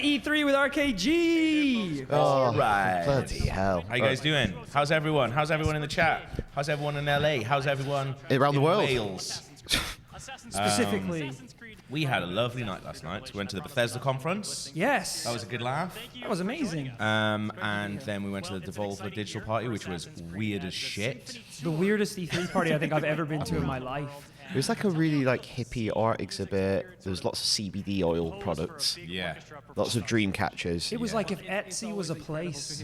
E3 with RKG. Oh, right. bloody hell. How you guys doing? How's everyone? How's everyone in the chat? How's everyone in LA? How's everyone around the in world? Wales? Specifically. We had a lovely night last night. We went to the Bethesda conference. Yes. That was a good laugh. That was amazing. And then we went to the Devolver Digital Party, which was weird as shit. The weirdest E3 party I think I've ever been to in my life. It was like a really hippie art exhibit. There was lots of CBD oil products. Yeah. Lots of dream catchers. It was like if Etsy was a place,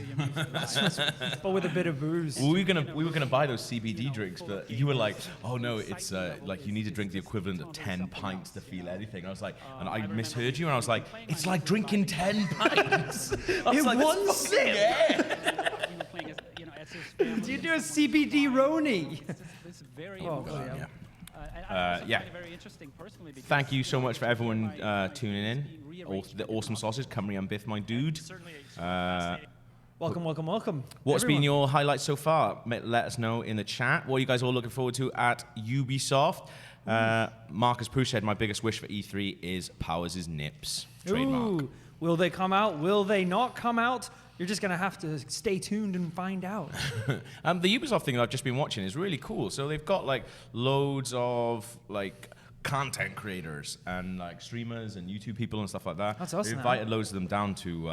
but with a bit of booze. We were gonna buy those CBD drinks, but you were like, oh no, it's like you need to drink the equivalent of 10 pints to feel anything. I was like, and I misheard you, and I was like, it's like drinking 10 pints. I was In like, one "That's fucking sip." yeah." Do you do a CBD Roni? Oh, Yeah. Thank you so much for everyone tuning in. The awesome sausage, Cymru and Biff, my dude. Welcome, welcome, welcome. What's everyone. been your highlights so far? Let us know in the chat. What are you guys all looking forward to at Ubisoft? Marcus Pooh said, my biggest wish for E3 is Powers' Nips. Trademark. Ooh, will they come out? Will they not come out? You're just going to have to stay tuned and find out. The Ubisoft thing that I've just been watching is really cool. So they've got loads of content creators and streamers and YouTube people and stuff like that. That's us They now. invited loads of them down to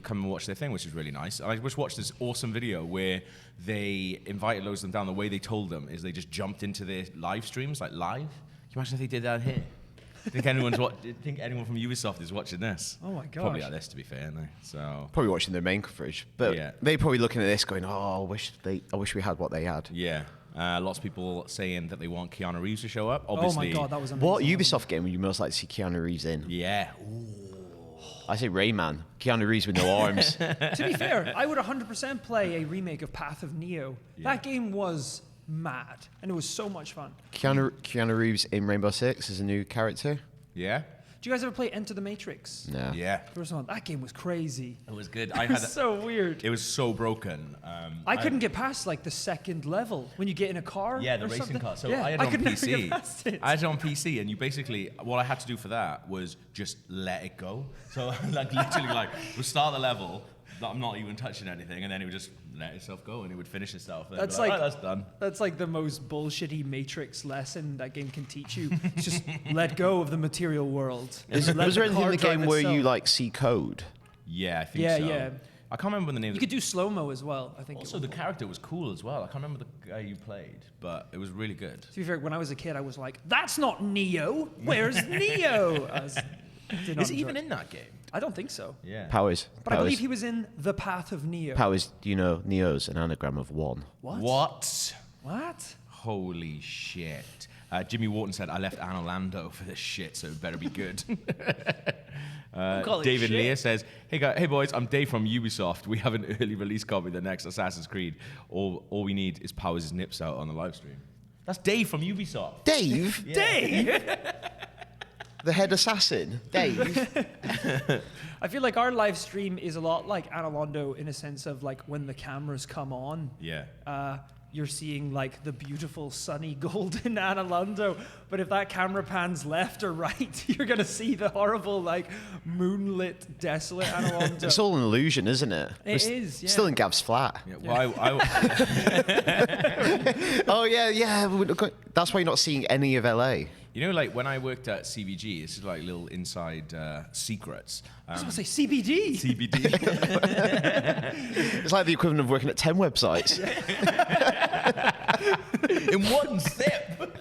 come and watch their thing, which is really nice. And I just watched this awesome video where they invited loads of them down. The way they told them is they just jumped into their live streams, live. Can you imagine if they did that here? Think anyone from Ubisoft is watching this? Oh my gosh. Probably like this, to be fair, aren't they? So Probably watching their main coverage. But Yeah. they're probably looking at this going, oh, I wish we had what they had. yeah, lots of people saying that they want Keanu Reeves to show up. Obviously, Oh my god, that was amazing. What Ubisoft game would you most like to see Keanu Reeves in? Yeah. I say Rayman. Keanu Reeves with no arms. To be fair, I would 100% play a remake of Path of Neo. Yeah. That game was mad, and it was so much fun. Keanu Reeves in Rainbow Six as a new character? Yeah. Do you guys ever play Enter the Matrix? No. Yeah. First one, that game was crazy. It was good. It was so weird. It was so broken. I couldn't get past the second level when you get in a car. Yeah, the or racing something. car. So Yeah, I had it on could never PC. get past it. I had it on PC, and you basically, what I had to do for that was just let it go. So literally, we'll start the level. I'm not even touching anything, and then it would just let itself go, and it would finish itself. And That's "Right, that's done. That's the most bullshitty Matrix lesson that game can teach you. It's just let go of the material world. Was there anything in the game where you see code? Yeah, I think Yeah, so. yeah. I can't remember the name. You could do slow-mo as well, I think. Also, the character was cool as well. I can't remember the guy you played, but it was really good. To be fair, when I was a kid, I was like, that's not Neo. Where's Neo? Is he even in that game? I don't think so. Yeah. Powers. But I believe he was in The Path of Neo. Powers, do you know Neo's an anagram of one? What? What? Holy shit. Jimmy Wharton said, I left Anne Orlando for this shit, so it better be good. call it David shit. Lear says, hey boys, I'm Dave from Ubisoft. We have an early release copy of the next Assassin's Creed. All we need is Powers' nips out on the live stream. That's Dave from Ubisoft. Dave? Yeah. Dave! The head assassin? Dave? I feel like our live stream is a lot like Anne Orlando in a sense of when the cameras come on. Yeah. You're seeing the beautiful sunny golden Anne Orlando, but if that camera pans left or right, you're gonna see the horrible moonlit, desolate Anne Orlando. It's all an illusion, isn't it? It is, yeah. Still in Gav's flat. Yeah, well, Oh, yeah. That's why you're not seeing any of LA. You know, when I worked at CVG, this is little inside secrets. I was gonna say CBD. CBD. It's like the equivalent of working at 10 websites. In one sip.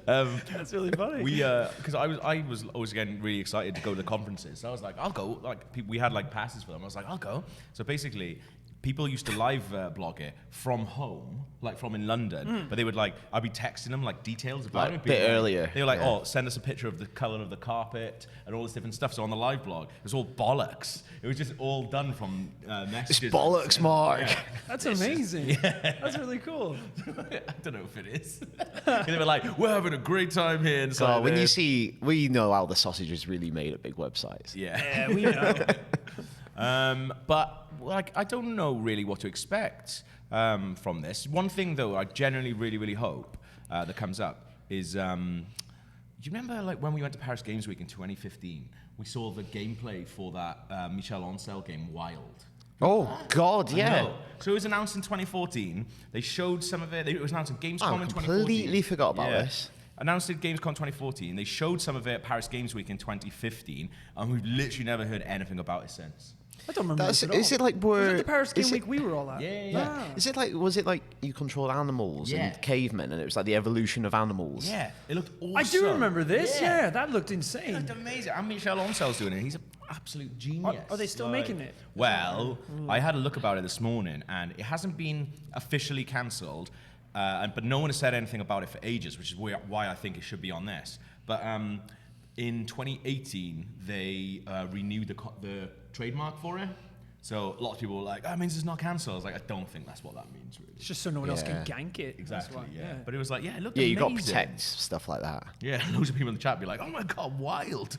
That's really funny. Because I was always getting really excited to go to the conferences. So I was like, I'll go. We had passes for them. I was like, I'll go. So basically, people used to live blog it from home, from in London. But they would I'd be texting them details about it. A bit earlier. They were like, Yeah. oh, send us a picture of the color of the carpet and all this different stuff. So on the live blog, it was all bollocks. It was just all done from messages. It's bollocks, Mark. Yeah. That's amazing. That's really cool. I don't know if it is. They were like, we're having a great time here. And God, when you see, we know how the sausage is really made at big websites. Yeah. Yeah, we know. But I don't know really what to expect from this. One thing though, I genuinely really hope that comes up is, do you remember when we went to Paris Games Week in 2015, we saw the gameplay for that Michel Ancel game, Wild. Oh God, yeah. No. So it was announced in 2014. They showed some of it. It was announced at Gamescom I in 2014. completely forgot about this. Announced at Gamescom 2014. They showed some of it at Paris Games Week in 2015, and we've literally never heard anything about it since. I don't remember this at all. Is it like Was where? it the Paris Game is Week it- we were all at? Yeah. Is it like? Was it like you controlled animals Yeah. and cavemen, and it was like the evolution of animals? Yeah, it looked awesome. I do remember this. Yeah, that looked insane. It looked amazing. And Michel Ancel's doing it. He's an absolute genius. Are they still making it? Well, I had a look about it this morning, and it hasn't been officially cancelled, but no one has said anything about it for ages, which is why I think it should be on this. But in 2018, they renewed the trademark for it. So a lot of people were like, "That means it's not cancelled." I was like, "I don't think that's what that means, really." It's just so no one else can Yeah. gank it. Exactly. That's why, Yeah. But it was like, yeah, it looked Yeah, you amazing. got to protect stuff like that. Yeah, loads of people in the chat be like, "Oh my god, wild!"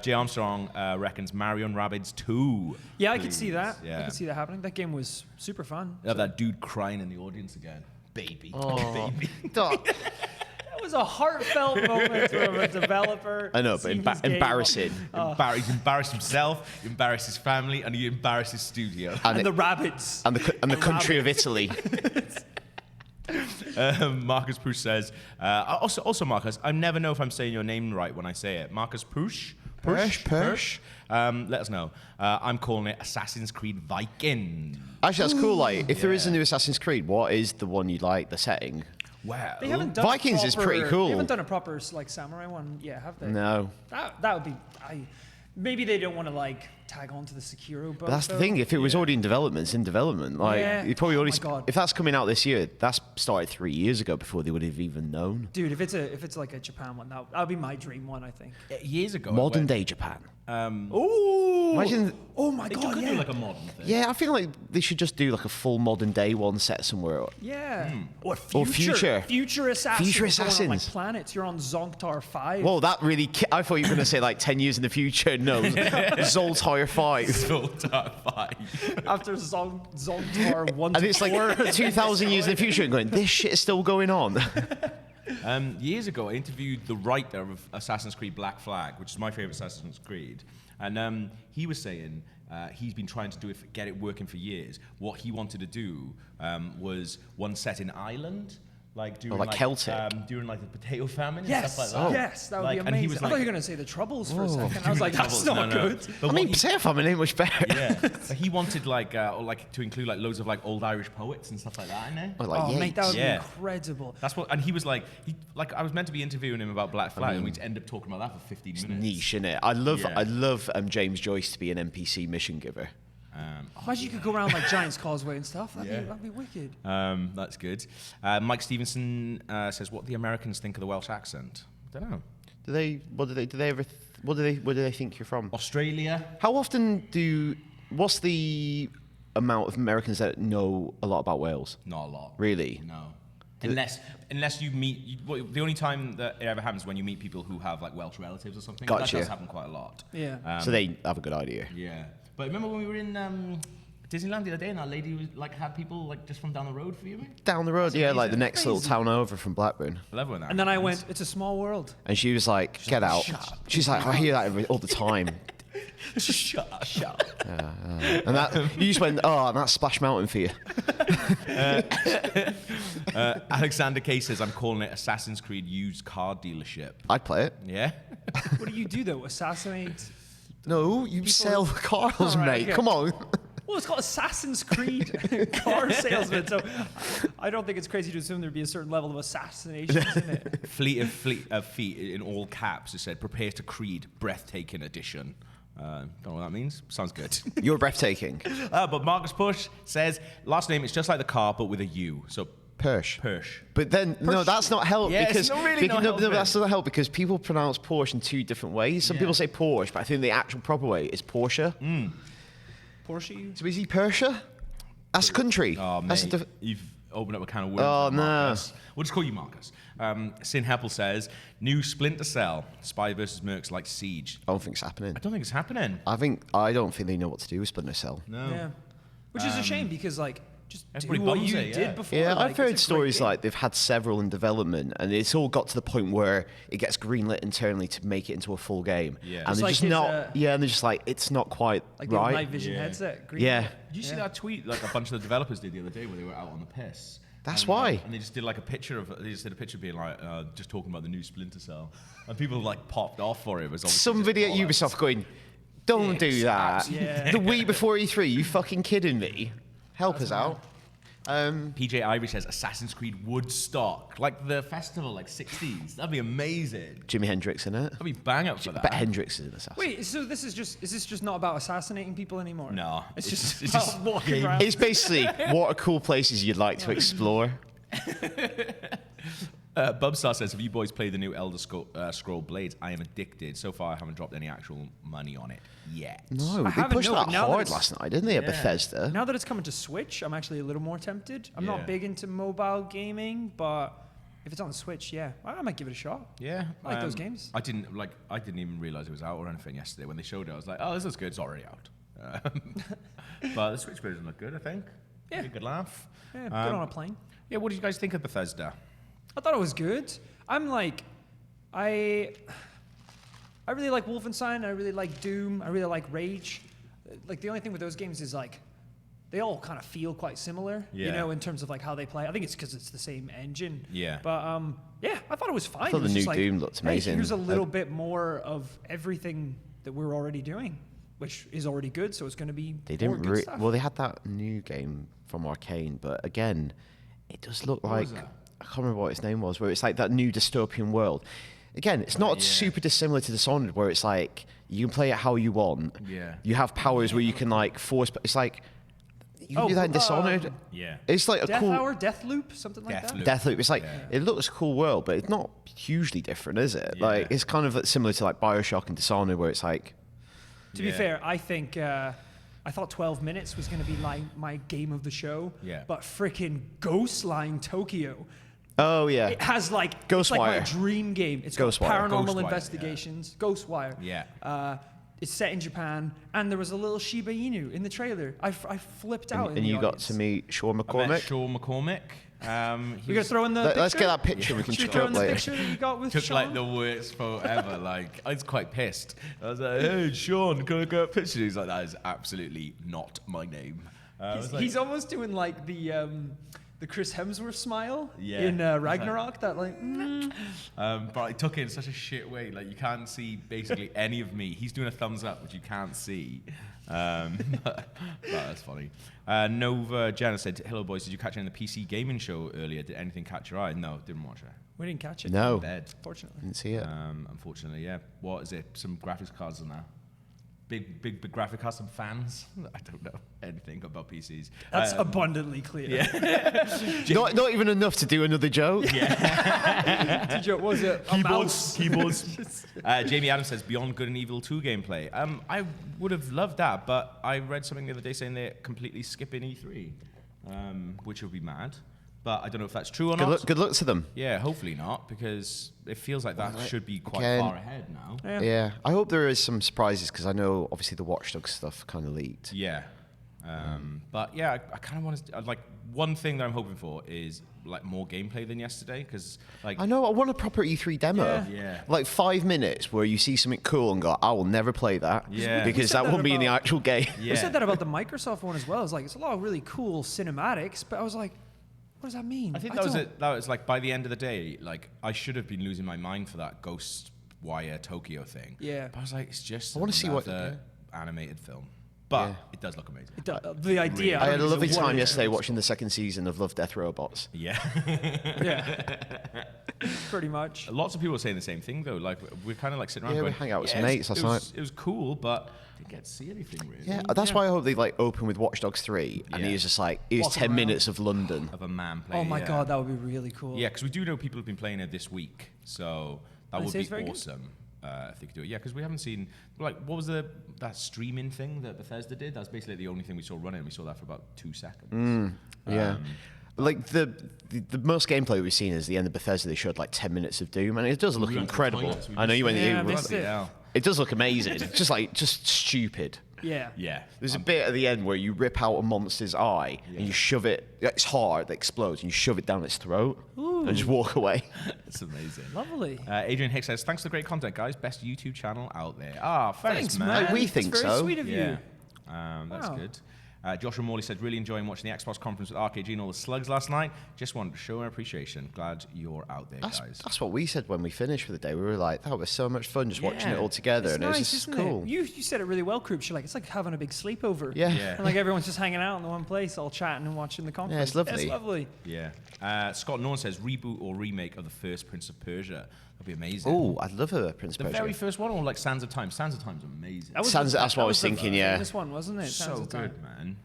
Jay Armstrong reckons Mario and Rabbids 2. Yeah, I could please. see that. Yeah. I could see that happening. That game was super fun. They have that dude crying in the audience again. Baby. Oh. Baby. That was a heartfelt moment from a developer. I know, but seeing his game. embarrassing. He's embarrassed himself, he embarrassed his family, and he embarrassed his studio. And the rabbits. and the country of Italy. Marcus Prush says, also Marcus, I never know if I'm saying your name right when I say it. Marcus Prush? Prush. Let us know. I'm calling it Assassin's Creed Viking. Actually, that's cool. Like, if there is a new Assassin's Creed, what is the one you like? The setting? Well, They haven't done Vikings is pretty cool. They haven't done a proper like samurai one yet, have they? No. That would be. Maybe they don't want to like tag on to the Sekiro boat. But that's the though. thing. If it was already in development, it's in development. Like, Yeah. you probably already. Oh my God. If that's coming out this year, that's started 3 years ago before they would have even known. Dude, if it's like a Japan one, that would be my dream one, I think. years ago. Modern day Japan. Oh, Imagine. oh my They god, could yeah. do like a modern thing. Yeah, I feel like they should just do like a full modern day one set somewhere. Yeah. Or future. Future assassins. Future Going on, like assassins. planets. You're on Zonktar 5. Whoa, that really. I thought you were going to say like 10 years in the future. No, Zoltar 5. Zoltar 5. After Zonktar 1 And to it's like 4. 2,000 years in the future and going, this shit is still going on. Years ago, I interviewed the writer of Assassin's Creed Black Flag, which is my favorite Assassin's Creed, and he was saying he's been trying to get it working for years. What he wanted to do was one set in Ireland, like during like Celtic. during like the potato famine and Yes, stuff like that. yes, that would Like, be and he amazing. was I thought like- you were going to say the Troubles for a Whoa. second. I was like, that's not good. But I mean, what he- potato famine ain't much better. yeah, but he wanted like to include like loads of like old Irish poets and stuff like that in there. Or like Oh, mate, that would Yeah. be incredible. That's what, and he was like, I was meant to be interviewing him about Black Flag, and we'd end up talking about that for 15 minutes. Niche, innit? I love Yeah. James Joyce to be an NPC mission giver. Imagine you could go around like Giant's Causeway and stuff. That'd be wicked. That's good. Mike Stevenson says, "What do the Americans think of the Welsh accent?" I don't know. Where do they think you're from? Australia. How often what's the amount of Americans that know a lot about Wales? Not a lot. Really? No. Unless you meet, the only time that it ever happens is when you meet people who have like Welsh relatives or something. That Gotcha. does happen quite a lot. Yeah. So they have a good idea. Yeah. But remember when we were in Disneyland the other day, and our lady was, like had people like just from down the road for you? Down the road, yeah, like the amazing. next little town over from Blackburn. I love when that. And then I happens. went, it's a small world. And she was like, get out. She's like, I hear that all the time. Shut up. And that you just went, oh, and that's Splash Mountain for you. Alexander K says, "I'm calling it Assassin's Creed used car dealership." I'd play it. Yeah. What do you do though? Assassinate? No, you sell cars, All right, mate. okay. Come on. Well, it's called Assassin's Creed car salesman, so I don't think it's crazy to assume there'd be a certain level of assassinations in it. Fleet of feet in all caps. It said, "Prepare to Creed, breathtaking edition." Don't know what that means. Sounds good. You're breathtaking. But Marcus Push says, last name, it's just like the car, but with a U. So Persh. Persh. But then, no, that's not help. Yeah, it's because not really not no, helping. that's not help because people pronounce Porsche in two different ways. Some people say Porsche, but I think the actual proper way is Porsche. Porsche? So is he Persia? That's a country. Oh, That's mate, you've opened up a can of worms. Oh, there, no. Marcus. We'll just call you Marcus. Sin Heppel says, new Splinter Cell, Spy versus Mercs like Siege. I don't think it's happening. I don't think it's happening. I don't think they know what to do with Splinter Cell. No. Yeah. Which is a shame because like just Everybody do what bums you it, did before. Yeah, Like, I've heard it's a great stories game. like they've had several in development, and it's all got to the point where it gets greenlit internally to make it into a full game. Yeah. And It's they're like just his, not. uh, Yeah, and they're just like, it's not quite like the old right. night vision Yeah. headset. Green Yeah. light. Did you see that tweet like a bunch of the developers did the other day where they were out on the piss? That's And, why. And they just did like a picture of. They just did a picture being like, just talking about the new Splinter Cell, and people like popped off for it. It was obviously Some just video at bollocks. Ubisoft going, don't do that. Yeah. The week before E3, you fucking kidding me? Help us out. PJ Ivy says Assassin's Creed Woodstock, like the festival, like 60s. That'd be amazing. Jimi Hendrix in it. That'd be bang up for I that. bet Hendrix is an assassin. Wait, so is this just not about assassinating people anymore? No, It's just it's about just walking game. around. It's basically what are cool places you'd like to explore. Bubstar says, have you boys played the new Elder Scroll Blades? I am addicted. So far, I haven't dropped any actual money on it yet. No, they haven't, pushed no, but that now that hard it's- last night, didn't they, at Bethesda? Now that it's coming to Switch, I'm actually a little more tempted. I'm Yeah. not big into mobile gaming, but if it's on the Switch, yeah, I might give it a shot. Yeah, I like those games. I didn't even realize it was out or anything yesterday. When they showed it, I was like, "Oh, this looks good. It's already out." But the Switch version looked good. I think. Yeah. Be a good laugh. Yeah, good on a plane. Yeah. What did you guys think of Bethesda? I thought it was good. I'm like, I really like Wolfenstein. I really like Doom. I really like Rage. Like the only thing with those games is like, they all kind of feel quite similar, you Yeah. know, in terms of like how they play. I think it's because it's the same engine. Yeah. But yeah, I thought it was fine. thought It was the just new like, Doom looked hey, amazing. here's a little bit more of everything that we're already doing, which is already good. So it's going to be They more didn't. good stuff. Well, they had that new game from Arcane, but again, it does look like was that? I can't remember what its name was. Where it's like that new dystopian world. Again, it's not yeah. super dissimilar to Dishonored, where it's like you can play it how you want. Yeah. You have powers where you can like force. It's like you can Oh, do that in Dishonored. Yeah. It's like a Death cool Hour, Death Loop, something like that. Deathloop. Deathloop. It's like Yeah. it looks a cool world, but it's not hugely different, is it? Yeah. Like it's kind of similar to like Bioshock and Dishonored, where it's like To be Yeah. fair, I think I thought 12 minutes was going to be like my game of the show. Yeah. But freaking Ghostline Tokyo. oh yeah, It has like it's like my Ghostwire. dream game. It's got Ghostwire. paranormal Ghostwire, investigations. Ghostwire. Yeah. It's set in Japan, and there was a little Shiba Inu in the trailer. I flipped out. and in the you got audience. to meet Sean I met McCormick. Sean McCormick. You gonna throw in the Let's picture? get that picture. We can Should we check throw it in up the later. picture that you got with Took Sean? like the worst photo ever. Like I was quite pissed. I was like, "Hey, Sean, can I get a picture?" He's like, "That is absolutely not my name." I was like, He's almost doing like the Chris Hemsworth smile Yeah. in He's like- Ragnarok. That like. but I took it in such a shit way. Like you can't see basically any of me. He's doing a thumbs up, which you can't see. But that's funny. Nova Jana said, "Hello boys, did you catch it in the PC gaming show earlier? Did anything catch your eye?" No, didn't watch it. We didn't catch it. No, Bed. Fortunately. didn't see it. Unfortunately, yeah. What is it? Some graphics cards in there. Big graphic cards. Some fans. I don't know anything about PCs. That's abundantly clear. Not even enough to do another joke. What was it? A mouse? Keyboards. Jamie Adams says Beyond Good and Evil 2 gameplay. I would have loved that, but I read something the other day saying they're completely skipping E3, which would be mad. But I don't know if that's true or not. Good luck to them. Yeah, hopefully not, because it feels like that should be quite again- far ahead now. Yeah. Yeah, I hope there is some surprises because I know obviously the Watch Dogs stuff kind of leaked. Yeah. But yeah, I kind of want to like one thing that I'm hoping for is like more gameplay than yesterday because like I know. I want a proper E3 demo. Yeah. Like 5 minutes where you see something cool and go, I will never play that. Yeah. Because We said that that won't be in the about- actual game. yeah. We said that about the Microsoft one as well. It's like it's a lot of really cool cinematics, but I was like, what does that mean? I think that was it. That was like by the end of the day, like I should have been losing my mind for that Ghostwire Tokyo thing. Yeah. But I was like, it's just I wanna see what- another animated film, but Yeah. it does look amazing. The idea. I had a don't lovely know what time it yesterday is. watching the second season of Love, Death, Robots. Yeah. Yeah. Pretty much. Lots of people are saying the same thing though. Like we're kind of like sitting around. Yeah, we going, hang out with some it's- mates last it was, night. It was cool, but didn't get to see anything really. Yeah, that's why I hope they like open with Watch Dogs 3 and Yeah. he's just like, here's Walking 10 around. minutes of London. Of a man playing. Oh my yeah. god, that would be really cool. Yeah, because we do know people have been playing it this week, so that And it would says be very good. awesome if they could do it. Yeah, because we haven't seen like what was that streaming thing that Bethesda did? That's basically the only thing we saw running. We saw that for about 2 seconds. Yeah. Like the most gameplay we've seen is the end of Bethesda. They showed like 10 minutes of Doom, and it does look went to the incredible. toilets, we I know you went. Yeah, I it, missed it. Yeah. it does look amazing. Just stupid. Yeah. Yeah. There's a bit at the end where you rip out a monster's eye and you shove it. It's hard, it explodes, and you shove it down its throat and just walk away. It's amazing. Lovely. Adrian Hicks says, thanks for the great content, guys. Best YouTube channel out there. Ah, thanks, man. man. We That's think very so. sweet of you. Yeah. That's Wow. good. Joshua Morley said, really enjoying watching the Xbox conference with RKG and all the slugs last night. Just wanted to show our appreciation. Glad you're out there, guys. That's what we said when we finished for the day. We were like, that was so much fun just watching it all together. It's and nice, it was just isn't cool. it? You said it really well, Krups. You're like, it's like having a big sleepover. Yeah. And like everyone's just hanging out in the one place, all chatting and watching the conference. Yeah, it's lovely. It's lovely. Yeah. Scott Norton says, reboot or remake of the first Prince of Persia. That'd be amazing. Oh, I'd love a Prince The Persia. very first one, or like Sands of Time? Sands of Time's amazing. Sands- that's what I was thinking, yeah. This one, wasn't it? Sands So of Time. good, man.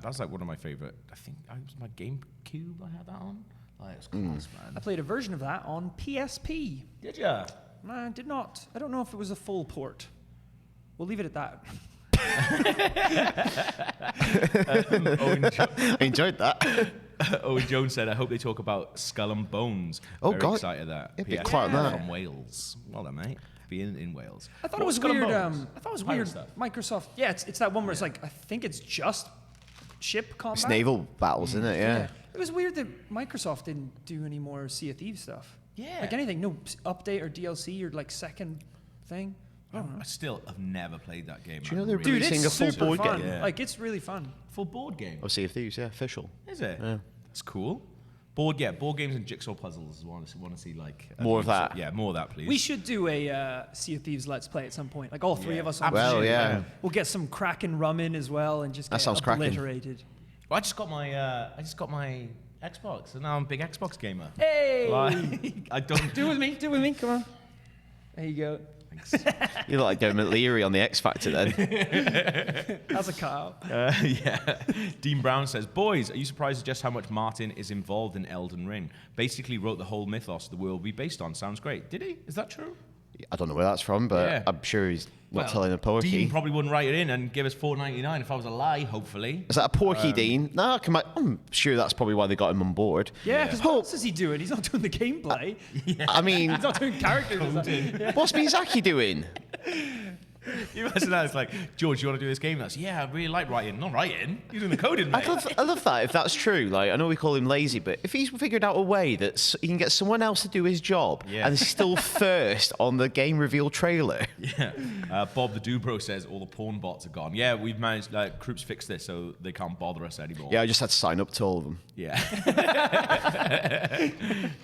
That's like one of my favorite. I think it was my GameCube. I had that on. Like, it's class, man. I played a version of that on PSP. Did ya? I did not. I don't know if it was a full port. We'll leave it at that. I enjoyed that. Owen Jones said, I hope they talk about Skull and Bones. Oh, Very God. excited that. It'd be PS quite that. from Wales. Well done, mate. Being in Wales. I thought What it was Skull and weird. Bones? I thought it was Pirate weird. stuff. Microsoft. Yeah, it's that one where it's like I think it's just ship combat. It's naval battles, isn't it? Yeah. It was weird that Microsoft didn't do any more Sea of Thieves stuff. Yeah. Like anything, no update or DLC or like second thing. I still have never played that game. Do you know I'm they're really- Dude, releasing it's a full super board fun. game? Yeah. Like it's really fun. full board game? Oh, Sea of Thieves, yeah, official. Is it? Yeah. That's cool. Board games and jigsaw puzzles. Want to see like More of that. Yeah, more of that, please. We should do a Sea of Thieves Let's Play at some point. Like all three of us. On Well, the show. yeah. We'll get some Kraken rum in as well and just That get sounds cracking. obliterated. Well, I just got my Xbox, and now I'm a big Xbox gamer. Hey! Like, I don't Do it with me. Do it with me. Come on. There you go. You look like Dermot Leary on the X Factor then. That's a cut-out. Yeah. Dean Brown says, boys, are you surprised at just how much Martin is involved in Elden Ring? Basically wrote the whole mythos the world will be based on. Sounds great. Did he? Is that true? I don't know where that's from, but Yeah. I'm sure he's not Well, telling a porky. Dean probably wouldn't write it in and give us $4.99 if I was a lie, hopefully. Is that a porky, Dean? No, I'm sure that's probably why they got him on board. Yeah, because what else is he doing? He's not doing the gameplay. I mean, He's not doing characters. what's Miyazaki doing? You imagine that? It's like, George, you want to do this game? That's, yeah, I really like writing. Not writing. You're doing the coding, mate. I love that, if that's true. Like, I know we call him lazy, but if he's figured out a way that he can get someone else to do his job Yeah. and still first on the game reveal trailer. Yeah. Bob the Dubro says all the porn bots are gone. Yeah, we've managed, Krups fixed this so they can't bother us anymore. Yeah, I just had to sign up to all of them. Yeah.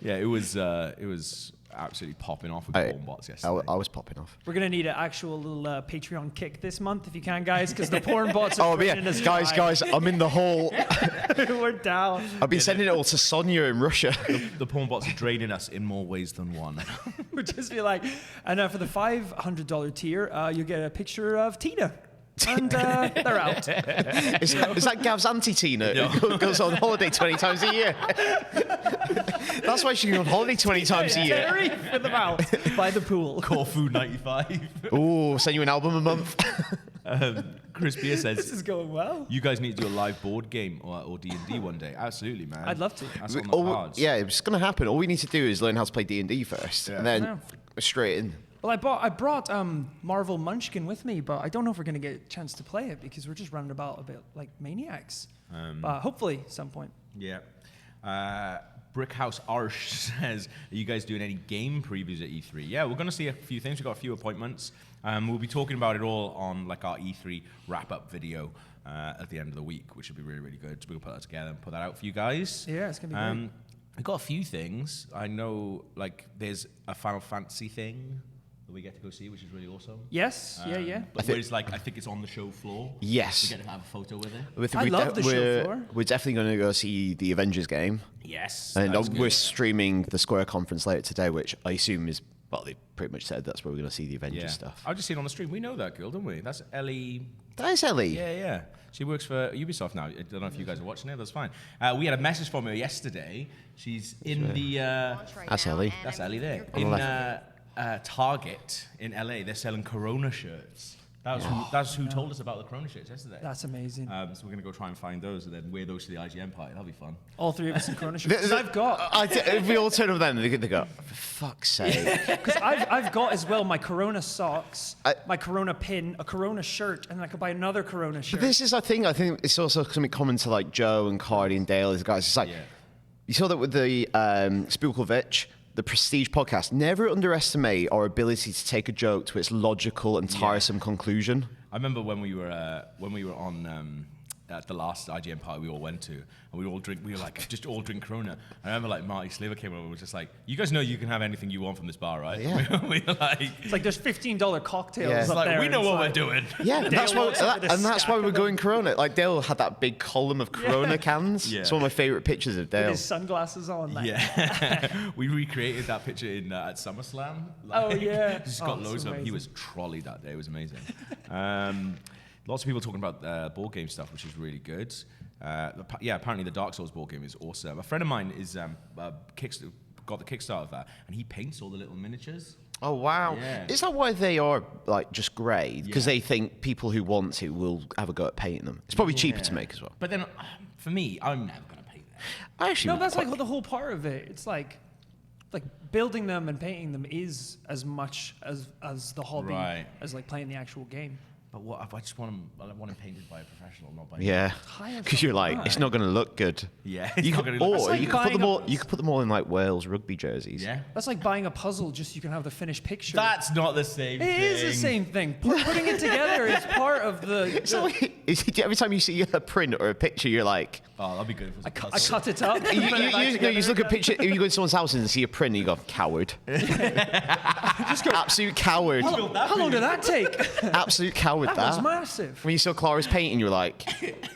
Yeah, it was absolutely popping off with porn bots yesterday. I was popping off. We're gonna need an actual little Patreon kick this month if you can, guys, because the porn bots are Oh, yeah. draining us Guys, dry. I'm in the hole. We're down. I've been sending it all to Sonia in Russia. The porn bots are draining us in more ways than one. We'll just be like, and for the $500 tier, you'll get a picture of Tina. And they're out. Is that Gav's auntie Tina who goes on holiday 20 times a year? That's why she goes on holiday 20 times a year. Terry with them out by the pool. Corfu 95. Ooh, send you an album a month. Chris Beer says, This is going well. you guys need to do a live board game or D&D one day. Absolutely, man. I'd love to. That's on the cards. Yeah, it's going to happen. All we need to do is learn how to play D&D first, and then Yeah. straight in. Well, I brought Marvel Munchkin with me, but I don't know if we're going to get a chance to play it because we're just running about a bit like maniacs. But hopefully, some point. Yeah. Brickhouse Arsh says, are you guys doing any game previews at E3? Yeah, we're going to see a few things. We've got a few appointments. We'll be talking about it all on like our E3 wrap-up video at the end of the week, which will be really, really good. So we'll put that together and put that out for you guys. Yeah, it's going to be great. We've got a few things. I know like there's a Final Fantasy thing that we get to go see, which is really awesome. Yes, yeah. Where it's like, I think it's on the show floor. Yes. We get to have a photo with it. I love the show floor. We're definitely going to go see the Avengers game. Yes. And that's we're good. streaming the Square conference later today, which I assume is, well, they pretty much said that's where we're going to see the Avengers stuff. I've just seen it on the stream. We know that girl, don't we? That's Ellie. That is Ellie. Yeah. She works for Ubisoft now. I don't know if you guys are watching it. That's fine. We had a message from her yesterday. She's in the... That's Ellie. That's Ellie there. On the In Target in LA, they're selling Corona shirts. That's who told us about the Corona shirts yesterday. That's amazing. So we're going to go try and find those and then wear those to the IGN party. That'll be fun. All three of us in Corona shirts. 'Cause I've got. If we all turn up then, they go, for fuck's sake. Because I've got as well my Corona socks, my Corona pin, a Corona shirt, and then I could buy another Corona shirt. But this is, I think it's also something common to like Joe and Cardi and Dale, these guys. It's like, you saw that with the Spookovich, the Prestige podcast. Never underestimate our ability to take a joke to its logical and tiresome conclusion. I remember when we were on at the last IGN party we all went to, and we were like just all drink Corona. I remember like Marty Sliver came over and was just like, you guys know you can have anything you want from this bar, right? Yeah. we were like, It's like there's $15 cocktails Yeah. up like there. we know It's what like- we're doing. Yeah, that's why, walks up with a that's stack why of we're them. going Corona. Like Dale had that big column of Corona cans. Yeah. It's one of my favorite pictures of With Dale. his sunglasses on. Like, Yeah, we recreated that picture in at SummerSlam. Oh, yeah. Just Oh, got it's loads of them. He amazing. was trolley that day. It was amazing. Lots of people talking about board game stuff, which is really good. Apparently the Dark Souls board game is awesome. A friend of mine is got the Kickstarter of that, and he paints all the little miniatures. Oh wow! Yeah. Is that why they are like just grey? Because Yeah. they think people who want to will have a go at painting them. It's probably cheaper to Yeah. make as well. But then, for me, I'm never going to paint them. I actually No, that's quite- like the whole part of it. It's like building them and painting them is as much as the hobby Right. as like playing the actual game. But what I just want them painted by a professional, not by Yeah, Higher because you're like, fucking it's not going to look good. Yeah, You it's not could, gonna look- or like you could put buying them a- all. You could put them all in like Wales rugby jerseys. Yeah, That's like buying a puzzle just so you can have the finished picture. that's not the same. It is the same thing. Putting it together is part of the. So every time you see a print or a picture, you're like, Oh, that'd be good. If it was a I puzzle. cut it up. you, put it back you together just look at a again. picture. If you go to someone's house and see a print, you go, coward. Absolute coward. How long did that take? Absolute coward. That was massive. When you saw Clara's painting, you're like,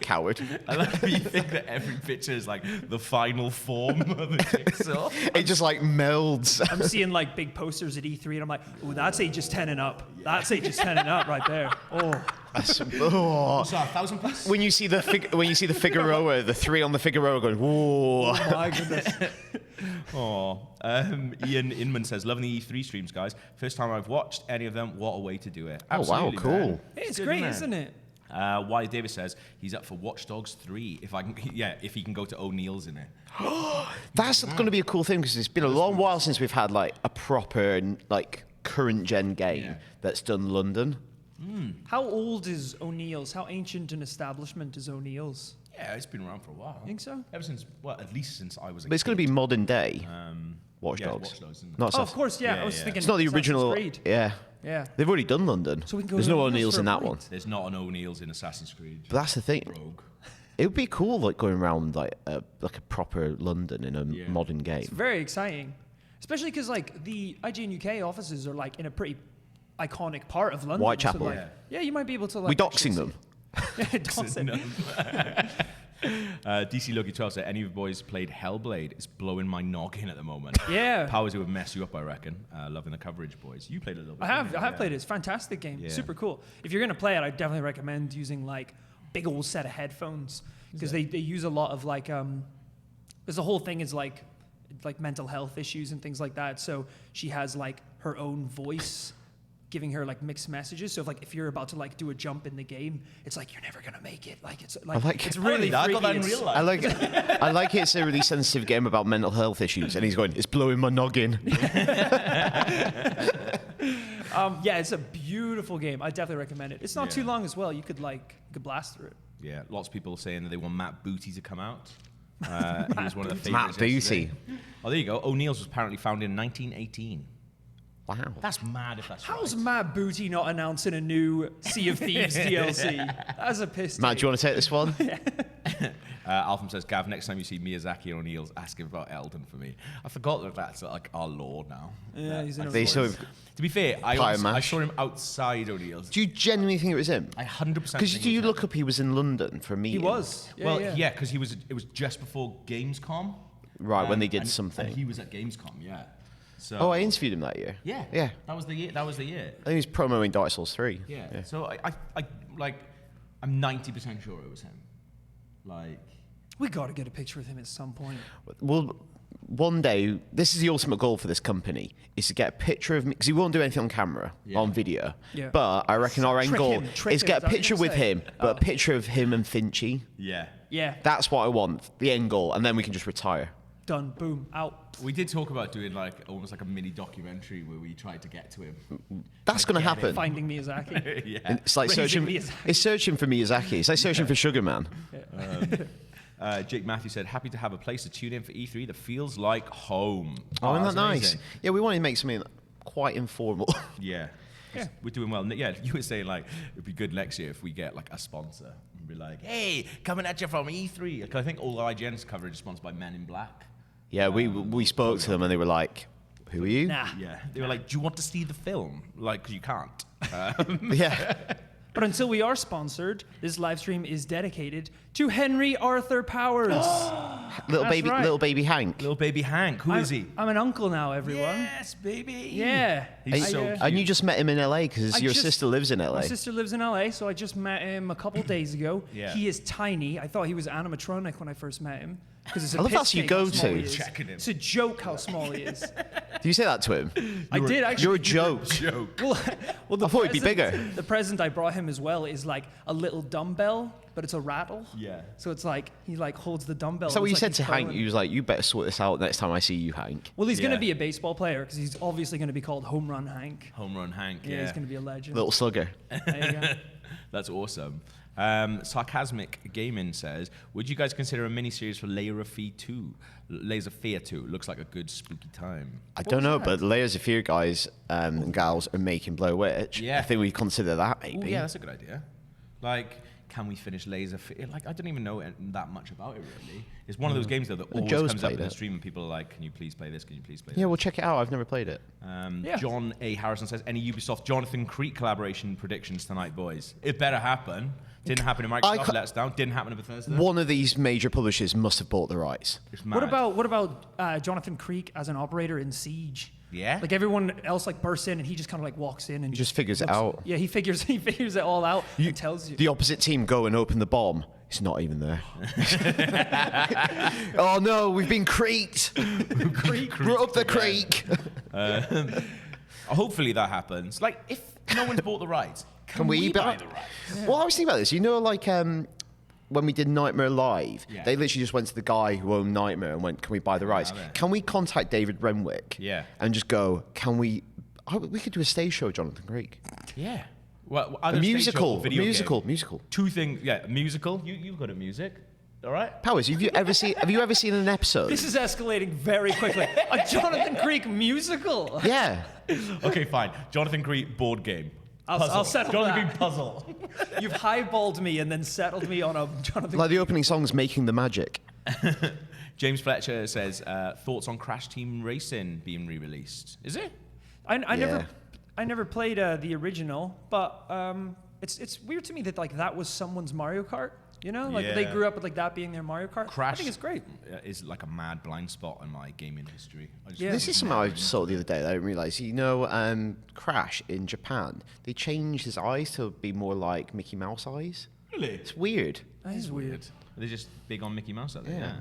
coward. I like how you think that every picture is like the final form of the jigsaw. It just like melds. I'm seeing like big posters at E3, and I'm like, oh, that's ages 10 and up. That's ages 10 and up right there. Oh, Oh. So 1,000 plus. When you see the Figueroa, the three on the Figueroa going, whoa. my goodness. Ian Inman says, loving the E3 streams, guys. First time I've watched any of them. What a way to do it. Oh, wow, Absolutely, cool. man. It's Good, great, man. isn't it? Wiley Davis says he's up for Watch Dogs 3 if he can go to O'Neill's in it. That's going to be a cool thing because it's been a long while since we've had like a proper like current gen game that's done London. How old is O'Neill's? How ancient an establishment is O'Neill's? Yeah, it's been around for a while. Think so? Ever since, well, at least since I was a But it's going to kid. be modern day Watch yeah, Dogs. Watch Dogs, isn't it? Not Oh, Assassin's- of course, yeah. Yeah, I was yeah. thinking It's not the Assassin's original. Creed. Yeah. Yeah. They've already done London. So we can go There's to no O'Neill's O'Neill's for in a that one. pint. There's not an O'Neill's in Assassin's Creed. But that's the thing. Rogue. It would be cool, like going around like a proper London in a modern game. It's very exciting, especially because like the IGN UK offices are like in a pretty iconic part of London. Whitechapel. So, like, yeah, you might be able to like. We doxing them. Yeah, doxing. DC Loki 12 said, any of you boys played Hellblade? It's blowing my noggin at the moment. Yeah. Powers would mess you up, I reckon. Loving the coverage, boys. You played a little bit. I have didn't you? played it. It's a fantastic game. Yeah. Super cool. If you're gonna play it, I definitely recommend using like big old set of headphones because they use a lot of like because the whole thing is like mental health issues and things like that. So she has like her own voice giving her like mixed messages. So if you're about to like do a jump in the game, it's like you're never gonna make it. Like it's like it's really I freaky. got that in It's- real life. I like it's a really sensitive game about mental health issues, and he's going, it's blowing my noggin. Yeah, it's a beautiful game. I definitely recommend it. It's not too long as well. You could blast through it. Yeah, lots of people saying that they want Matt Booty to come out. He was one of the Matt favorites. Booty. yesterday. Oh, there you go. O'Neill's was apparently founded in 1918. Wow. That's mad if that's How's right. Matt Booty not announcing a new Sea of Thieves DLC? That's a piss Matt, take. do you want to take this one? Alpham says, Gav, next time you see Miyazaki and O'Neill's, ask him about Elden for me. I forgot that that's like our lord now. Yeah, he's in a They voice. sort of, To be fair, I Pie and I mash. saw him outside O'Neill's. do you genuinely think it was him? I 100% Because think do it you was look him. up he was in London for a He meeting? was. Yeah, Well, yeah. yeah, because it was just before Gamescom. Right, when they did and something. he was at Gamescom, yeah. So Oh, I interviewed him that year. yeah, Yeah. That was the year. That was the year. I think he was promoting Dark Souls 3. Yeah. So I like, I'm 90% sure it was him. Like, We got to get a picture with him at some point. Well, one day, this is the ultimate goal for this company, is to get a picture of me, because he won't do anything on camera, on video. Yeah. But I reckon our end goal is get a picture with him, but a picture of him and Finchy. Yeah. Yeah. That's what I want, the end goal, and then we can just retire. Done. Boom. Out. We did talk about doing like almost like a mini documentary where we tried to get to him. That's going to happen. Finding Miyazaki. Yeah. And it's like Raising searching. Miyazaki. It's searching for Miyazaki. It's like searching for Sugar Man. Jake Matthew said, happy to have a place to tune in for E3 that feels like home. Oh, isn't that's that nice? amazing. Yeah, we wanted to make something quite informal. Yeah. Yeah. We're doing well. Yeah, you were saying like it'd be good next year if we get like a sponsor and be like, hey, coming at you from E3. Like, I think all IGN's coverage is sponsored by Men in Black. Yeah, we spoke to them and they were like, "Who are you?" Nah. Yeah. They were like, do you want to see the film? Like, 'cause you can't. Yeah. But until we are sponsored, this live stream is dedicated to Henry Arthur Powers. little That's baby, right. little baby Hank. Little baby Hank. Who is he? I'm an uncle now, everyone. Yes, baby. Yeah. He's I, so uh, cute. And you just met him in LA because your sister lives in LA. My sister lives in LA, so I just met him a couple days ago. Yeah. He is tiny. I thought he was animatronic when I first met him. Because it's a I love piss that's you take go how small to. he is. Checking him. It's a joke how small he is. Do you say that to him? I did actually. You're a joke. Joke. Well, the I thought he'd be present- bigger. The present I brought him as well is like a little dumbbell, but it's a rattle. Yeah. So it's like he like holds the dumbbell. Is that what you It's like said to he's Hank? throwing- You was like, "You better sort this out next time I see you, Hank." Well, he's going Yeah. to be a baseball player because he's obviously going to be called Home Run Hank. Home Run Hank. Yeah, Yeah. he's going to be a legend. Little slugger. There you go. That's awesome. Sarcasmic Gaming says, would you guys consider a miniseries for Layers of Fear 2? Looks like a good spooky time. I don't know, but Layers of Fear guys and gals are making Blair Witch. Yeah. I think we consider that Oh, maybe. yeah, that's a good idea. Like, can we finish Layers of Fear? Like, I don't even know that much about it, really. It's one of those games, though, that always Joe's comes up played in the it. stream and people are like, can you please play this? Can you please play Yeah, this? we'll check it out. I've never played it. Yeah. John A. Harrison says, any Ubisoft Jonathan Creek collaboration predictions tonight, boys? It better happen. Didn't happen in Microsoft, let us down. Didn't happen in Bethesda. One of these major publishers must have bought the rights. It's mad. What about Jonathan Creek as an operator in Siege? Yeah? Like everyone else like bursts in and he just kind of like walks in and He just figures it looks- out. Yeah, he figures it all out and tells you. The opposite team go and open the bomb. It's not even there. Oh no, we've been creeked. We're up the creek. Hopefully that happens. Like, if no one's bought the rights, can we buy the rights? Well, I was thinking about this. You know, like when we did Nightmare Live, Yeah. they literally just went to the guy who owned Nightmare and went, "Can we buy the rights? have it. Can we contact David Renwick? Yeah. And just go, can we? Oh, we could do a stage show, Jonathan Creek. Yeah. Well, A either stage show musical, or video game. musical. Two things. Yeah, musical. You're good at music. All right. Powers, have you ever seen an episode? This is escalating very quickly. A Jonathan Creek musical. Yeah. Okay, fine. Jonathan Creek board game. I'll settle Jonathan that. Creek puzzle. You've highballed me and then settled me on a Jonathan Like the opening song's Making the Magic. James Fletcher says, thoughts on Crash Team Racing being re-released? Is it? I never played the original, but it's weird to me that like that was someone's Mario Kart. You know, like they Yeah. grew up with like that being their Mario Kart. Crash I think it's great. Is like a mad blind spot in my gaming history. Yeah. This is something I saw the other day that I didn't realize. You know, Crash in Japan, they changed his eyes to be more like Mickey Mouse eyes. Really? It's weird. That is weird. They're just big on Mickey Mouse out there.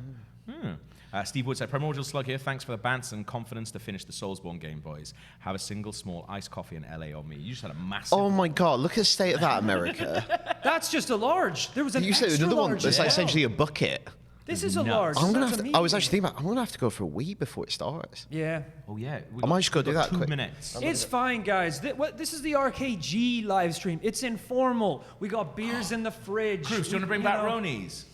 Yeah. Steve Wood said, Primordial Slug here. Thanks for the bants and confidence to finish the Soulsborne game, boys. Have a single small iced coffee in LA on me. You just had a massive. Oh my God! Look at the state of that, America. That's just a large. There was an You said extra another one large that's as like well. essentially a bucket. This is a nuts. large. I'm gonna That's have to, I was amazing. actually thinking about. I'm gonna have to go for a wee before it starts. Yeah. Oh, yeah. I might just go do that 2 quick. minutes. It's fine, guys. This is the RKG live stream. It's informal. We got beers in the fridge. Bruce, do you want to bring back Ronies?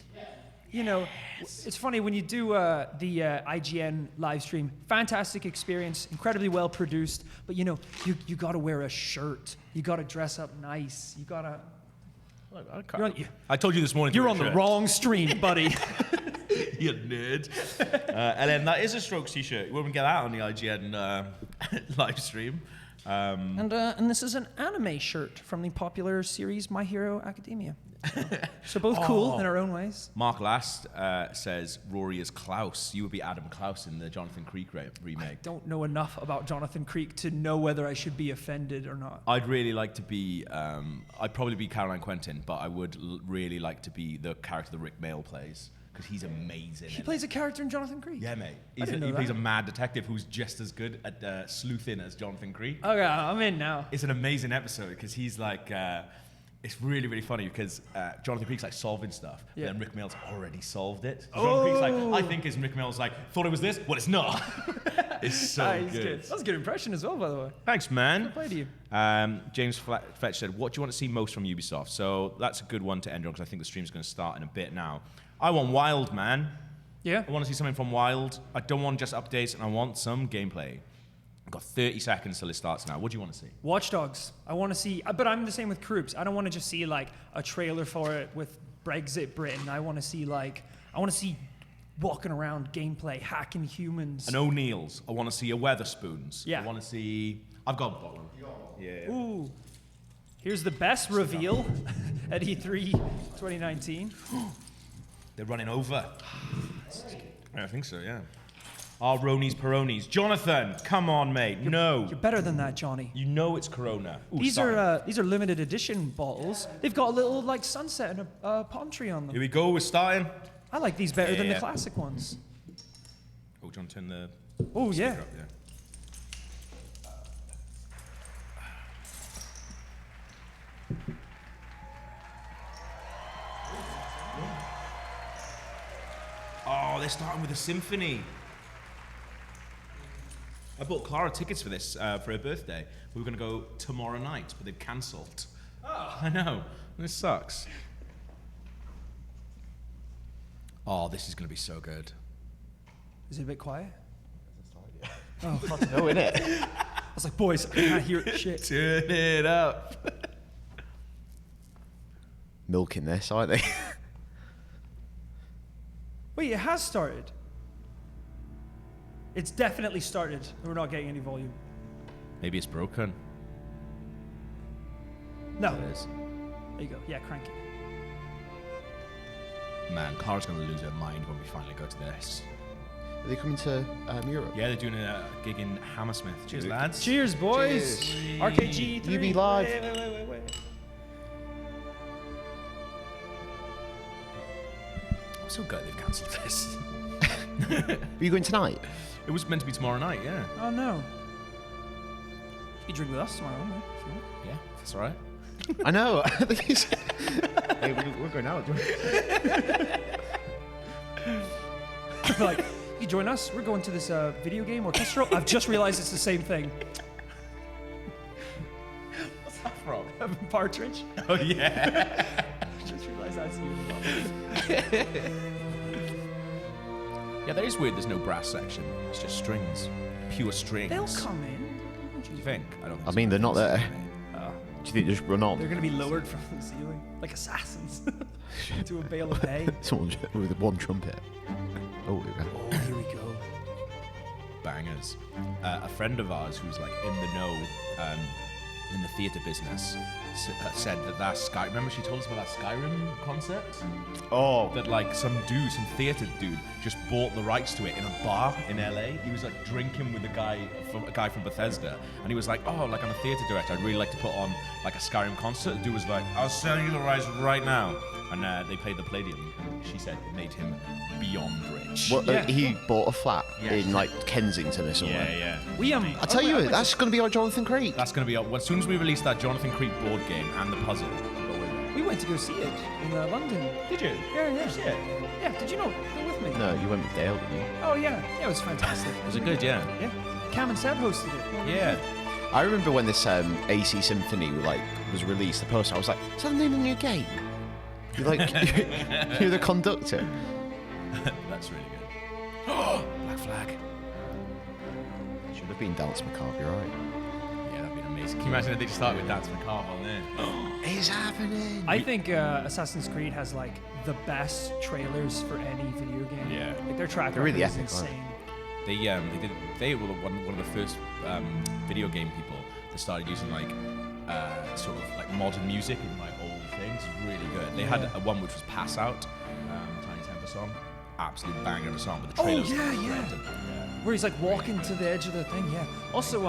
You know, it's funny when you do the IGN live stream. Fantastic experience, incredibly well produced. But you know, you got to wear a shirt. You got to dress up nice. You got to. I told you this morning. to You're wear on a the shirt. wrong stream, buddy. You nerd. And then that is a Strokes t-shirt. You won't get that on the IGN live stream. and this is an anime shirt from the popular series My Hero Academia. So both cool in our own ways. Mark Last says Rory is Klaus. You would be Adam Klaus in the Jonathan Creek remake. Don't know enough about Jonathan Creek to know whether I should be offended or not. I'd really like to be. I'd probably be Caroline Quentin, but I would really like to be the character that Rick Mail plays because he's amazing. He plays a character in Jonathan Creek. Yeah, mate. I didn't know He plays that. a mad detective who's just as good at sleuthing as Jonathan Creek. Okay, I'm in now. It's an amazing episode because he's like, it's really, really funny because Jonathan Creek's like solving stuff, but Yeah. then Rick Mills already solved it. Jonathan Creek's like, I think is Rick Mills like, thought it was this, well, it's not. It's so He's good. That was a good impression as well, by the way. Thanks, man. Good play to you. James Fletch said, what do you want to see most from Ubisoft? So that's a good one to end on because I think the stream's going to start in a bit now. I want Wild, man. Yeah. I want to see something from Wild. I don't want just updates, and I want some gameplay. I've got 30 seconds till it starts now. What do you want to see? Watch Dogs. I want to see, but I'm the same with Croops. I don't want to just see like a trailer for it with Brexit Britain. I want to see walking around gameplay, hacking humans. An O'Neill's. I want to see a Weatherspoons. Yeah. I want to see. I've got one. Yeah. Ooh. Here's the best reveal at E3 2019. They're running over. I think so, yeah. Our Ronies Peronis. Jonathan, come on, mate. No. You're better than that, Johnny. You know it's Corona. Ooh, These sorry. are limited edition bottles. They've got a little like sunset and a palm tree on Here them. we go. We're starting. I like these better than the Yeah. classic ones. Oh, do you want to turn the Oh yeah. speaker up? Yeah. Oh, they're starting with a symphony. I bought Clara tickets for this for her birthday. We were going to go tomorrow night, but they've cancelled. Oh. I know. This sucks. Oh, this is going to be so good. Is it a bit quiet? Oh, no, innit? I was like, boys, I can't hear shit. Turn it up. Milking this, aren't they? Wait, it has started. It's definitely started. We're not getting any volume. Maybe it's broken. No. It is. There you go. Yeah, crank it. Man, Clara's going to lose her mind when we finally go to this. Are they coming to Europe? Yeah, they're doing a gig in Hammersmith. Cheers, lads. Cheers, boys. Cheers. RKG 3. UB Live. Wait. I'm so glad they've cancelled this. Are you going tonight? It was meant to be tomorrow night, yeah. Oh no. You drink with us tomorrow, mate. If you want. Yeah, if that's all right. I know. Hey, we're going out. Like, you join us. We're going to this video game orchestral. I've just realized it's the same thing. What's that from? Partridge. Oh, yeah. Just realized that's you. Yeah, that is weird there's no brass section. It's just strings. Pure strings. They'll come in. Do you think? I don't think I mean, they're not there. Oh, Do you think they just run on? they're going to be lowered from the ceiling. Like assassins. To a bale of hay. Someone with one trumpet. Oh, here we go. Oh, here we go. Bangers. A friend of ours who's like in the know in the theatre business said that Sky. Remember she told us about that Skyrim concept? Oh, That like some theatre dude, just bought the rights to it in a bar in LA. He was like drinking with a guy from Bethesda, and he was like, "Oh, like I'm a theatre director. I'd really like to put on like a Skyrim concert." The dude was like, "I'll sell you the rights right now." And they played the Palladium, and she said it made him beyond rich. what, Yeah. he bought a flat Yeah. in like Kensington or somewhere. Yeah. We I tell you, that's going to be our Jonathan Creek. That's gonna be up. As soon as we release that Jonathan Creek board game and the puzzle, we'll go in there. We went to go see it in London. Did you? Yeah. See it? Yeah, did you know? Go with me. No, you went with Dale, didn't you? Oh, yeah. Yeah, it was fantastic. Was it good? Yeah. Yeah. Cam and Seb hosted it. Yeah. I remember when this AC Symphony was released, the poster, I was like, is that the name of the new game? You're like, you're the conductor. That's really good. Oh, Black Flag. Should have been Dance Macabre, you're right. Yeah, that'd be amazing. Can you imagine if they just started with Dance Macabre on there? It's happening. I think Assassin's Creed has like the best trailers for any video game. Yeah. Like their track They're really record is epic, aren't insane. They were one of the first video game people that started using like sort of like modern music in like old things. Really good. They had a one which was Pass Out, Tiny Temper song, absolute banger of a song. But the Oh, trailers, yeah. random. Where he's like walking to the edge of the thing. Yeah. Also,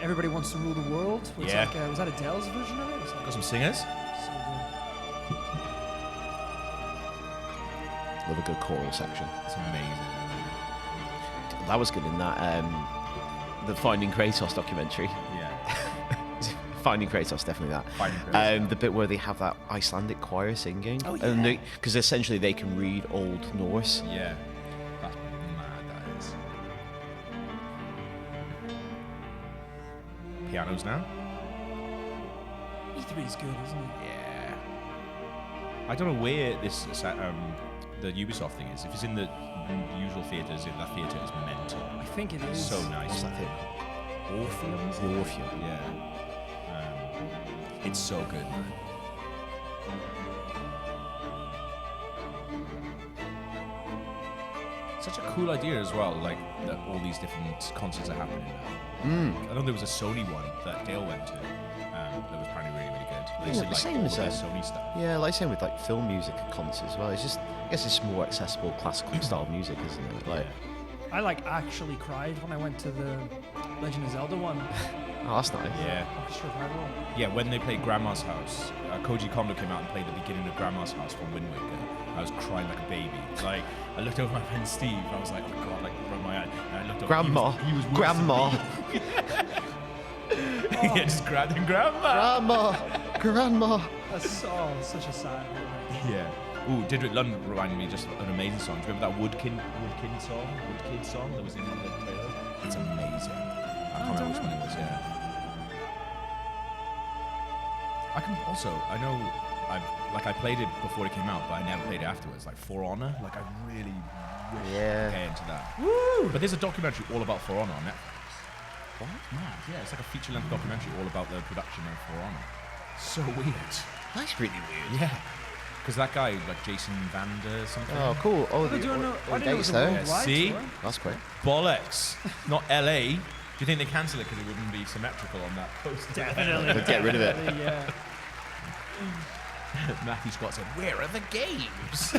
Everybody Wants to Rule the World. Which Yeah. like, was that Adele's version of it? It was like, Got some singers. so good. Love a good choral section. It's amazing. That was good in that the Finding Kratos documentary. Yeah. Finding Kratos, definitely that. Finding Kratos. The bit where they have that Icelandic choir singing. Oh, yeah. Because essentially they can read Old Norse. Yeah. That's mad, that is. Pianos now? E3 is good, isn't it? Yeah. I don't know where this the Ubisoft thing is. If it's in the usual theatres, if that theatre is mental. I think it is. So nice. What's that thing? Orpheum? Orpheum. Yeah. It's so good, man. Such a cool idea as well, like that all these different concerts are happening now. I know there was a Sony one that Dale went to that was apparently really, really good. They Yeah, did the like same all as their that. Sony stuff. Yeah, like same with like film music at concerts as well. It's just, I guess it's more accessible classical style music, isn't it? Like, I like actually cried when I went to the Legend of Zelda one. oh, that's nice. Yeah. Orchestra Revival. Yeah, when they played Grandma's House, Koji Kondo came out and played the beginning of Grandma's House from Wind Waker. I was crying like a baby. Like, I looked over my friend Steve, I was like, oh my god, like, rubbed my eye. And I looked up, Grandma, he was worse Grandma, than me. Yeah, just grabbed him, Grandma! Grandma. That's such a sad moment. Yeah. Ooh, Didrik Lund reminded me just of an amazing song. Do you remember that Woodkid song that was in the trailer? It's amazing. I can't remember which one it was, yeah. I played it before it came out, but I never played it afterwards. Like For Honor, like I really wish I could get into that. Woo! But there's a documentary all about For Honor on Netflix. What? Mad. Yeah, it's like a feature-length documentary all about the production of For Honor. So weird. That's really weird. Yeah. Because that guy, like Jason Vander something. Oh, cool. Oh, They're doing the I didn't know it was dates a there. worldwide See? tour. That's great. Bollocks. Not LA. Do you think they cancel it because it wouldn't be symmetrical on that poster? Definitely. But get rid of it. Yeah. Matthew Scott said, "Where are the games?"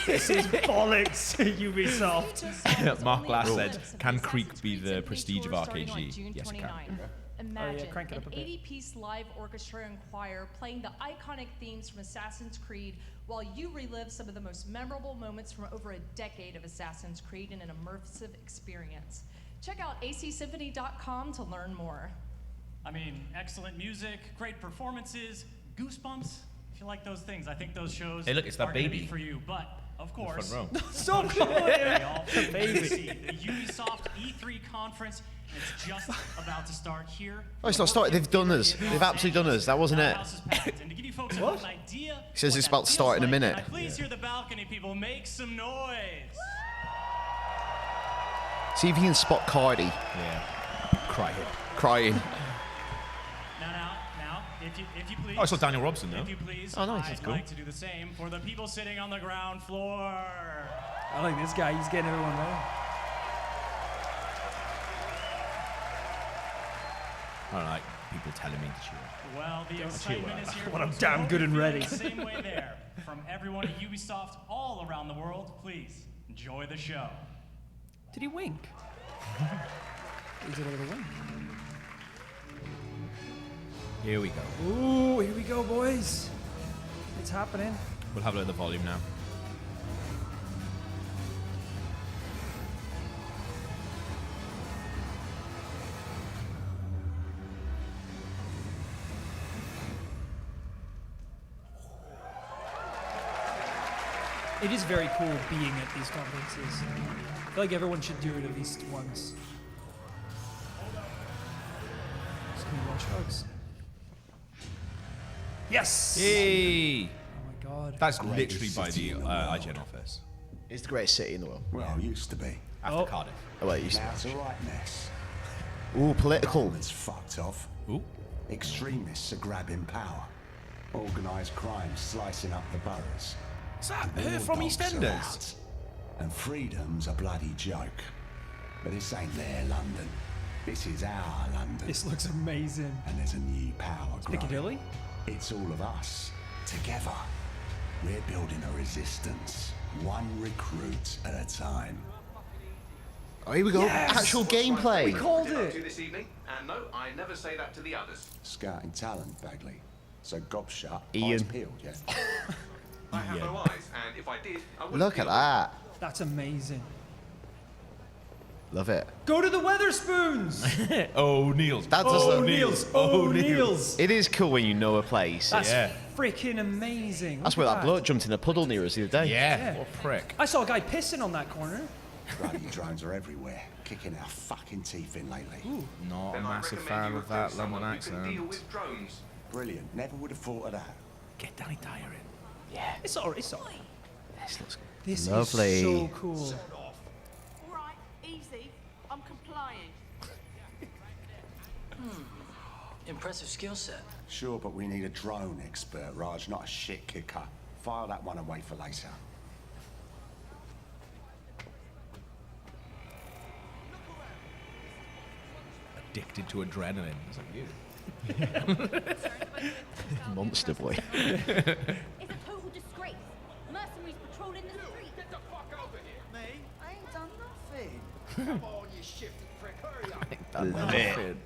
This is bollocks, Ubisoft. Mark Glass said, "Can Creek be the prestige of RKG?" Yes, it can. Imagine crank it an up a bit. 80-piece live orchestra and choir playing the iconic themes from Assassin's Creed while you relive some of the most memorable moments from over a decade of Assassin's Creed in an immersive experience. Check out acsymphony.com to learn more. I mean, excellent music, great performances, goosebumps. If you like those things, I think those shows Hey, look, it's that are gonna baby. be for you. But of course, Front row. Stop we calling all baby. see the Ubisoft E3 conference. It's just about to start here. Oh, it's not started. They've done us. They've absolutely done us. That wasn't it. House is packed. And to give you folks an idea, He says what it's that about to start feels in a like, minute. can I please hear the balcony people make some noise. See if you can spot Cardi Yeah. crying. Now, if you please. Oh, I saw Daniel Robson though. If you please, Oh, nice. I'd That's cool. like to do the same for the people sitting on the ground floor. I like this guy. He's getting everyone ready. I don't like people telling me to cheer. Well, the excitement is here. When I'm folks. damn Hope good you're and feeling ready. The same way there. From everyone at Ubisoft all around the world, please enjoy the show. Did he wink? He did a little wink. Here we go. Ooh, here we go, boys. It's happening. We'll have a look at the volume now. It is very cool being at these conferences. I feel like everyone should do it at least once. Just gonna watch Dogs. Yes! Yay! Oh my god. That's literally by the IGN office. It's the greatest city in the world. Well, used to be. After Oh. Cardiff. Oh, well, it used to Now it's a right mess. be. Ooh, political. Government's fucked off. Ooh. Extremists are grabbing power. Organised crime slicing up the boroughs. Is that The her war from dogs are EastEnders? out, and freedom's a bloody joke. But this ain't their London. This is our London. This looks amazing. And there's a new power growing. Piccadilly? It's all of us. Together. We're building a resistance. One recruit at a time. Oh, here we go. Yes! Actual We gameplay. called Did up to it. this evening, and no, I never say that to the others. Scouting talent, Bagley. So gob shut, Ian. eyes peeled, yeah? I have no eyes, and if I did, I wouldn't Look at feel that. That's amazing. Love it. Go to the Weatherspoons. O'Neill's. That does look. O'Neill's. O'Neill's. It is cool when you know a place. That's Yeah. freaking amazing. That's Look where at that bloke jumped in a puddle near us the other day. Yeah. Yeah. What frick? I saw a guy pissing on that corner. Bloody drones are everywhere, kicking our fucking teeth in lately. Not a Then I massive recommend fan you of that recruit London someone who can deal accent. with drones. Brilliant, never would have thought of that. Get Danny Dyer in. It's all right. It's all right. This looks This lovely. is so cool. All right, easy. I'm complying. Impressive skill set. Sure, but we need a drone expert, Raj, not a shit kicker. File that one away for later. Addicted to adrenaline. It's like you. monster boy. It's a total disgrace. Mercenaries patrolling the street. Get the fuck over here. Me? I ain't done nothing. Come on, you shifty prick, hurry up. Love it.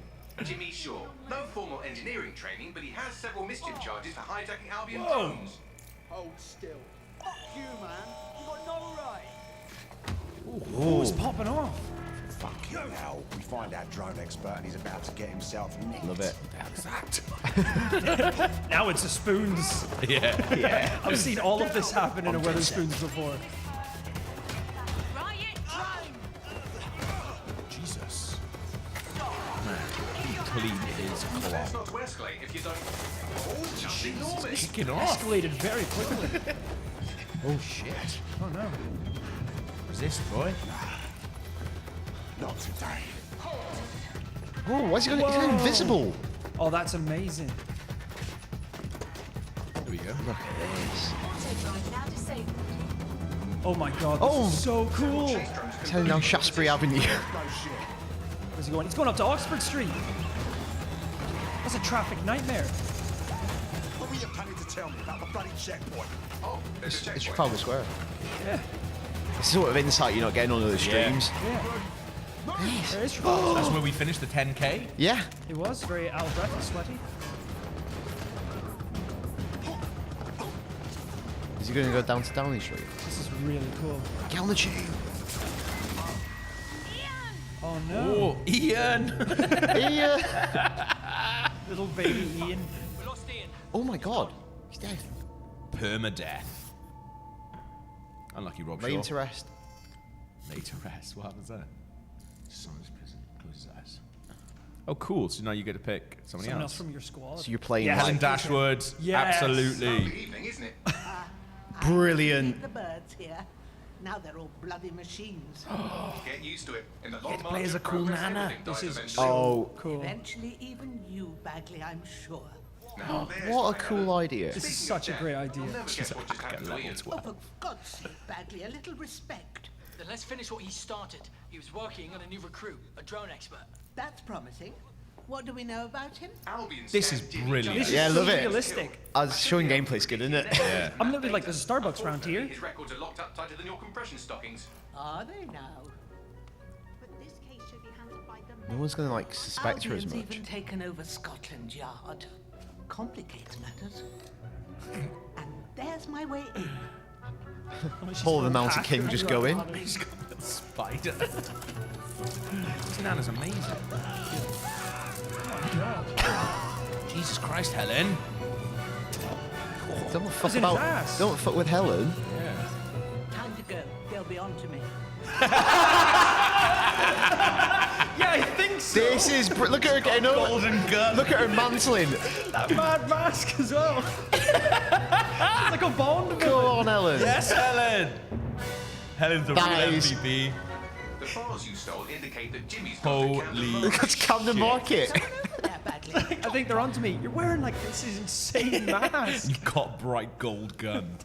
Jimmy Shaw. No formal engineering training, but he has several mischief charges for hijacking Albion Whoa. drones. Hold still. Fuck you, man. You got no right. Oh, it's popping off. Fucking hell. We find our drone expert and he's about to get himself nicked. Love it. Now it's a spoons. Yeah. I've seen all of this happen in a Weatherspoons before. Riot drone. Jesus. Man, he clean his Best claw. not to escalate if you don't. Oh, just enormous. Kicking off. Escalated very quickly. Oh shit. Oh no. Resist, boy. Not today. Oh, why's he going? He's going invisible. Oh, that's amazing. There we go. Look at this. Now disabled. Oh my god, this Oh. is so cool. It's heading down Shaftesbury Avenue. No shit. Where's he going? He's going up to Oxford Street. That's a traffic nightmare. What were you planning to tell me about the bloody checkpoint? Oh, there's a It's checkpoint. Trafalgar Square. Yeah. It's the sort of insight you're not getting on other streams. Yeah. There is Trafalgar. That's where we finished the 10K. Yeah. It was very out of breath and sweaty. Is he going to go down to Downing Street? This is really cool. Get on the tube. Oh no. Oh, Ian. Yeah. Little baby Ian. We lost Ian. Oh my god. He's dead. Permadeath. Unlucky Rob Laid Shaw. to rest. Laid to rest. What happens there? Silence prison. Close his eyes. Oh, cool. So now you get to pick somebody Someone else. else from your squad. So you're playing Yes. Helen like Dashwood. Yes. Absolutely. Lovely evening, isn't it? brilliant. The birds here. Now they're all bloody machines. Get used to it. In the long to play as a march of cool progress, nana. everything This dies is eventually. Oh, Cool. Eventually, even you, Bagley, I'm sure. Now, there's what a my cool Helen. idea. This is Speaking of such a death, great idea. I'll never guess what just happened to level Ian. 12. Oh, for God's sake, Bagley, a little respect. Then let's finish what he started. He was working on a new recruit, a drone expert. That's promising. What do we know about him? Albion This scanned is Jimmy brilliant. Jones. This Yeah, is love so it. realistic. Showing gameplay's good, isn't it? Yeah. I'm literally like, there's a Starbucks around here. His records are locked up tighter than your compression stockings. Are they now? But this case should be handled by the No one's going to like suspect her as Albion's much. even taken over Scotland Yard. Complicates matters. And there's my way in. Paul the Mounted King just go in. He's got a spider. This nana's amazing. Jesus Christ, Helen. Don't fuck What's in his about. ass? Don't fuck with Helen. Time to go. They'll be on to me. Yeah, I think so. This is. Look at her getting over. Golden gun. Look at her mantling. That mad mask as well. It's like a Bond Go villain. on, Helen. Yes, Helen. Helen's the That real is- MVP. The files you stole indicate that Jimmy's got the Holy. That's Camden Market. There, Bagley. I think they're onto me. You're wearing like this is insane mask. You got bright gold gun.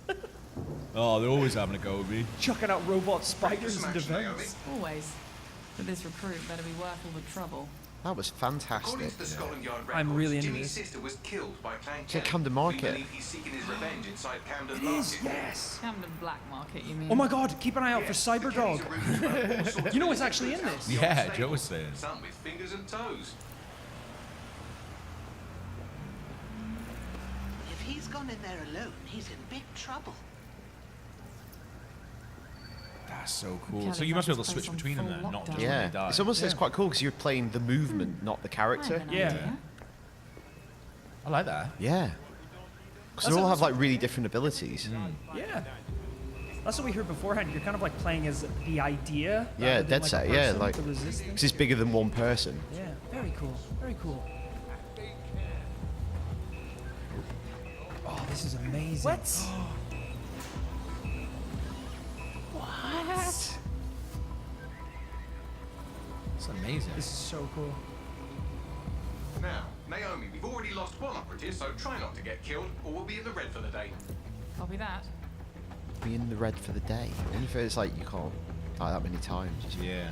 Oh, they're always having a go with me. Chucking out robot spiders Some and action, Naomi. defense. Always. But this recruit better be worth all the trouble. That was According fantastic. to the Scotland Yard records, I'm really into Jimmy's this. sister was killed by Clan at Kelly. Camden We Market. believe he's seeking his revenge inside Camden It Market. is, yes. Camden Black Market, you mean? Oh my god, keep an eye out for Cyberdog. You know what's actually in this? Yeah, Joe was saying. Some with fingers and toes. he's gone in there alone, he's in big trouble. That's so cool. Kelly's So you must be had able to to switch place on between them full then, not just lockdown. when Yeah, they die. it's almost it's quite cool because you're playing the movement, not the I character. have an Yeah. idea. I like that. Yeah, because they all have like really different abilities. Yeah. That's what we heard beforehand. You're kind of like playing as the idea. Yeah, rather than, dead like, set. a Yeah, person, like the resistance. because it's bigger than one person. Yeah, very cool. Very cool. Oh, this is amazing. What? What? It's amazing. This is so cool. Now, Naomi, we've already lost one operative, so try not to get killed, or we'll be in the red for the day. Copy that. Be in the red for the day. Even if it's like you can't die that many times. Yeah.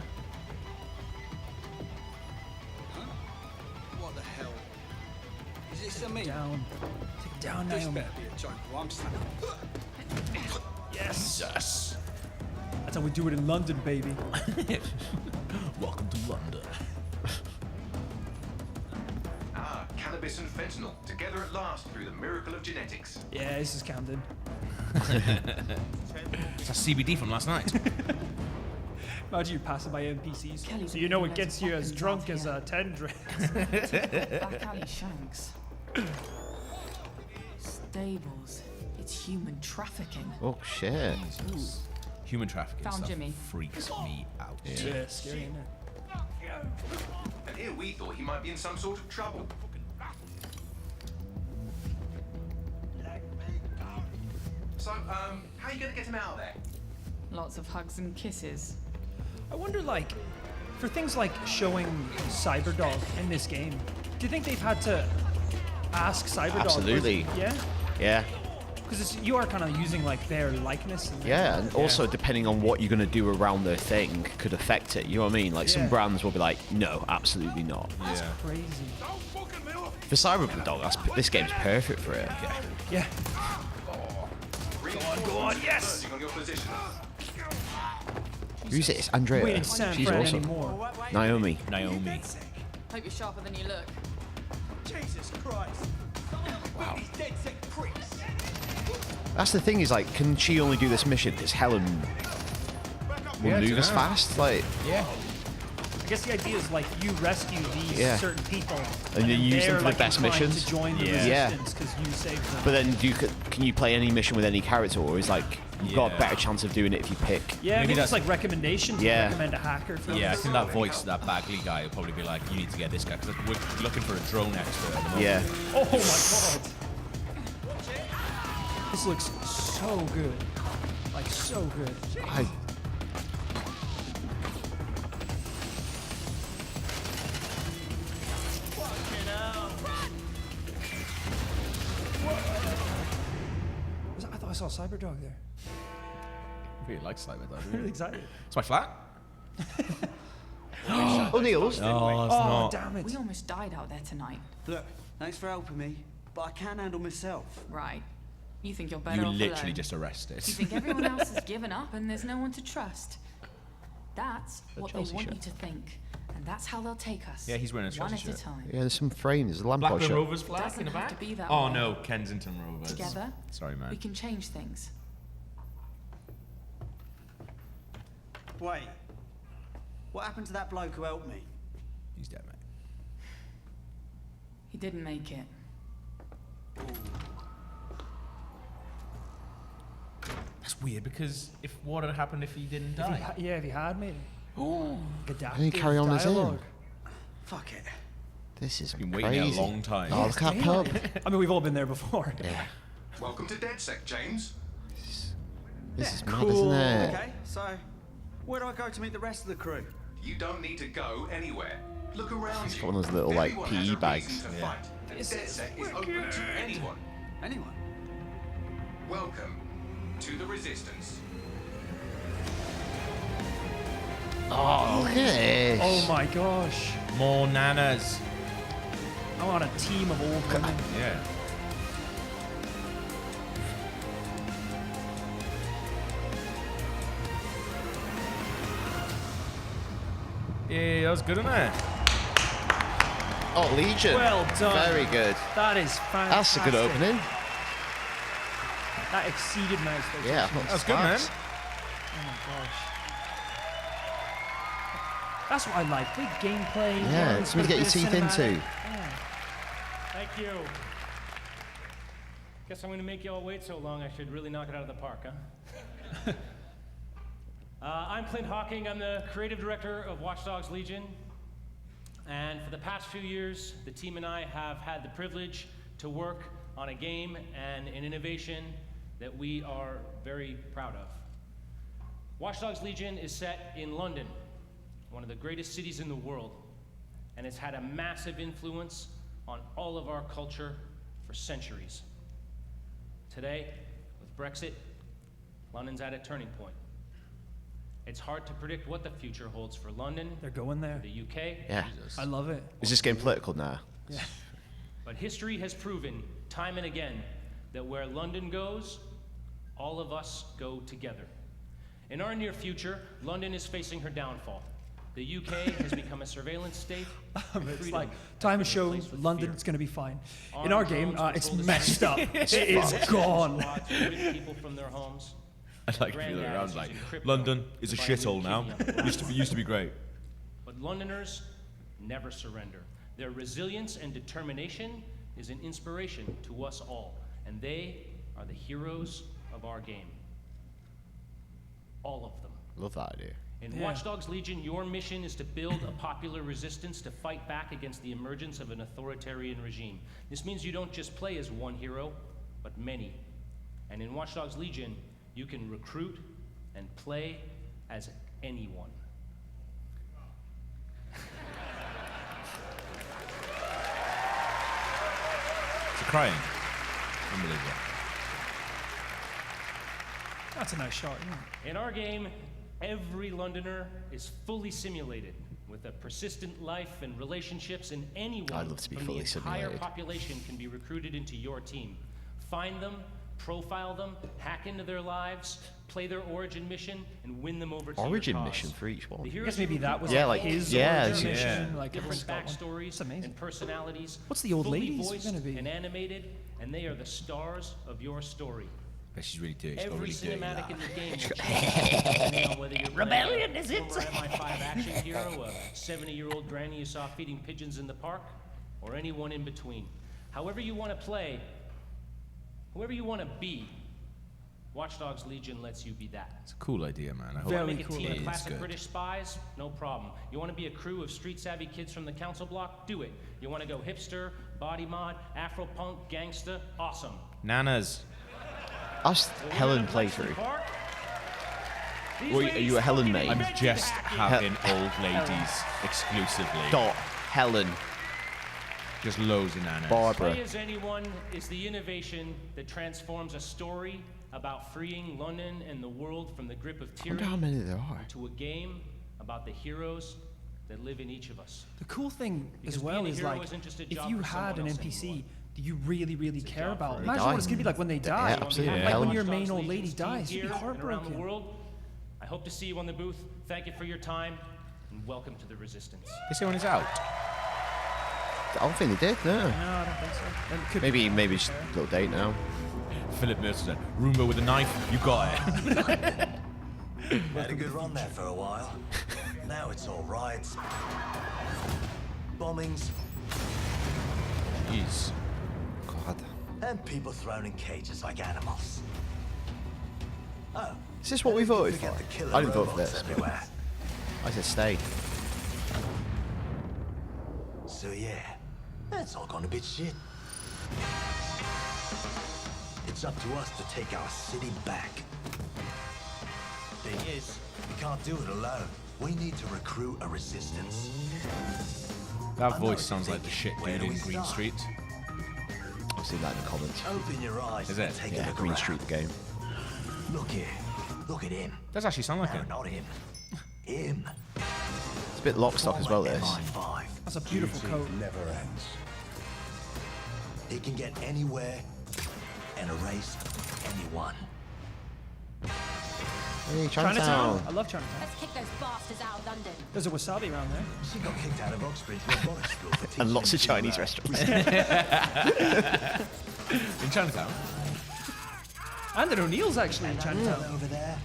What the hell? Is this a me? Down. Take it down, This Naomi. better be a joke, or I'm snapping. Yes. Yes. That's how we do it in London, baby. Welcome to London. Ah, cannabis and fentanyl, together at last through the miracle of genetics. Yeah, this is Camden. It's a CBD from last night. Imagine you passing by NPCs. Kelly's So you know making it loads gets of you as fucking drunk love as here. 10 drinks. Back alley shanks. Stables. It's human trafficking. Oh shit! Human trafficking Found stuff Jimmy. freaks me out. Yeah, scary, isn't it? And here we thought he might be in some sort of trouble. So, how are you gonna get him out of there? Lots of hugs and kisses. I wonder, like, for things like showing Cyberdog in this game, do you think they've had to ask Cyberdog? Absolutely. Yeah? Yeah, Because you are kind of using, like, their likeness. And yeah, and also depending on what you're gonna do around their thing could affect it. You know what I mean? Like some Yeah. brands will be like, no, absolutely not. Yeah. Crazy. For Cyberpunk, this game's perfect for it. Yeah. Go on, yes! Converging on your position. Who's it? It's Andrea. We ain't San She's Fran awesome. anymore. Naomi. Naomi. Hope you're sharper than you look. Jesus Christ. Wow. These dead sick pricks. That's the thing is like, can she only do this mission? Because Helen will Yeah, move as dunno. fast, like, Yeah. I guess the idea is, like, you rescue these Yeah. certain people. And you use them they're, for the like, best inclined missions. to join the Yeah. resistance because you saved them. but then can you play any mission with any character, or is like you've got a Yeah. better chance of doing it if you pick? Yeah, maybe that's- it's like recommendations. Yeah. You recommend a hacker for Yeah, I this. think that voice, that Bagley guy, will probably be like, you need to get this guy, because we're looking for a drone expert at the moment. Yeah. Oh my god. This looks so good. Like, so good. I thought I saw Cyberdog there. I really like Cyber though. I'm really excited. It's my flat? O'Neill's. Oh, it's Oh, not. damn it. We almost died out there tonight. Look, thanks for helping me, but I can handle myself. Right. You think you're better You off literally alone. just arrested. You think everyone else has given up and there's no one to trust. That's A what Chelsea they want shirt. you to think. And that's how they'll take us. Yeah, he's wearing a one Chelsea at a shirt. time. Yeah, there's some frames. There's a Lampard Blackburn shot. Rovers flag Doesn't in the have back? to be that Oh way. no, Kensington Rovers. Together, Sorry, man. we can change things. Wait. What happened to that bloke who helped me? He's dead, mate. He didn't make it. That's weird because what had happened if he didn't If he die? yeah, if he had, maybe. Oh, Adaptive And he carry on as him. dialogue. Fuck it. This is been crazy. waiting a long time. Oh, look at that pub. I mean, we've all been there before. Yeah. Welcome to DedSec, James. This is mad, isn't it? Okay, so where do I go to meet the rest of the crew? You don't need to go anywhere. Look around It's you. got one of those little, like, Everyone PE has a bags. reason to Yeah. fight, and DedSec is open to anyone. Anyone? Welcome to the Resistance. Oh, look at this. Oh my gosh. More nanas. I'm on a team of old women. Yeah. Yeah, that was good, wasn't it? Oh, Legion. Well done. Very good. That is fantastic. That's a good opening. That exceeded my expectations. Yeah, That's good, man. Oh my gosh. That's what I like. Big gameplay. Yeah, it's something to get your teeth into. Yeah. Thank you. Guess I'm going to make you all wait so long. I should really knock it out of the park, huh? I'm Clint Hawking. I'm the creative director of Watch Dogs Legion. And for the past few years, the team and I have had the privilege to work on a game and an innovation that we are very proud of. Watch Dogs Legion is set in London, one of the greatest cities in the world, and it's had a massive influence on all of our culture for centuries. Today, with Brexit, London's at a turning point. It's hard to predict what the future holds for London. They're going there. The UK. Yeah. I love it. Is this getting political now? Yeah. But history has proven time and again that where London goes, all of us go together. In our near future, London is facing her downfall. The UK has become a surveillance state. It's like time shows London's going to be fine. In our game, it's messed up. It is gone. People from their homes. I like feeling around like London is a shithole now. used to be great. But Londoners never surrender. Their resilience and determination is an inspiration to us all, and they are the heroes of our game. All of them. Love that idea. In Watch Dogs Legion, your mission is to build a popular resistance to fight back against the emergence of an authoritarian regime. This means you don't just play as one hero, but many. And in Watch Dogs Legion, you can recruit and play as anyone. It's crying. Unbelievable. That's a nice shot, isn't it? In our game, every Londoner is fully simulated with a persistent life and relationships, and anyone I'd love to be from fully the entire simulated. population can be recruited into your team. Find them, profile them, hack into their lives, play their origin mission, and win them over to Origin your cause. mission for each one. The I heroes guess maybe you that recruit was Yeah, like like- his yeah, origin yeah. mission, like different Scotland. backstories That's amazing. and personalities. What's the old fully ladies voiced gonna be? and animated, and they are the stars of your story. But she's really dirty. She's got Every really dirty cinematic laugh. in the game will change depending on whether you're Rebellion, is it? former MI5 action hero, a 70-year-old granny you saw feeding pigeons in the park, or anyone in between. However you want to play, whoever you want to be, Watch Dogs Legion lets you be that. It's a cool idea, man. I hope Very Make a cool team idea. of It's classic good. British spies? No problem. You want to be a crew of street-savvy kids from the council block? Do it. You want to go hipster, body mod, Afro-punk, gangsta? Awesome. Nanas. Ask Helen playthrough. Are you a Helen main? I'm just having old ladies exclusively. Dot Helen Just loads of nanas. Barbara. Play as Anyone is the innovation that transforms a story about freeing London and the world from the grip of I wonder tyranny how many there are. to a game about the heroes that live in each of us. The cool thing Because as well being a is hero like, isn't just a if job you for had an someone else NPC anymore. that you really, really It's a care job about, for imagine what it's gonna be like when they die. Yeah, absolutely. Like when Helen. your Watch main Dogs old lady Legion's team dies, you'd be here and around the heartbroken. world, I hope to see you on the booth. Thank you for your time, and welcome to the Resistance. They say when it's out. I don't think they did, no. No, I don't think so. It could be Maybe just a little date now. Philip Mercer said, Roomba with a knife, you got it. Had a good run there for a while. Now it's all riots, bombings, Jeez. God. and people thrown in cages like animals. Oh, Is this what we voted forget for? the killer I didn't vote for robots this. everywhere. I said stay. So yeah, that's all gone a bit shit. It's up to us to take our city back. Thing is, we can't do it alone. We need to recruit a resistance. That voice sounds like the shit Where dude do in we Green start? Street. I've seen that in the comments. Open your eyes Is and it? take a Yeah, look Green around. Street the game. Look here. Look at him. Does actually sound like No, it. not him. Him. It's a bit lock stock as well, this. MI5. That's a beautiful coat. Never ends. He can get anywhere and erase anyone. Hey, Chinatown. Chinatown. I love Chinatown. Let's kick those bastards out of London. There's a wasabi around there. She got kicked out of Oxbridge Robotics School for teaching And lots of him to, Chinese restaurants. In Chinatown. And O'Neill's actually in Chinatown. Over there,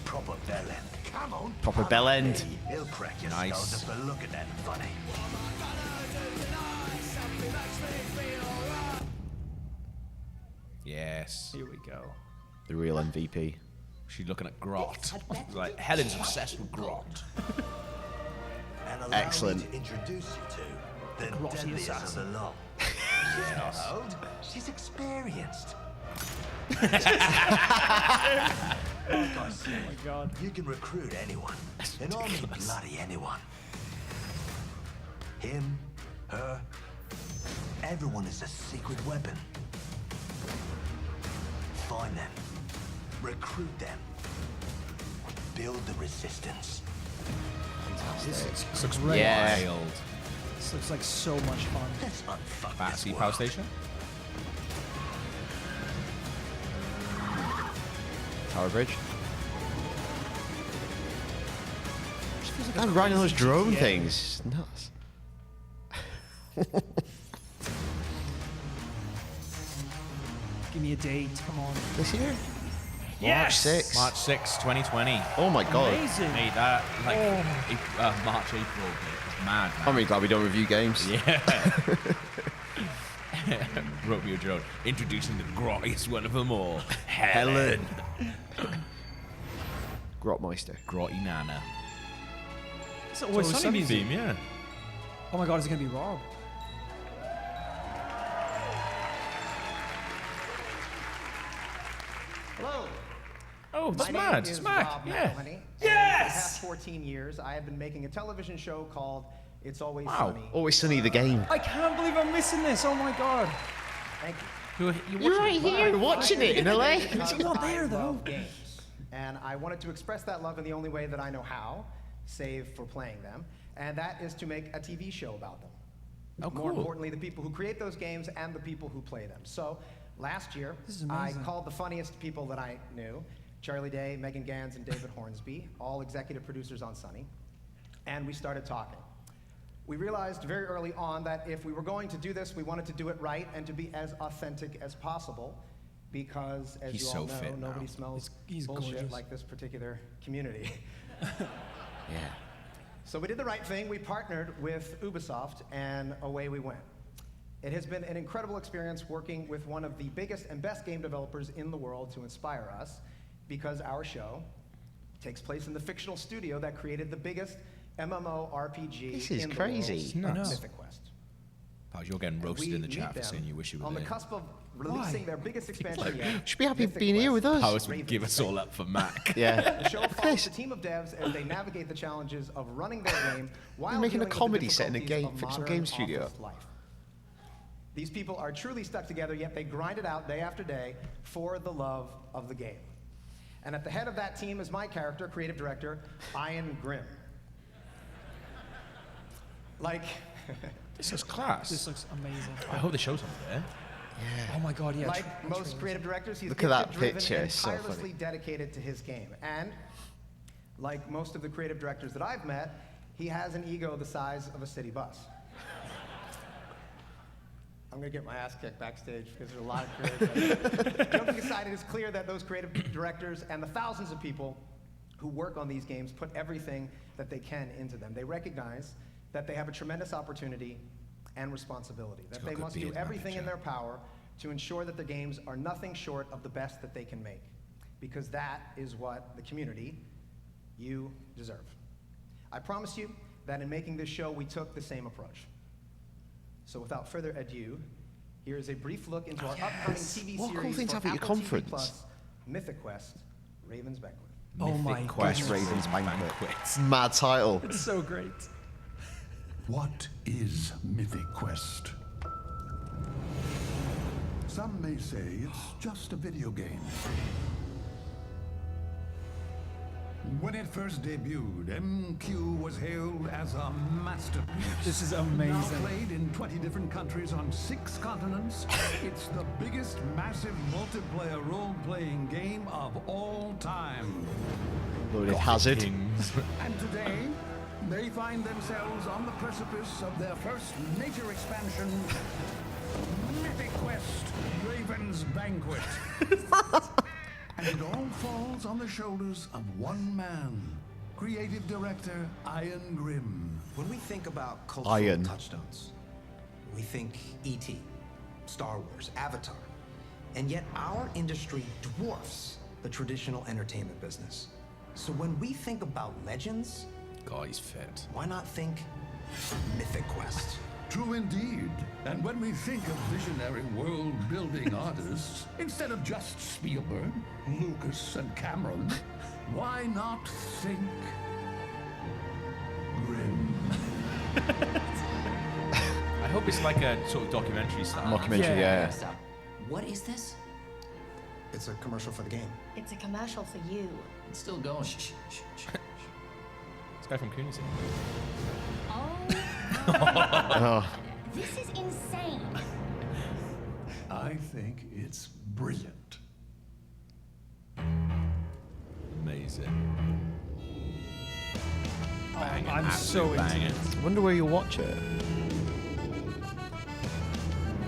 proper bell end. Come on. Proper bell end. He'll crack your Nice. skulls if I look at that funny. Yes. Here we go. The real MVP. She's looking at Grot. Like, Helen's obsessed with Grot. And allow Excellent. me to introduce you to the Grotty deadliest of assassin. the lot. She's not old. She's experienced. Like I said, Oh my God. you can recruit anyone. And I mean bloody anyone. Him, her, everyone is a secret weapon. Find them. Recruit them. Build the resistance. This This looks Yeah. wild. This looks like so much fun. Let's unfuck Fancy this power world. station. Tower Bridge. I'm riding those drone things. It's nuts. Give me a date. Come on. This year? Yes! March 6th. March 6, 2020. Oh my god. Amazing. Mate, that, like, Oh. March, April, it's mad, man. I'm really glad we don't review games. Yeah. Romeo Jones, introducing the grottiest one of them all, Helen. Grotmeister. Grotty Nana. It's always sunny music. theme, yeah. Oh my God, is it gonna be Rob? Hello. Oh, that's My name mad. is Smack. Rob Yeah. McElhenney, and Yes! For the past 14 years, I have been making a television show called It's Always Wow. Sunny. Always Sunny the game. I can't believe I'm missing this. Oh my God. Thank you. You're right here watching it in LA. Because You're not there, I though. love games, and I wanted to express that love in the only way that I know how, save for playing them, and that is to make a TV show about them. Oh, More cool. importantly, the people who create those games and the people who play them. So last year, This is I amazing. called the funniest people that I knew, Charlie Day, Megan Gans, and David Hornsby, all executive producers on Sunny, and we started talking. We realized very early on that if we were going to do this, we wanted to do it right and to be as authentic as possible, because as He's you all so know, fit now. nobody smells He's bullshit gorgeous. like this particular community. Yeah. So we did the right thing. We partnered with Ubisoft, and away we went. It has been an incredible experience working with one of the biggest and best game developers in the world to inspire us, because our show takes place in the fictional studio that created the biggest MMORPG This is in crazy. the world, Nuts. Mythic Quest. Pals, you're getting roasted We in the meet chat for them saying you wish you were on there. the cusp of releasing their biggest expansion like, yet. Should be happy Mythic being here Quest, with us. Powers would Raven's give us all up for Mac. Yeah. The show follows a team of devs as they navigate the challenges of running their game while making a dealing with the comedy set in a difficulties game, of fictional modern game studio. office life. These people are truly stuck together, yet they grind it out day after day for the love of the game. And at the head of that team is my character, creative director, Ian Grimm. Like, This is class. This looks amazing. I hope they show something there. Oh my God, yeah. like most creative directors, he's Look at that gifted, driven, picture, and it's so funny. tirelessly dedicated to his game. And like most of the creative directors that I've met, he has an ego the size of a city bus. I'm gonna get my ass kicked backstage because there's a lot of creative. Joking aside, it is clear that those creative directors and the thousands of people who work on these games put everything that they can into them. They recognize that they have a tremendous opportunity and responsibility, that got they good must do beard, man, everything in picture. their power to ensure that their games are nothing short of the best that they can make, because that is what the community, you, deserve. I promise you that in making this show, we took the same approach. So without further ado, here is a brief look into our upcoming TV What a cool series thing to for have at your Apple TV conference. Plus, Mythic Quest, Raven's Banquet. Oh my Mythic Quest goodness. Raven's Banquet. Mad title. It's so great. What is Mythic Quest? Some may say it's just a video game. When it first debuted, MQ was hailed as a masterpiece. This is Now amazing. played in 20 different countries on 6 continents, it's the biggest massive multiplayer role-playing game of all time. Loaded hazard. And today, they find themselves on the precipice of their first major expansion, Mythic Quest, Raven's Banquet. And it all falls on the shoulders of one man, creative director Ian Grimm. When we think about cultural touchstones, we think E.T., Star Wars, Avatar, and yet our industry dwarfs the traditional entertainment business. So when we think about legends, God, he's fit. Why not think Mythic Quest? True indeed. And when we think of visionary world-building artists, instead of just Spielberg, Lucas, and Cameron, why not think Grimm? I hope it's like a sort of documentary style. Mockumentary, yeah. What is this? It's a commercial for the game. It's a commercial for you. It's still going. This guy from Cooney. Oh. This is insane. I think it's brilliant. Amazing. Banging, I'm so into it. I wonder where you'll watch it.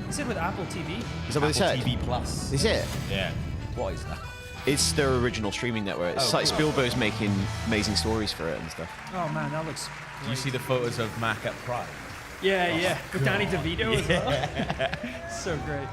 Is it with Apple TV? Is that what they said? TV Plus. Is it? Yeah. What is that? It's their original streaming network. It's like Spielberg's making amazing stories for it and stuff. Oh man, that looks Do you see the photos of Mac at Pride? Yeah, with Danny DeVito as well. So great.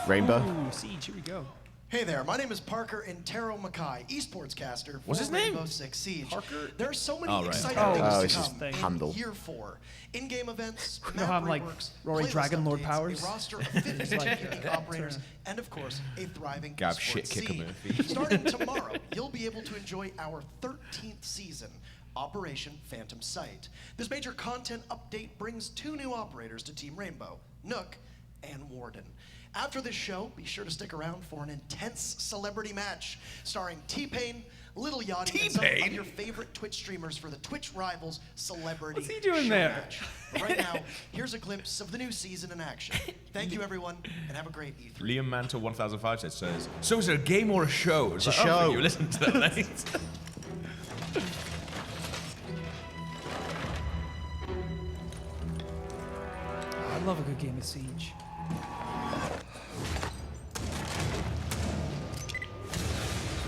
Rainbow. Ooh, Siege, here we go. Hey there, my name is Parker Intero Mackay, esports caster What's for his name? Rainbow Six Siege. Parker? There are so many right. exciting Oh, things it's to his come handle. in year 4. In-game events, You know how I'm like reworks, Rory playlist Dragon Lord updates, Powers? a roster of 50 unique operators, and of course, a thriving Gav esports shit kicker scene. Murphy. Starting tomorrow, you'll be able to enjoy our 13th season, Operation Phantom Sight. This major content update brings 2 new operators to Team Rainbow, Nook and Warden. After this show, be sure to stick around for an intense celebrity match starring T-Pain, Little Yachty, and some of your favorite Twitch streamers for the Twitch Rivals Celebrity What's he doing Show there? Match. But right now, here's a glimpse of the new season in action. Thank you, everyone, and have a great E3. Liam Mantle 1005 says, so is it a game or a show? It's a show. You listen to that, mate. I love a good game of Siege.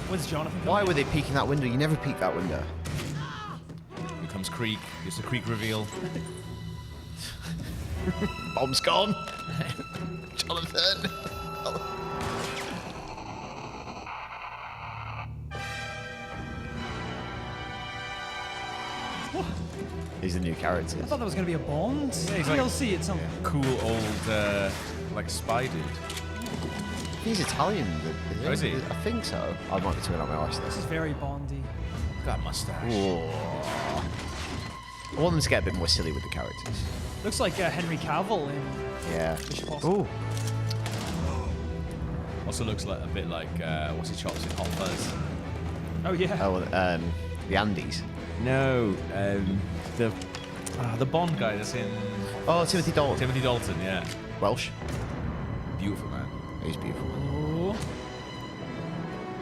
What's Jonathan? Why were they peeking that window? You never peek that window. Here comes Creek. It's a Creek reveal. Bomb's gone. Jonathan. He's a new character. I thought that was going to be a Bond. Yeah, he's DLC at some Cool old, like, spy dude. He's Italian. Oh, is he? I think so. I might be turning up my arse This is very Bondy. Look at that mustache. I want them to get a bit more silly with the characters. Looks like Henry Cavill in Yeah. Mission Impossible. Ooh. Also looks like a bit like, what's his chops in Hot Fuzz? Oh, yeah. Oh, the Andes. No, the Bond guy that's in... Oh, Timothy Dalton. Timothy Dalton, yeah. Welsh. Beautiful, man. He's beautiful. Ooh.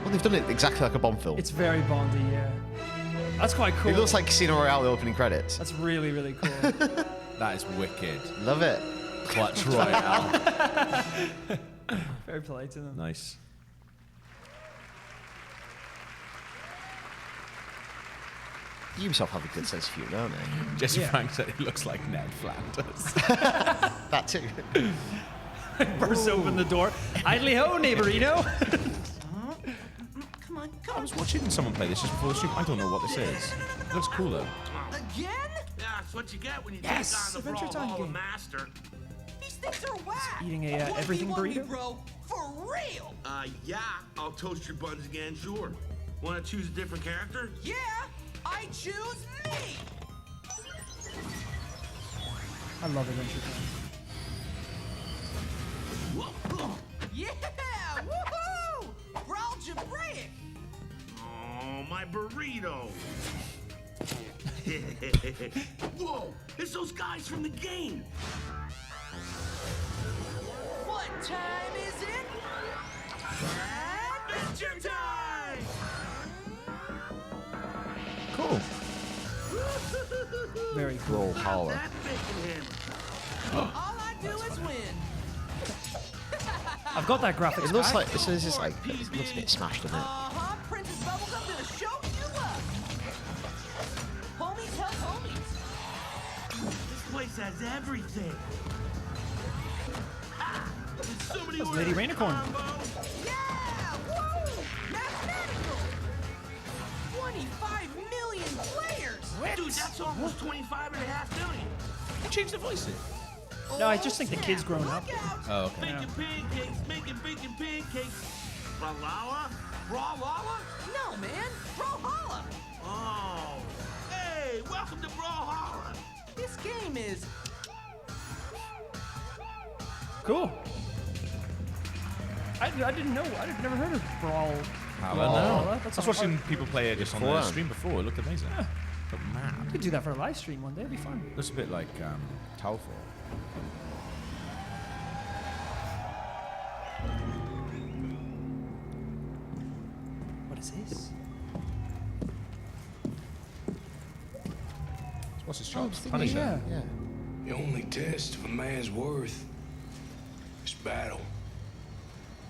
Well, they've done it exactly like a Bond film. It's very Bondy, yeah. That's quite cool. It looks like Casino Royale, the opening credits. That's really, really cool. That is wicked. Love it. Clutch Royale. Very polite to them. Nice. Ubisoft have a good sense of humour, don't they? Jesse Yeah. Frank said it looks like Ned Flanders. That too. Bursts open the door. Idly ho, neighborino. Come on, I was watching someone play this just before the stream. I don't know what this is. It looks cool though. Again? Yeah, that's what you get when you Yes, take on the Adventure Time Brawl Hall game. Master. These things are whack. Eating a everything 1v1 me, burrito. bro. For real. Yeah, I'll toast your buns again, sure. Want to choose a different character? Yeah, I choose me. I love Adventure Time. Yeah, woohoo! Brawl Jabrick. Oh, my burrito. Whoa, it's those guys from the game. What time is it? Adventure time! Cool. Very cool. Roll holler. That bacon hammer. All I do is win. I've got that graphics It looks pack. like this is like it looks a bit smashed, doesn't it? says everything. Somebody That's Lady Rainicorn. Yeah! Woo! Mathematical! 25 million players! Dude, that's almost 25.5 million. Who changed the voices? No, I just think the kid's grown up. Oh, okay. Making pancakes, making bacon pancakes. Brawlhalla? Brawlhalla? No, man. Brawlhalla. Oh. Hey, welcome to Brawlhalla. This game is... Cool. I didn't know. I'd never heard of Brawl. I don't know. That's I was watching people play it just on the Fun. stream before. It looked amazing. Yeah. But man, We could do that for a live stream one day. It'd be fun. looks a bit like Towerfall. What is this? What's his job? Yeah. Punisher. Yeah. The only test of a man's worth is battle.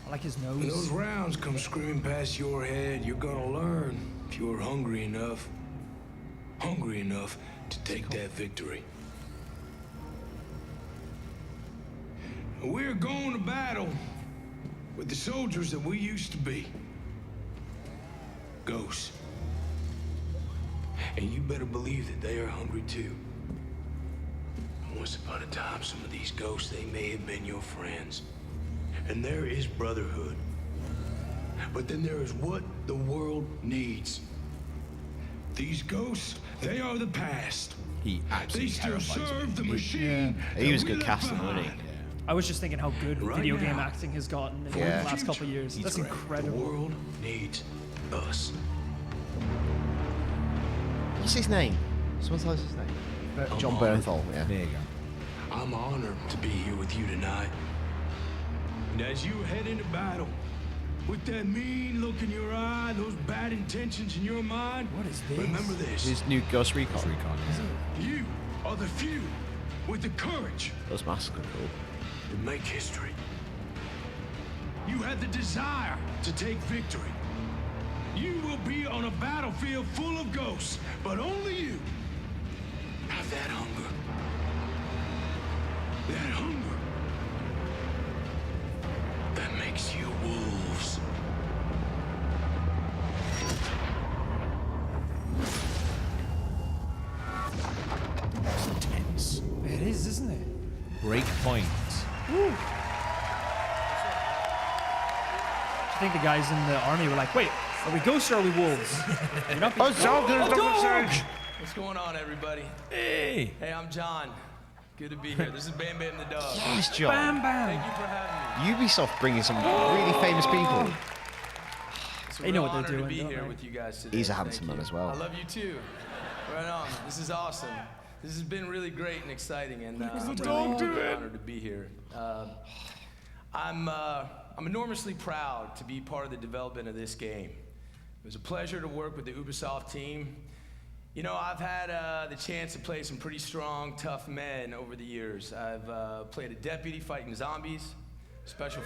I like his When those nose. rounds come screaming past your head, you're gonna learn if you're hungry enough to take that victory. And we're going to battle with the soldiers that we used to be. Ghosts. And you better believe that they are hungry too. Once upon a time, some of these ghosts, they may have been your friends. And there is brotherhood. But then there is what the world needs. These ghosts, they are the past. He They absolutely still terrifies serve me. the machine. He was that we good left casting, wasn't he? behind. I was just thinking how good Right video game now. acting has gotten in Yeah. the last couple of years. That's The incredible. world needs us. What's his name? Someone tell us his name. John Bernthal, yeah. There you go. I'm honored to be here with you tonight. And as you head into battle, with that mean look in your eye, those bad intentions in your mind, What is this? remember this. His new Ghost Recon. You are the few with the courage Those masks are cool. to make history. You had the desire to take victory. You will be on a battlefield full of ghosts, but only you have that hunger. That hunger that makes you wolves. Intense. It is, isn't it? Breakpoint. Woo. I think the guys in the army were like, wait, are we ghosts or are we wolves? You're not Oh, John, good dog! What's going on, everybody? Hey. Hey, I'm John. Good to be here. This is Bam Bam the dog. Yes, John. Bam, bam. Thank you for having me. Ubisoft bringing some really famous people. It's a They know real what they're honor doing, to be don't here they? with you guys today. He's a Thank handsome you. man as well. I love you too. Right on. This is awesome. This has been really great and exciting, and I'm really honored to be here. I'm enormously proud to be part of the development of this game. It was a pleasure to work with the Ubisoft team. You know, I've had the chance to play some pretty strong, tough men over the years. I've played a deputy fighting zombies, special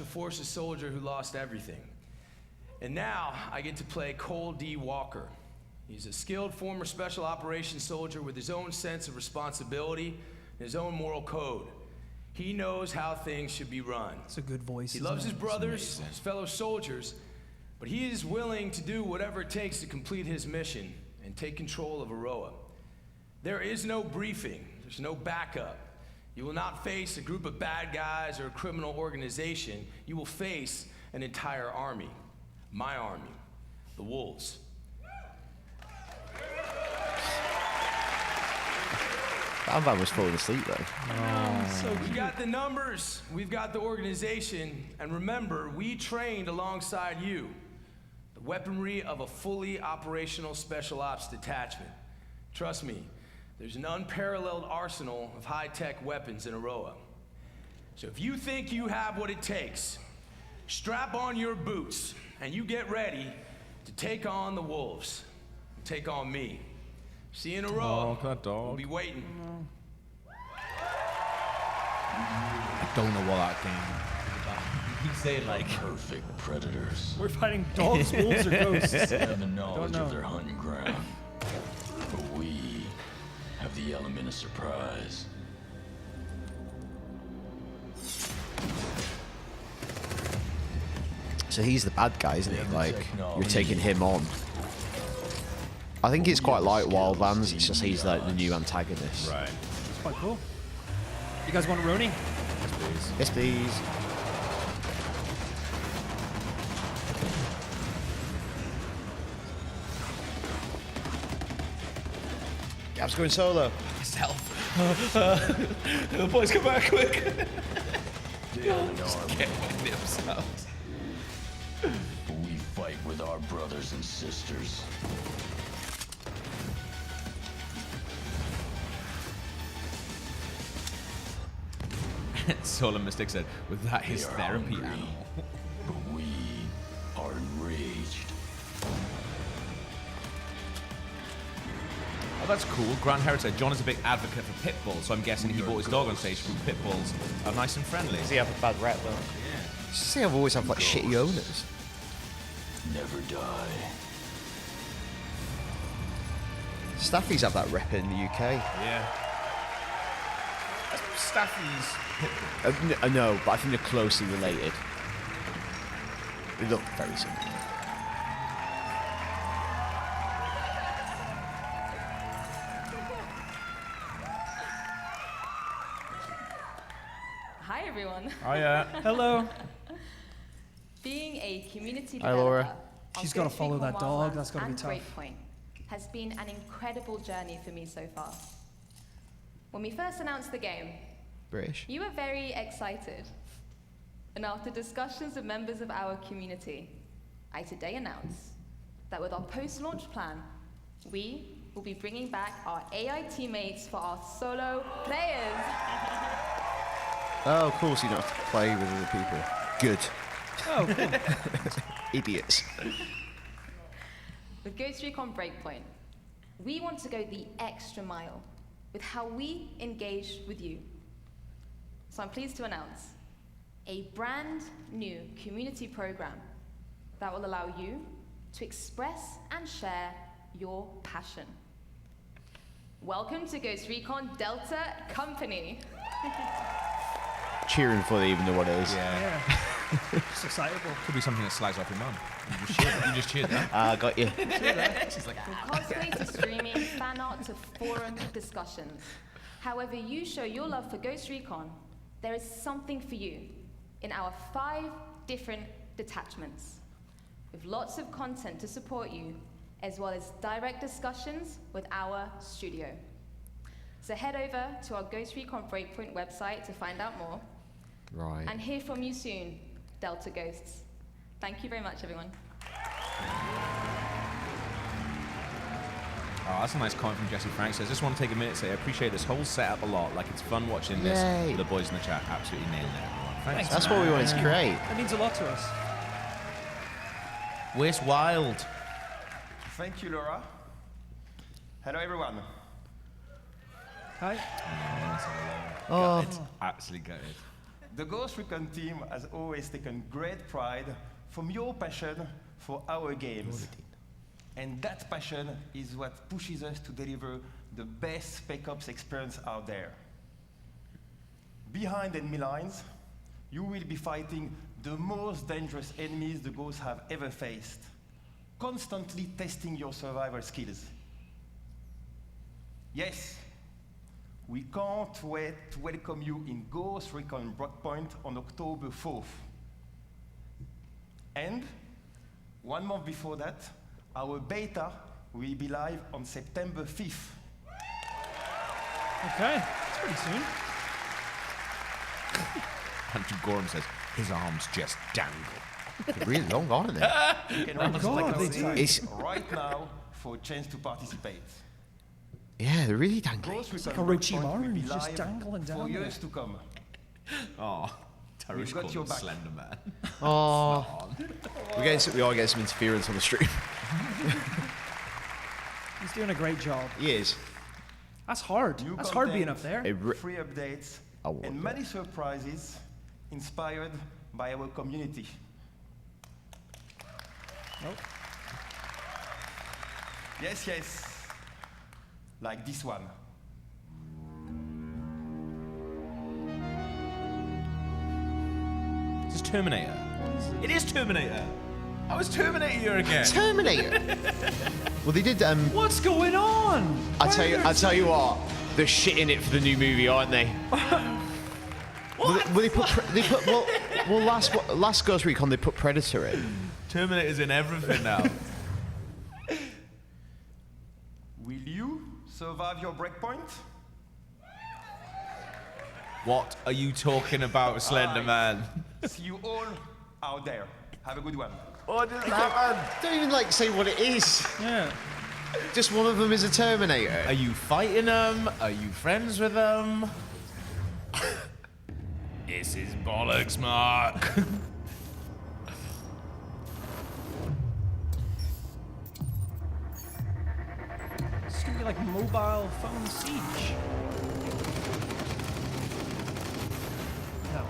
forces soldier who lost everything. And now I get to play Cole D. Walker. He's a skilled former special operations soldier with his own sense of responsibility and his own moral code. He knows how things should be run. It's a good voice. He isn't loves it? his brothers, his fellow soldiers, but he is willing to do whatever it takes to complete his mission and take control of Aroa. There is no briefing. There's no backup. You will not face a group of bad guys or a criminal organization. You will face an entire army. My army, the Wolves. That man was falling asleep though. So we got the numbers, we've got the organization, and remember, we trained alongside you. The weaponry of a fully operational special ops detachment. Trust me, there's an unparalleled arsenal of high-tech weapons in Aroa. So if you think you have what it takes, strap on your boots, and you get ready to take on the Wolves, and take on me. See you in Aroa. Oh, that dog. We'll be waiting. I don't know what that game is about. He's saying like Perfect predators. We're fighting dogs, wolves, or ghosts. Have the knowledge Don't know. of their hunting ground. But we the element of surprise. So he's the bad guy, isn't he? Like, you're taking him on. I think it's quite like Wildlands, it's just he's like the new antagonist. Right. It's quite cool. You guys want a Roni? Yes, please. Yes, please. Gab's going solo. Myself. The boys, come back quick. Just get with themselves. We fight with our brothers and sisters. Solemn Mystic said, with that his They are therapy hungry, animal. But we are enraged. Oh, that's cool. Grant Herrick said, John is a big advocate for pit bulls, so I'm guessing he brought his dog on stage for pit bulls are nice and friendly. Does he have a bad rep though? Yeah. See, I've always had like shitty owners. Never die. Staffies have that rep in the UK. Yeah. That's Staffy's pit bull. No, but I think they're closely related. They look very similar. Hi, everyone. Hiya. Hello. Being a community Hi, developer Laura. on She's gotta Ghost follow Recon that dog, Wildlands that's gotta be and tough. Breakpoint has been an incredible journey for me so far. When we first announced the game, British. you were very excited. And after discussions with members of our community, I today announce that with our post-launch plan, we will be bringing back our AI teammates for our solo players. Oh, cool, so you don't have to play with other people. Good. Oh, cool. Idiots. With Ghost Recon Breakpoint, we want to go the extra mile with how we engage with you. So I'm pleased to announce a brand new community program that will allow you to express and share your passion. Welcome to Ghost Recon Delta Company. Cheering before they even know what it is. Yeah. It's excitable. Could be something that slides off your mum. You just cheered that. Ah, got you. She's like, From cosplay to streaming, fan art to forum discussions. However you show your love for Ghost Recon, there is something for you in our 5 different detachments, with lots of content to support you, as well as direct discussions with our studio. So head over to our Ghost Recon Breakpoint website to find out more. Right. And hear from you soon, Delta Ghosts. Thank you very much, everyone. Oh, that's a nice comment from Jesse Frank. Says, just want to take a minute to say I appreciate this whole setup a lot. Like, it's fun watching this. Yay. The boys in the chat absolutely nailed it, everyone. Thanks. That's what we wanted to create. That means a lot to us. Where's Wild? Thank you, Laura. Hello, everyone. Hi. Oh. Gutted. Absolutely gutted. The Ghost Recon team has always taken great pride from your passion for our games. And that passion is what pushes us to deliver the best Spec Ops experience out there. Behind enemy lines, you will be fighting the most dangerous enemies the Ghosts have ever faced, constantly testing your survival skills. Yes, we can't wait to welcome you in Ghost Recon Breakpoint on October 4th. And 1 month before that, our beta will be live on September 5th. Okay, that's pretty soon. Andrew Gorham says, his arms just dangle. They're really long, aren't they? You can Oh God, they do. register right now for a chance to participate. Yeah, they're really dangly. Ghost It's Recon like a Breakpoint Orochimaru, will be he's just live dangling down for there. years to come. Oh, Tarush We've got called your him back. Slender Man. Oh. We are getting some interference on the stream. He's doing a great job. He is. That's hard. New That's hard being content, up there. free updates, I want and that. many surprises inspired by our community. Nope. Yes, yes. Like this one. This is Terminator. It is Terminator. I was Terminator again. Terminator. Well, they did. What's going on? I tell you what. They're shitting it for the new movie, aren't they? Well, last Ghost Recon they put Predator in. Terminator's in everything now. Will you survive your breakpoint? What are you talking about, Slender Man? See you all out there. Have a good one. What just happened? Don't even say what it is. Yeah. Just one of them is a Terminator. Are you fighting them? Are you friends with them? This is bollocks, Mark. It's gonna be like mobile phone siege. No.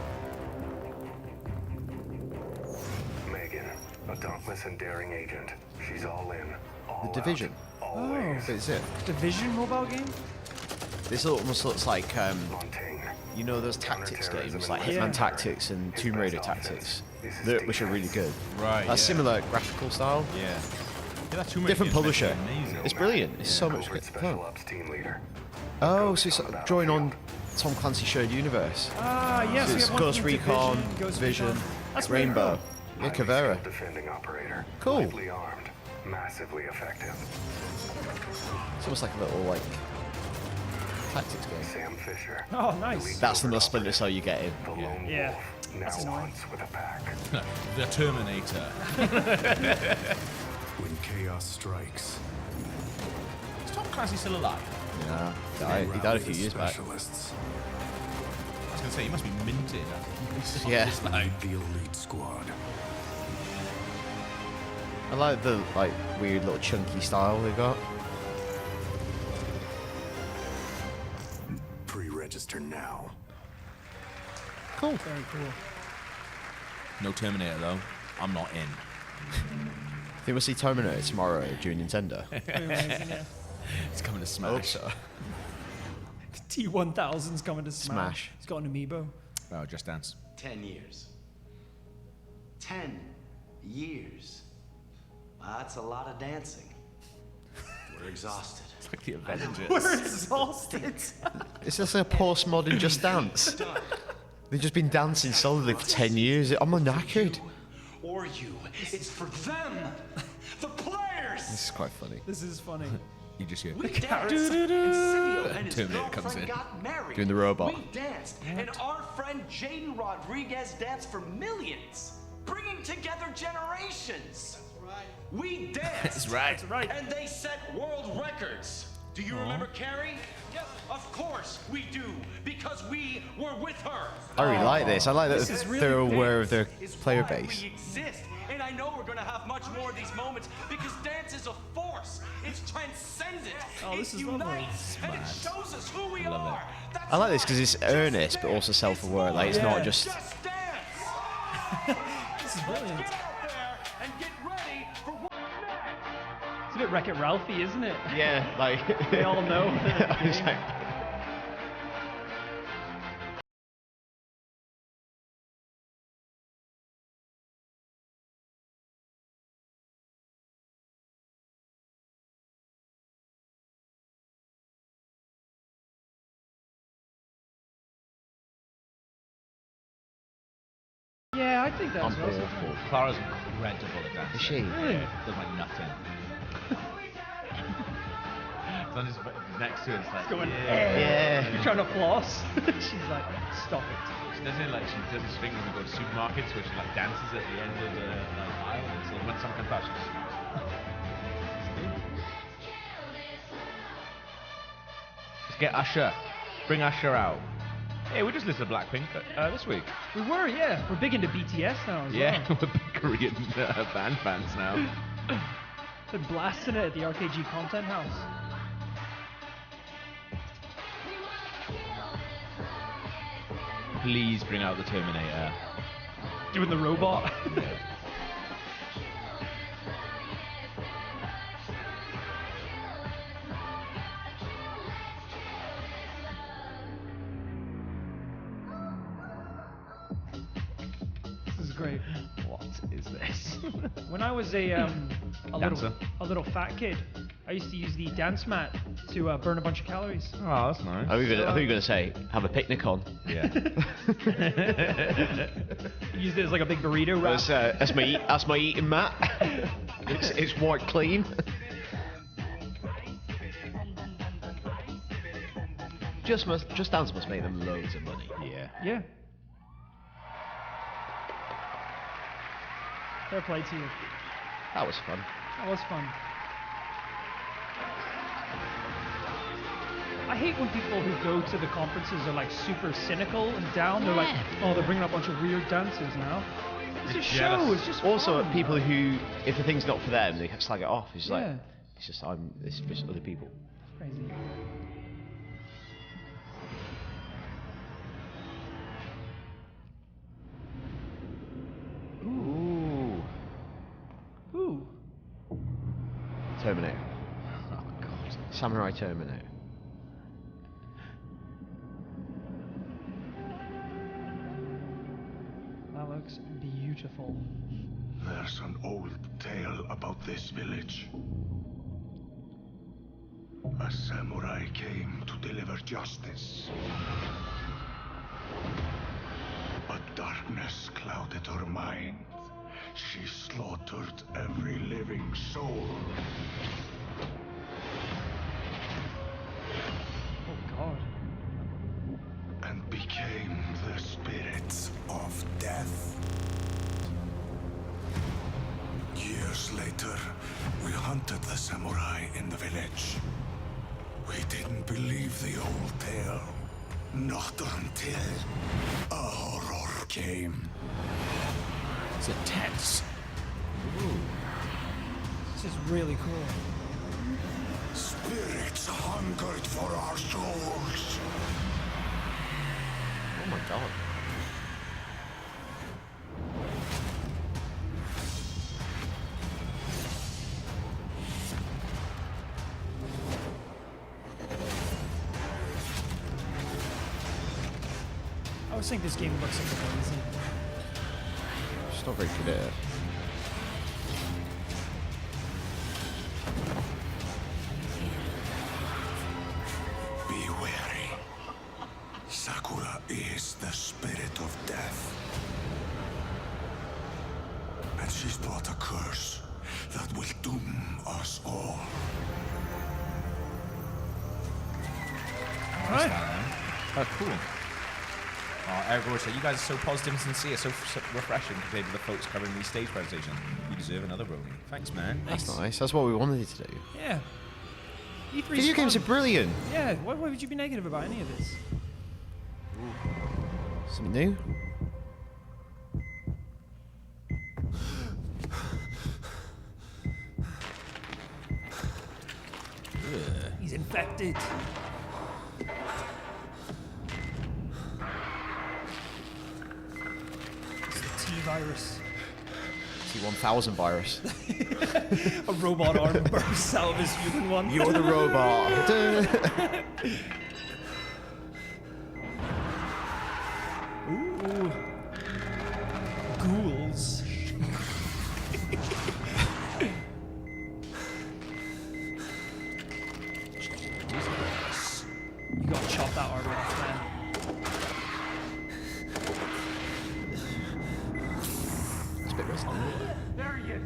Megan, a dauntless and daring agent. She's all in. The Division. Oh, is it? Division mobile game? This almost looks like, you know, those tactics games like Hitman Tactics and Tomb Raider Tactics, which are really good. Right. That's similar graphical style. Yeah. That Tomb Raider Different game's publisher. amazing. It's brilliant. It's so much fun. Oh, so it's drawing on Tom Clancy's shared universe. Ah, yes. So We it's have one Ghost from Recon, Ghost Vision, Recon. That's really Rainbow, cool. yeah, Caveira. Defending operator. Cool. Lightly armed, massively effective. It's almost like a little tactics game. Sam Fisher. Oh, nice. That's the most Splinter Cell you get in. Yeah. Now That's annoying. once with a pack. The Terminator. When chaos strikes. Is Tom Clancy still alive? Yeah, he died a few years back. I was gonna say he must be minted. Yeah. The elite squad. I like the weird little chunky style they got. Pre-register now. Cool. Very cool. No Terminator though. I'm not in. I think we'll see Terminator tomorrow during Nintendo. Yeah. It's coming to Smash. T1000's coming to Smash. Smash. It's got an amiibo. Oh, Just Dance. 10 years. 10 years. That's a lot of dancing. We're exhausted. It's like the Avengers. We're exhausted. It's just a postmodern Just Dance. They've just been dancing solidly for 10 years. I'm knackered. Or you. It's for them. The players. This is quite funny. This is funny. You just hear. We danced, and Silvio and his Terminator comes girlfriend in. got married. Doing the robot. We danced, and our friend Jaden Rodriguez danced for millions, bringing together generations. That's right. We danced. That's right. That's right. And they set world records. Do you remember Carrie? Yes, of course we do, because we were with her. I really like this. I like that This is really they're aware of their Is player why base. We exist, and I know we're gonna have much more of these moments because dance is a force. It's transcendent. Oh, this it is lovely. unites, and it shows us who we Love are. That's I like this because right. it's earnest but also self-aware. Like, it's Yeah. not just... Just dance. This is brilliant. Get out there and get ready for what's next. It's a bit Wreck-It Ralphie, isn't it? Yeah, like... They all know. I was like, Yeah, I think that's I'm awesome. awful. Clara's incredible at dancing. Is she? Really? Does like nothing. So just next to it, it's like Going, Yeah. You're trying to floss. She's like, stop it. She does it like she does this thing when we go to supermarkets where she like dances at the end of the aisle, and so when someone comes out, she just Let's get Usher. Bring Usher out. Hey, we just listened to Blackpink this week. We were, yeah. We're big into BTS now as Yeah, well. we're big Korean band fans now. They're blasting it at the RKG Content House. Please bring out the Terminator. Doing the robot. great. What is this? When I was a Dancer. little fat kid, I used to use the dance mat to burn a bunch of calories. Oh, that's nice. I thought you were going to say, have a picnic on. Yeah. Used it as like a big burrito wrap. That's my eating mat. It's white clean. Just Dance must make them loads of money. Yeah. Yeah. Fair play to you. That was fun. That was fun. I hate when people who go to the conferences are like super cynical and down. They're like, oh, they're bringing a bunch of weird dancers now. It's a show. It's just also fun. people who, if the thing's not for them, they slag it off. It's Yeah. like, it's just other people. Crazy. Ooh. Ooh. Terminator. Oh god. Samurai Terminator. That looks beautiful. There's an old tale about this village. A samurai came to deliver justice. But darkness clouded her mind. She slaughtered every living soul. Oh god. And became the spirits of death. Years later, we hunted the samurai in the village. We didn't believe the old tale. Not until a horror came. It's intense. Ooh. This is really cool. Spirits hungered for our souls. Oh my god. I always think this game looks like amazing. It's not very good at it. Be wary. Sakura is the spirit of death. And she's brought a curse that will doom us all. Alright. Oh, cool. Oh, Eric always said, you guys are so positive and sincere, so refreshing compared to the folks covering these stage presentations. You deserve another Ronin. Thanks, man. That's nice. That's what we wanted to do. Yeah. E3's Video games are fun. brilliant. Yeah, why would you be negative about any of this? Something new? He's infected. It's the T-virus. T-1000 virus. A robot arm bursts out of his human one. You're the robot. Ooh. Ghouls. You gotta chop that arm off, man. It's a bit risky. There he is.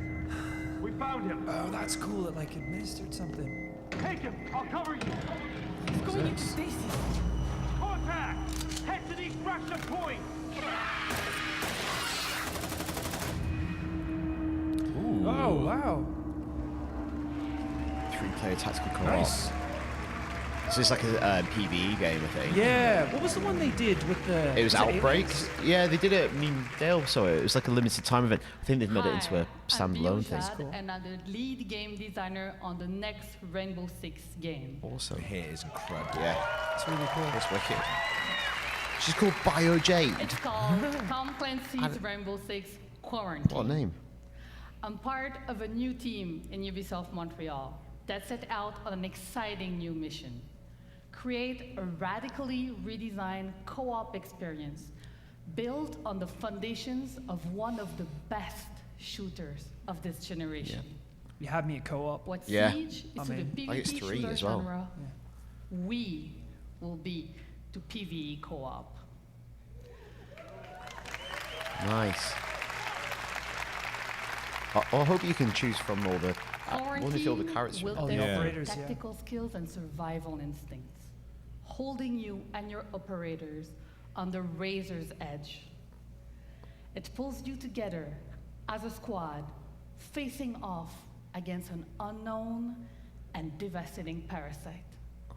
We found him. Oh, that's cool. It like administered something. Take him. I'll cover you. He's going into stasis. Contact. Head to the extraction point. Ooh. Oh, wow. 3-player tactical co-op. Nice. This is like a PvE game, I think. Yeah. What was the one they did with the... It was Outbreak. aliens? Yeah, they did it. I mean, Dale saw it. It was like a limited time event. I think they've made it into a standalone thing. And I'm the lead game designer on the next Rainbow Six game. Awesome. The hair is incredible. Yeah. It's really cool. It's wicked. She's called BioJade. It's called Tom Clancy's Rainbow Six Quarantine. What a name. I'm part of a new team in Ubisoft Montreal that set out on an exciting new mission. Create a radically redesigned co-op experience built on the foundations of one of the best shooters of this generation. You had me at co-op. What Yeah. Siege is to the I think it's PvP 3 shooter as well. genre, we will be to PvE co-op. Nice. I hope you can choose from all the. I wonder if all the characters. Will their tactical skills and survival instincts, holding you and your operators on the razor's edge. It pulls you together as a squad, facing off against an unknown and devastating parasite.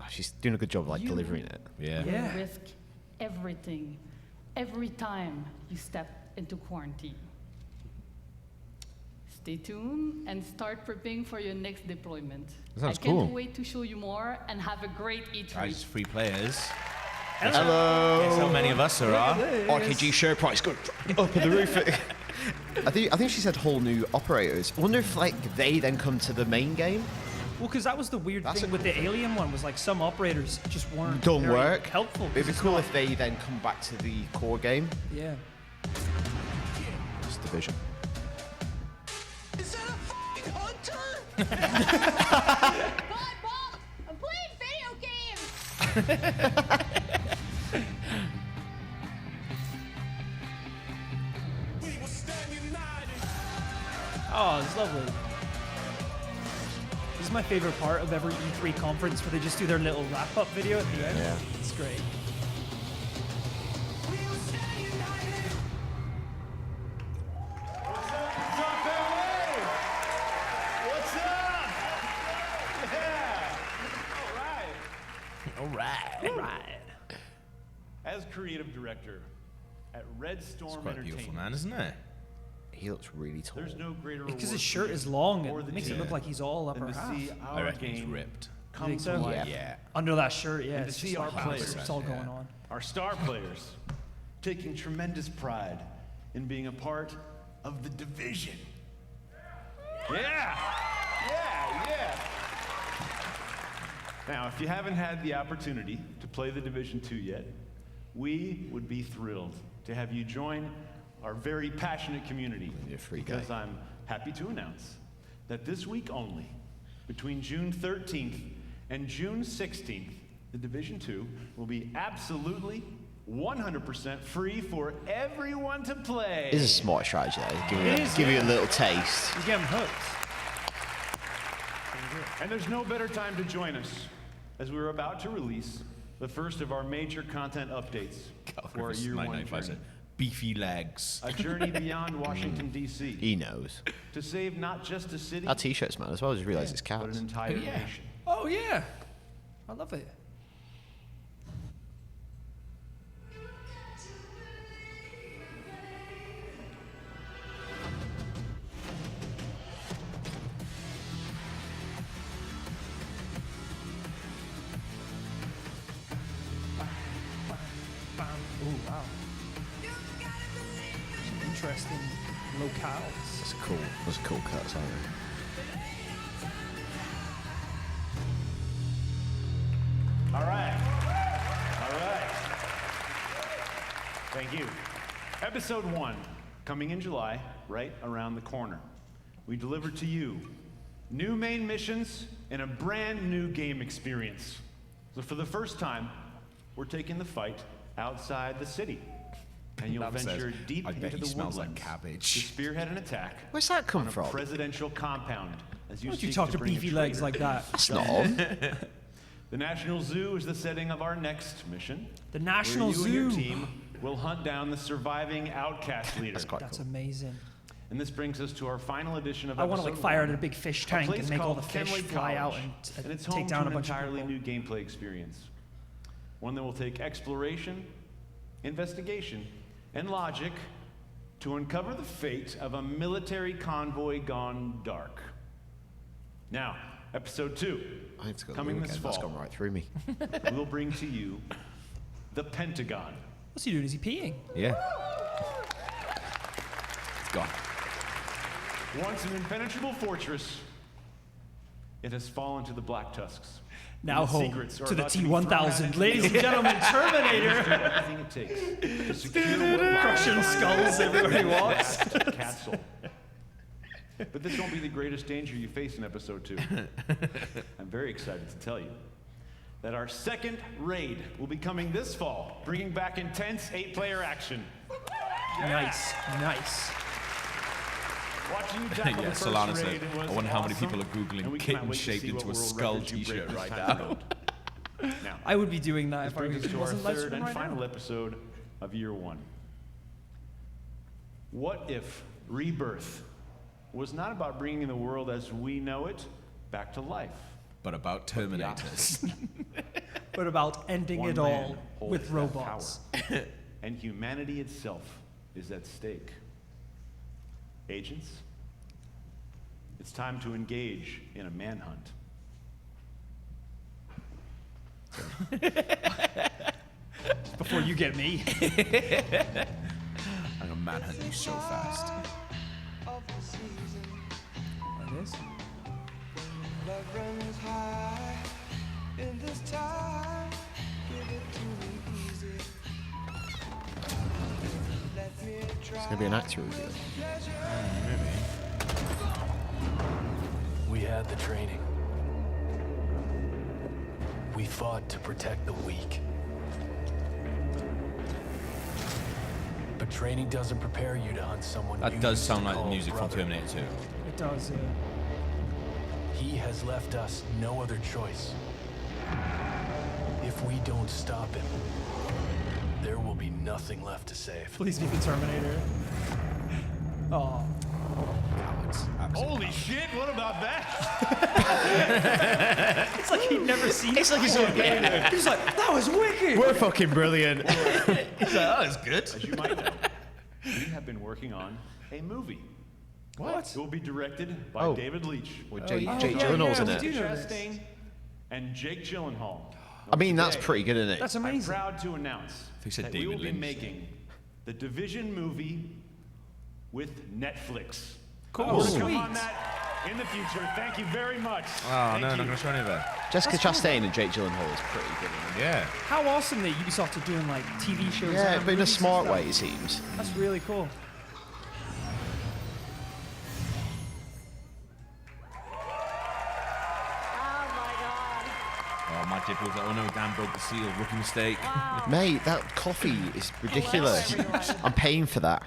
Oh, she's doing a good job, like delivering it. You will risk everything every time you step into quarantine. Stay tuned and start prepping for your next deployment. That sounds I can't cool. wait to show you more and have a great E3. Guys, free players. Hello. Guess how many of us there are? RKG share price go up in the roof. I think she said whole new operators. I wonder if like they then come to the main game. Well, because that was the weird thing with the Alien one, was like some operators just weren't Don't very work. helpful. It'd be cool if they then come back to the core game. Yeah. It's Division. Is that a f***ing hunter? God, Bob! I'm playing video games! Oh, it's lovely. This is my favorite part of every E3 conference, where they just do their little wrap-up video at the end. Yeah. It's great. What's up? Yeah. All right. All right. As creative director at Red Storm It's quite Entertainment, beautiful, man, isn't it? He looks really tall. there's no greater Because reward his for shirt me is long, or and the it makes it team look like he's all than upper to half. see I our reckon he's game ripped. come think to so? life. Yeah. Under that shirt, yeah. And to It's see just our like, players, it's all going on. our star players, taking tremendous pride in being a part of the division. Yeah! Yeah! Now, if you haven't had the opportunity to play the Division 2 yet, we would be thrilled to have you join our very passionate community. Because I'm happy to announce that this week only, between June 13th and June 16th, the Division 2 will be absolutely 100% free for everyone to play. This is a smart strategy. Give you a little taste. You get them hooked. And there's no better time to join us, as we're about to release the first of our major content updates for our year one journey. Beefy legs. A journey beyond Washington, D.C. He knows. To save not just a city, Our t-shirts, man, as well. I just realised it's but cats. an entire nation. Oh, yeah. I love it. Oh, wow. Some interesting locales. That's cool. Those are cool cuts, aren't they? All right. All right. Thank you. Episode 1, coming in July, right around the corner. We deliver to you new main missions and a brand new game experience. So for the first time, we're taking the fight outside the city. And you'll That venture says, deep "I bet into he the smells like woodlands cabbage." to spearhead an attack. Where's that come on a from? presidential compound. As you Why don't you seek talk to bring a beefy legs traitor like that? That's not on. The National Zoo is the setting of our next mission. The National where you and Zoo. your team will hunt down the surviving outcast leader. That's amazing. And this brings us to our final edition of I want to episode like fire 1, at a big fish a tank place and make all called the fish Kenley fly out College. and it's take home down to a an bunch of entirely people. new gameplay experience. One that will take exploration, investigation, and logic to uncover the fate of a military convoy gone dark. Now, episode 2, I need to go to the coming loo this again. fall. That's gone right through me. We'll bring to you the Pentagon. What's he doing? Is he peeing? Yeah. It's gone. Once an impenetrable fortress, it has fallen to the Black Tusks. Now And its home secrets are to the about be thrown out T-1000. into Ladies and the gentlemen, open. Terminator. Everything it takes to secure what lies Smashing skulls everywhere he walks. Castle. But this won't be the greatest danger you face in episode 2. I'm very excited to tell you that our second raid will be coming this fall, bringing back intense 8-player action. Nice. Watching you tackle Yeah, the first Solana raid said, was I wonder how many awesome, people are and Googling we kitten cannot wait to shaped see into a what world skull records you break t-shirt this right time now. around. Now, I would be doing that this if I brings us to our wasn't live third streaming and right final now. episode of year 1. What if Rebirth was not about bringing the world as we know it back to life, but about Terminators? But about ending One it man all holds with that robots. power, and humanity itself is at stake. Agents, it's time to engage in a manhunt. Before you get me. I'm gonna manhunt you so fast. It is. Love runs high in this time. Give it to me easy. Let me try. It's gonna be an actor reveal. We had the training. We fought to protect the weak. But training doesn't prepare you to hunt someone That you does used sound to like the call music from brother. Terminator 2. It does, yeah. He has left us no other choice. If we don't stop him, there will be nothing left to save. Please be the Terminator. Oh. Holy shit, what about that? It's like he'd never seen It's like he's all game. He's like, that was wicked. We're fucking brilliant. He's like, oh, that's good. As you might know, we have been working on a movie. What? It will be directed by David Leitch. With Jake Gyllenhaal's in it. Interesting. And Jake Gyllenhaal. I mean, that's pretty good, isn't it? That's amazing. I'm proud to announce They said that we David will be Lynch. making the Division movie with Netflix. Cool. More to come Sweet. on that in the future. Thank you very much. Oh, Thank no, you. not gonna show any of that. Jessica Chastain and Jake Gyllenhaal is pretty good. Isn't it? Yeah. How awesome that Ubisoft are doing like TV shows. Yeah, and but in a movies and smart stuff. way, it seems. That's really cool. Oh, my tip was like, oh no, Dan broke the seal. Rookie mistake. Mate, that coffee is ridiculous. I'm paying for that.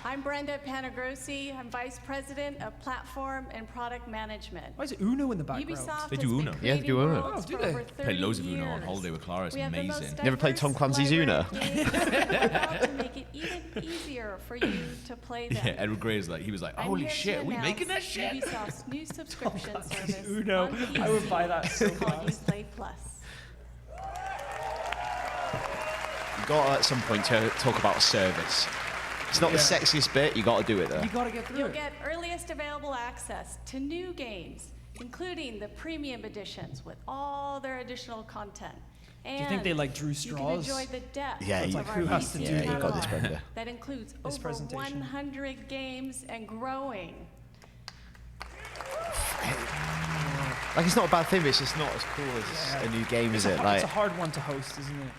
I'm Brenda Panagrossi. I'm Vice President of Platform and Product Management. Why is Uno in the background? Ubisoft They has do been Uno. Yeah, they do Uno. worlds Oh, do for they? over 30 Played loads of Uno on years. holiday with Clara. It's We have the most amazing. You ever played Tom Clancy's library Uno? of games, and we're about to make it even easier for you to play them. Yeah, Edward Gray is like, he was like, I'm holy here shit, to are we announce making that shit? Ubisoft's new subscription service Uno. on PC I would buy that so called fast. Uplay Plus. You got to at some point to talk about a service. It's not the sexiest bit. You got to do it though. You gotta get through You'll it. get earliest available access to new games, including the premium editions with all their additional content. And you think they, like, drew You straws? can enjoy the depth Yeah, of you- our who has to PC do Yeah, you got this, catalog Brenda. that includes This over presentation. 100 games and growing. Like, it's not a bad thing, but it's just not as cool as a new game, is it? It's Like, Oh, a hard one to host, isn't it?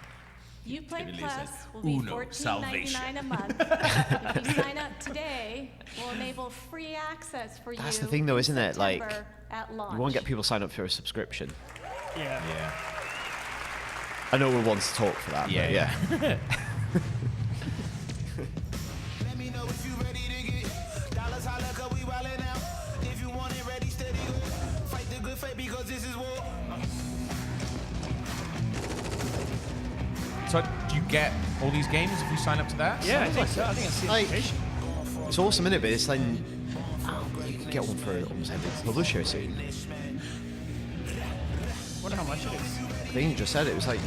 Uplay David Lee Plus said, will be Uno, $14.99 a month. If you sign up today, we'll enable free access for you. That's the thing, though, in isn't it? Like, September at launch. you won't get people signed up for a subscription. Yeah. Yeah. I know we're one to talk for that. Yeah, but yeah. Let me know if you ready to get dollars holla, 'cause we wildin' out. If you want it ready, steady, go. Fight the good fight because this is war. So, do you get all these games if you sign up to that? Yeah, I Sounds think like so. it. I think that's the Like, implication. it's awesome, isn't it? But it's like, you can get one for almost every publisher soon. Wonder how much it is. I think you just said it was like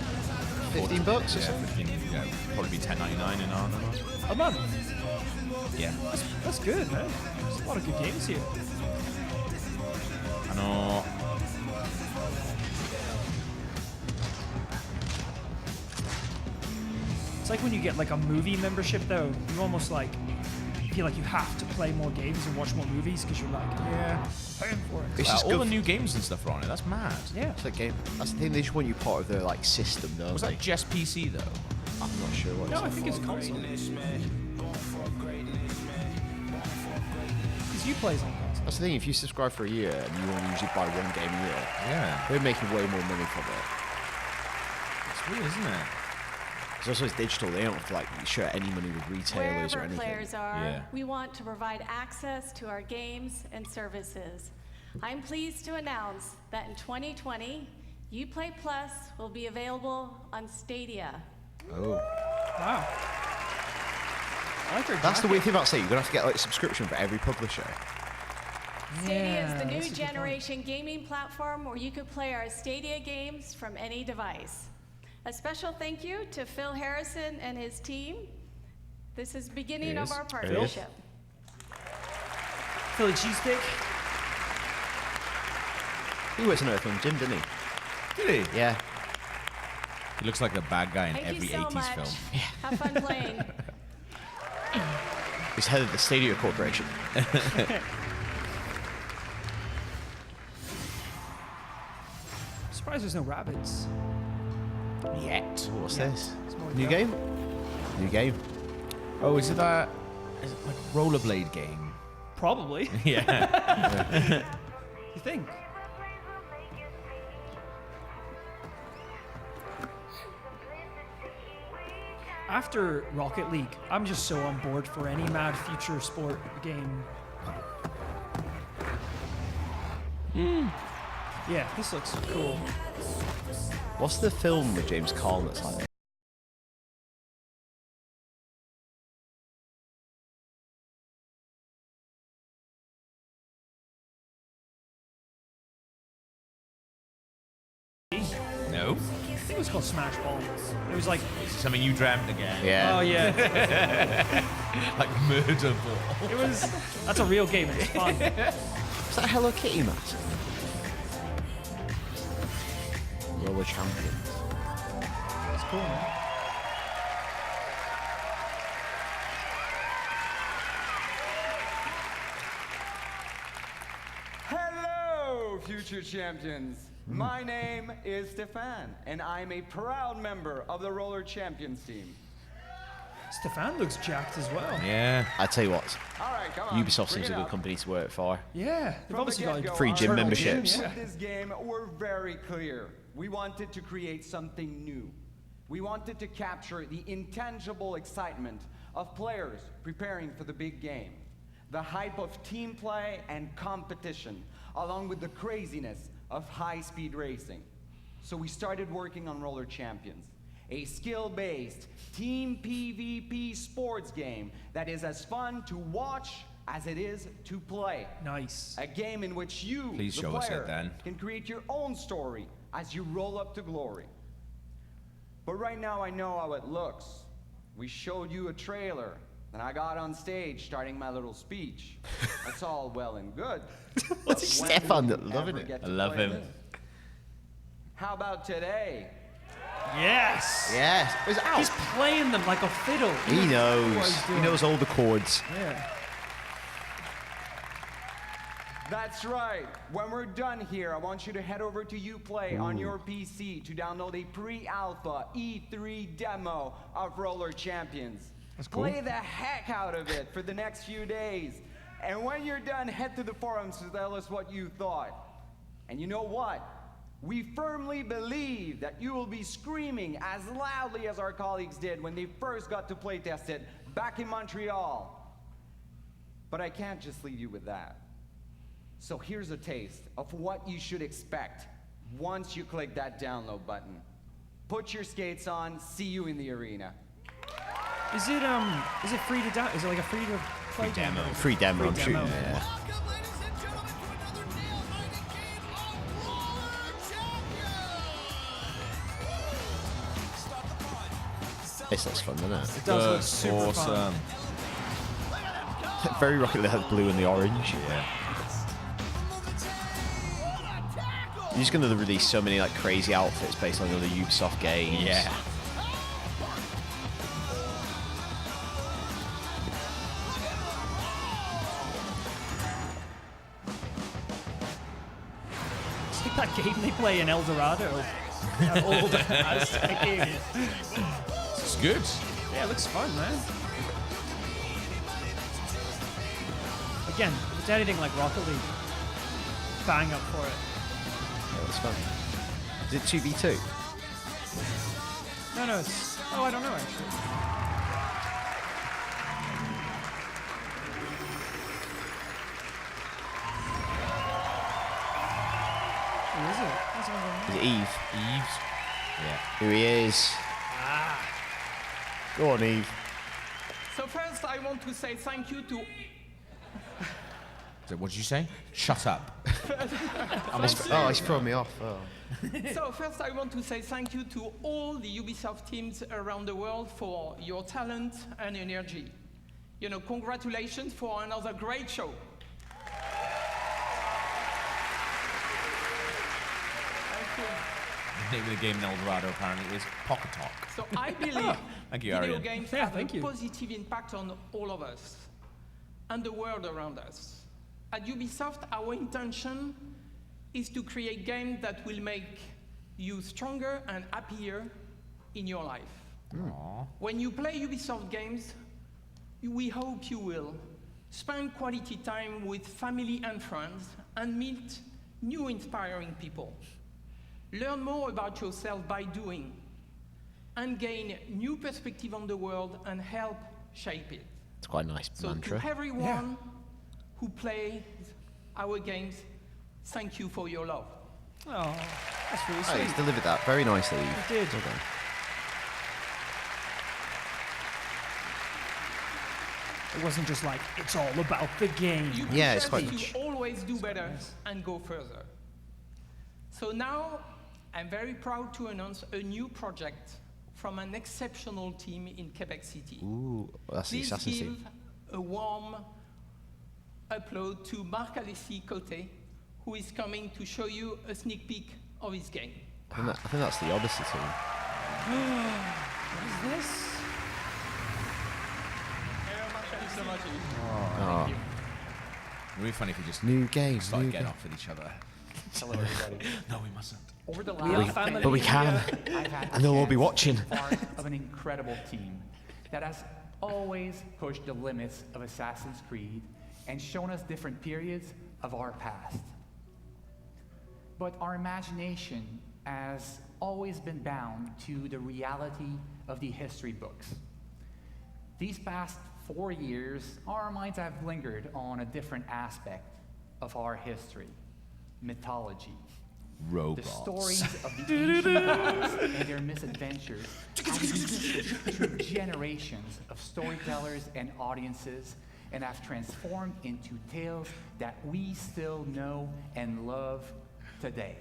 $15 or Yeah, something. 15, yeah, probably be $10.99 in our number. A month. Yeah. That's good, man. There's a lot of good games here. I know. It's like when you get like a movie membership, though. You almost like feel like you have to play more games and watch more movies because you're like, yeah, I'm paying for it. It's just all good the new games and stuff are on it. That's mad. Yeah. It's like game. That's the thing. They just want you part of their like system, though. Was that just PC though? I'm not sure what. No, I think it's console. Because you play on console. That's the thing. If you subscribe for a year and you only usually buy one game a year, they're making way more money from it. It's weird, isn't it? It's also it's digital. They don't have to like share any money with retailers Wherever or anything. players are, we want to provide access to our games and services. I'm pleased to announce that in 2020, Uplay Plus will be available on Stadia. Oh. Wow. I like That's the weird thing about Stadia. You're gonna have to get like a subscription for every publisher. Stadia is the new generation gaming platform where you could play our Stadia games from any device. A special thank you to Phil Harrison and his team. This is the beginning of our partnership. Philly cheesesteak. He works on Earthworm Jim, didn't he? Did he? Yeah. He looks like the bad guy in Thank every you so 80s much. film. Have fun playing. He's head of the Stadia Corporation. Surprised there's no rabbits. Yet. What's this? more New to game? New game. Oh, is it that? Is it like rollerblade game? Probably. Yeah. You think? After Rocket League, I'm just so on board for any mad future sport game. Yeah, this looks cool. What's the film with James Caan that's like? No. I think it was called Smash Ball. It was like Something you dreamt again. Yeah. Oh yeah. Like Murder Ball. It was. That's a real game. It's fun. Is that Hello Kitty mask? Roller Champions. It's cool, man. Hello, future champions. My name is Stefan, and I'm a proud member of the Roller Champions team. Stefan looks jacked as well. Yeah. I tell you what, All right, come on. Ubisoft bring seems it a good up. company to work for. Yeah, they've From the obviously got get-go, free our gym goals memberships. with this game were very clear. We wanted to create something new. We wanted to capture the intangible excitement of players preparing for the big game, the hype of team play and competition, along with the craziness of high-speed racing. So we started working on Roller Champions, a skill-based team PvP sports game that is as fun to watch as it is to play. Nice. A game in which you, Please the show us it player, then. can create your own story as you roll up to glory. But right now I know how it looks. We showed you a trailer, and I got on stage starting my little speech. That's all well and good. What's But when Stefan will we loving ever it? get I to love play him. this? How about today? Yes. Yes. It's out. He's playing them like a fiddle. He What knows. he's He doing. knows all the chords. Yeah. That's right. When we're done here, I want you to head over to Uplay on your PC to download a pre-alpha E3 demo of Roller Champions. That's cool. Play the heck out of it for the next few days. And when you're done, head to the forums to tell us what you thought. And you know what? We firmly believe that you will be screaming as loudly as our colleagues did when they first got to playtest it back in Montreal. But I can't just leave you with that. So here's a taste of what you should expect once you click that download button. Put your skates on, see you in the arena. Is it free to down? Is it like a free to play demo? Free demo, I'm shooting. demo. Yeah. This looks fun, doesn't it? It does look super fun. Very Rocket League has blue and the orange. Yeah. You're just gonna release so many like crazy outfits based on other Ubisoft games. Yeah. It's like that game they play in El Dorado. That old Aztec game. good. Yeah, it looks fun, man. Again, if it's anything like Rocket League, bang up for it. Yeah, it's fun. Is it 2v2? No, it's... Oh, I don't know, actually. Who is it? What's it going on? Is it Eve? Eve's. Yeah. Here he is. Go on, Eve. So first, I want to say thank you to... So what did you say? Shut up. Oh, he's throwing me off. Oh. So first, I want to say thank you to all the Ubisoft teams around the world for your talent and energy. You know, congratulations for another great show. The name of the game in El Dorado apparently is Pocket Talk. So I believe Thank you, video Arian. games have a positive impact on all of us and the world around us. At Ubisoft, our intention is to create games that will make you stronger and happier in your life. Aww. When you play Ubisoft games, we hope you will spend quality time with family and friends and meet new inspiring people. Learn more about yourself by doing and gain new perspective on the world and help shape it. It's quite a nice So mantra. to everyone who plays our games, thank you for your love. Oh, that's really Oh, sweet. he's delivered that very nicely. Eve. He did. Well done. It wasn't just like, it's all about the game. You Yeah, it's push us quite to always do better and go further. So now, I'm very proud to announce a new project from an exceptional team in Quebec City. Ooh, that's the Please Assassin's give team. a warm upload to Marc-Alexis Côté, who is coming to show you a sneak peek of his game. I think that's the Odyssey team. What is this? Thank you so much. Oh. It'd be really funny if we just New game, started new getting game. off with each other. Hello, everybody. No, we mustn't. Over the We are last family. But we can. I've had the And they'll all chance be to watching. part of an incredible team that has always pushed the limits of Assassin's Creed and shown us different periods of our past. But our imagination has always been bound to the reality of the history books. These past 4 years, our minds have lingered on a different aspect of our history: mythology. Robots. The stories of the ancient gods and their misadventures have existed through generations of storytellers and audiences and have transformed into tales that we still know and love today.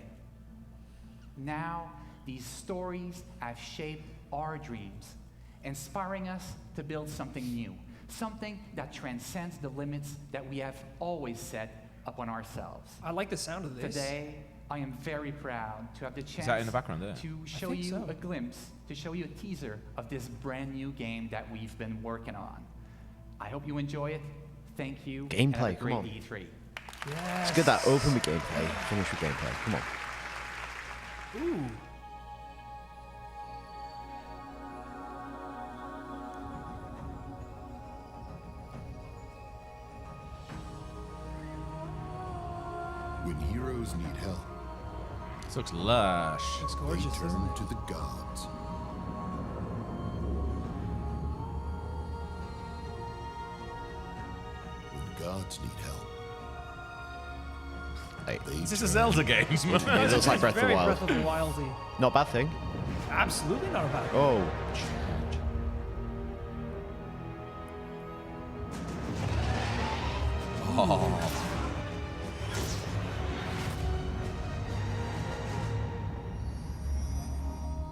Now, these stories have shaped our dreams, inspiring us to build something new, something that transcends the limits that we have always set upon ourselves. I like the sound of this. Today, I am very proud to have the chance that in the background there? to I show think you so. a glimpse, to show you a teaser of this brand new game that we've been working on. I hope you enjoy it. Thank you. and have a Gameplay, come great on. E3. Yes. It's good that open with gameplay, finish with gameplay. Come on. Ooh. When heroes need help, This looks lush. Looks they gorgeous, doesn't turn it? to the gods. When gods need help, Hey. they Is this a turn Zelda game? It looks like Breath of the Very Wild. Breath of the Wildy. Not a bad thing. Absolutely not a bad thing. Oh. Oh.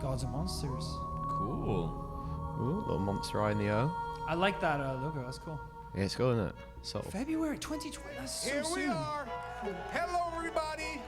Gods and monsters. Cool. Ooh, little monster eye in the O. I like that logo. That's cool. Yeah, it's cool, isn't it? So. February 2020. That's so Here we soon. are. Hello, everybody.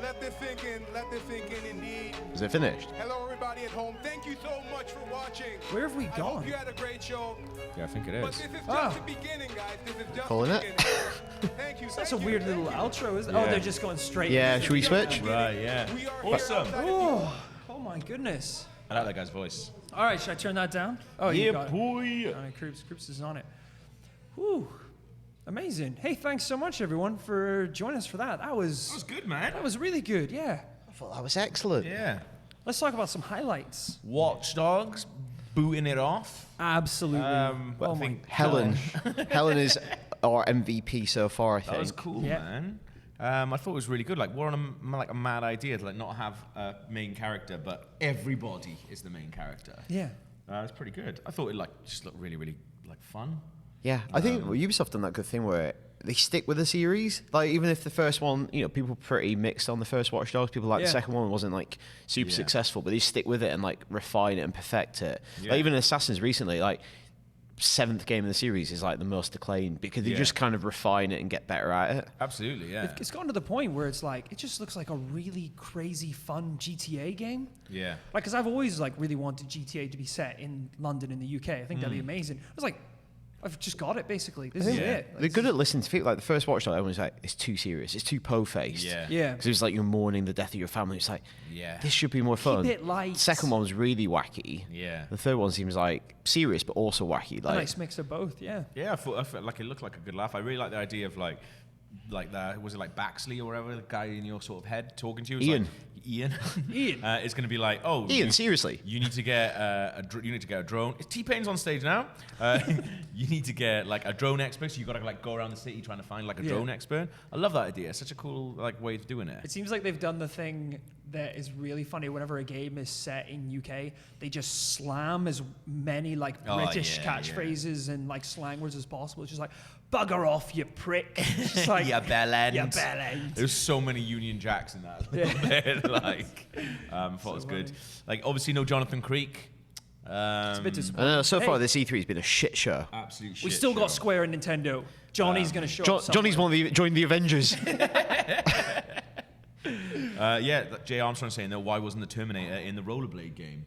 Let this sink in. Let this sink in, indeed. Is it finished? Hello, everybody at home. Thank you so much for watching. Where have we I gone? hope you had a great show. Yeah, I think it But is. this is just Ah. the beginning, guys. This is just Calling the it? beginning. Thank you. That's thank a you, weird thank little you. outro, isn't it? Yeah. Oh, they're just going straight. Yeah, into should we the- switch? Right, yeah. We are Awesome. here outside of Oh, oh my goodness. I like that guy's voice. All right, should I turn that down? Oh, yeah, you got boy. it. All right, Croops is on it. Whew. Amazing. Hey, thanks so much, everyone, for joining us for that. That was good, man. That was really good, yeah. I thought that was excellent. Yeah. Let's talk about some highlights. Watch Dogs, booting it off. Absolutely. I think Helen is our MVP so far, I think. That was cool, man. I thought it was really good. Like, what a mad idea to like not have a main character, but everybody is the main character. Yeah. It's pretty good. I thought it like just looked really, really like fun. Yeah, I think Ubisoft done that good thing where they stick with the series. Like, even if the first one, people were pretty mixed on the first Watch Dogs. People like the second one wasn't like super successful, but they stick with it and like refine it and perfect it. Yeah. Like, even Assassins recently, like 7th game in the series is like the most acclaimed because they just kind of refine it and get better at it. Absolutely, yeah. It's gotten to the point where it's like it just looks like a really crazy fun GTA game. Yeah. Like, because I've always like really wanted GTA to be set in London in the UK. I think that'd be amazing. I was like, I've just got it basically. This is it. They're good at listening to people. Like the first Watch Dogs, everyone's like, it's too serious. It's too po-faced. Yeah. Yeah. Because it's like you're mourning the death of your family. It's like, Yeah. this should be more fun. Keep it light. The second one was really wacky. Yeah. The third one seems like serious, but also wacky. A Like, nice mix of both, yeah. Yeah, I felt like it looked like a good laugh. I really like the idea of like that. Was it like Baxley or whatever, the guy in your sort of head talking to you? It's Ian. Like, Ian. Ian. It's going to be like, oh, Ian, seriously. You need to get you need to get a drone. T-Pain's on stage now. You need to get like a drone expert. So you got to like go around the city trying to find like a drone expert. I love that idea. It's such a cool like way of doing it. It seems like they've done the thing that is really funny. Whenever a game is set in UK, they just slam as many like British catchphrases and like slang words as possible. It's just like, bugger off, you prick. It's just like, yeah, bellend. Yeah, bellend. There's so many Union Jacks in that. Thought it was good. Like, obviously, no Jonathan Creek. It's a bit disappointing. I know, so far this E3 has been a shit show. Absolute shit. We still got Square and Nintendo. Johnny's going to show up. Johnny's joined the Avengers. Jay Armstrong saying that why wasn't the Terminator in the Rollerblade game?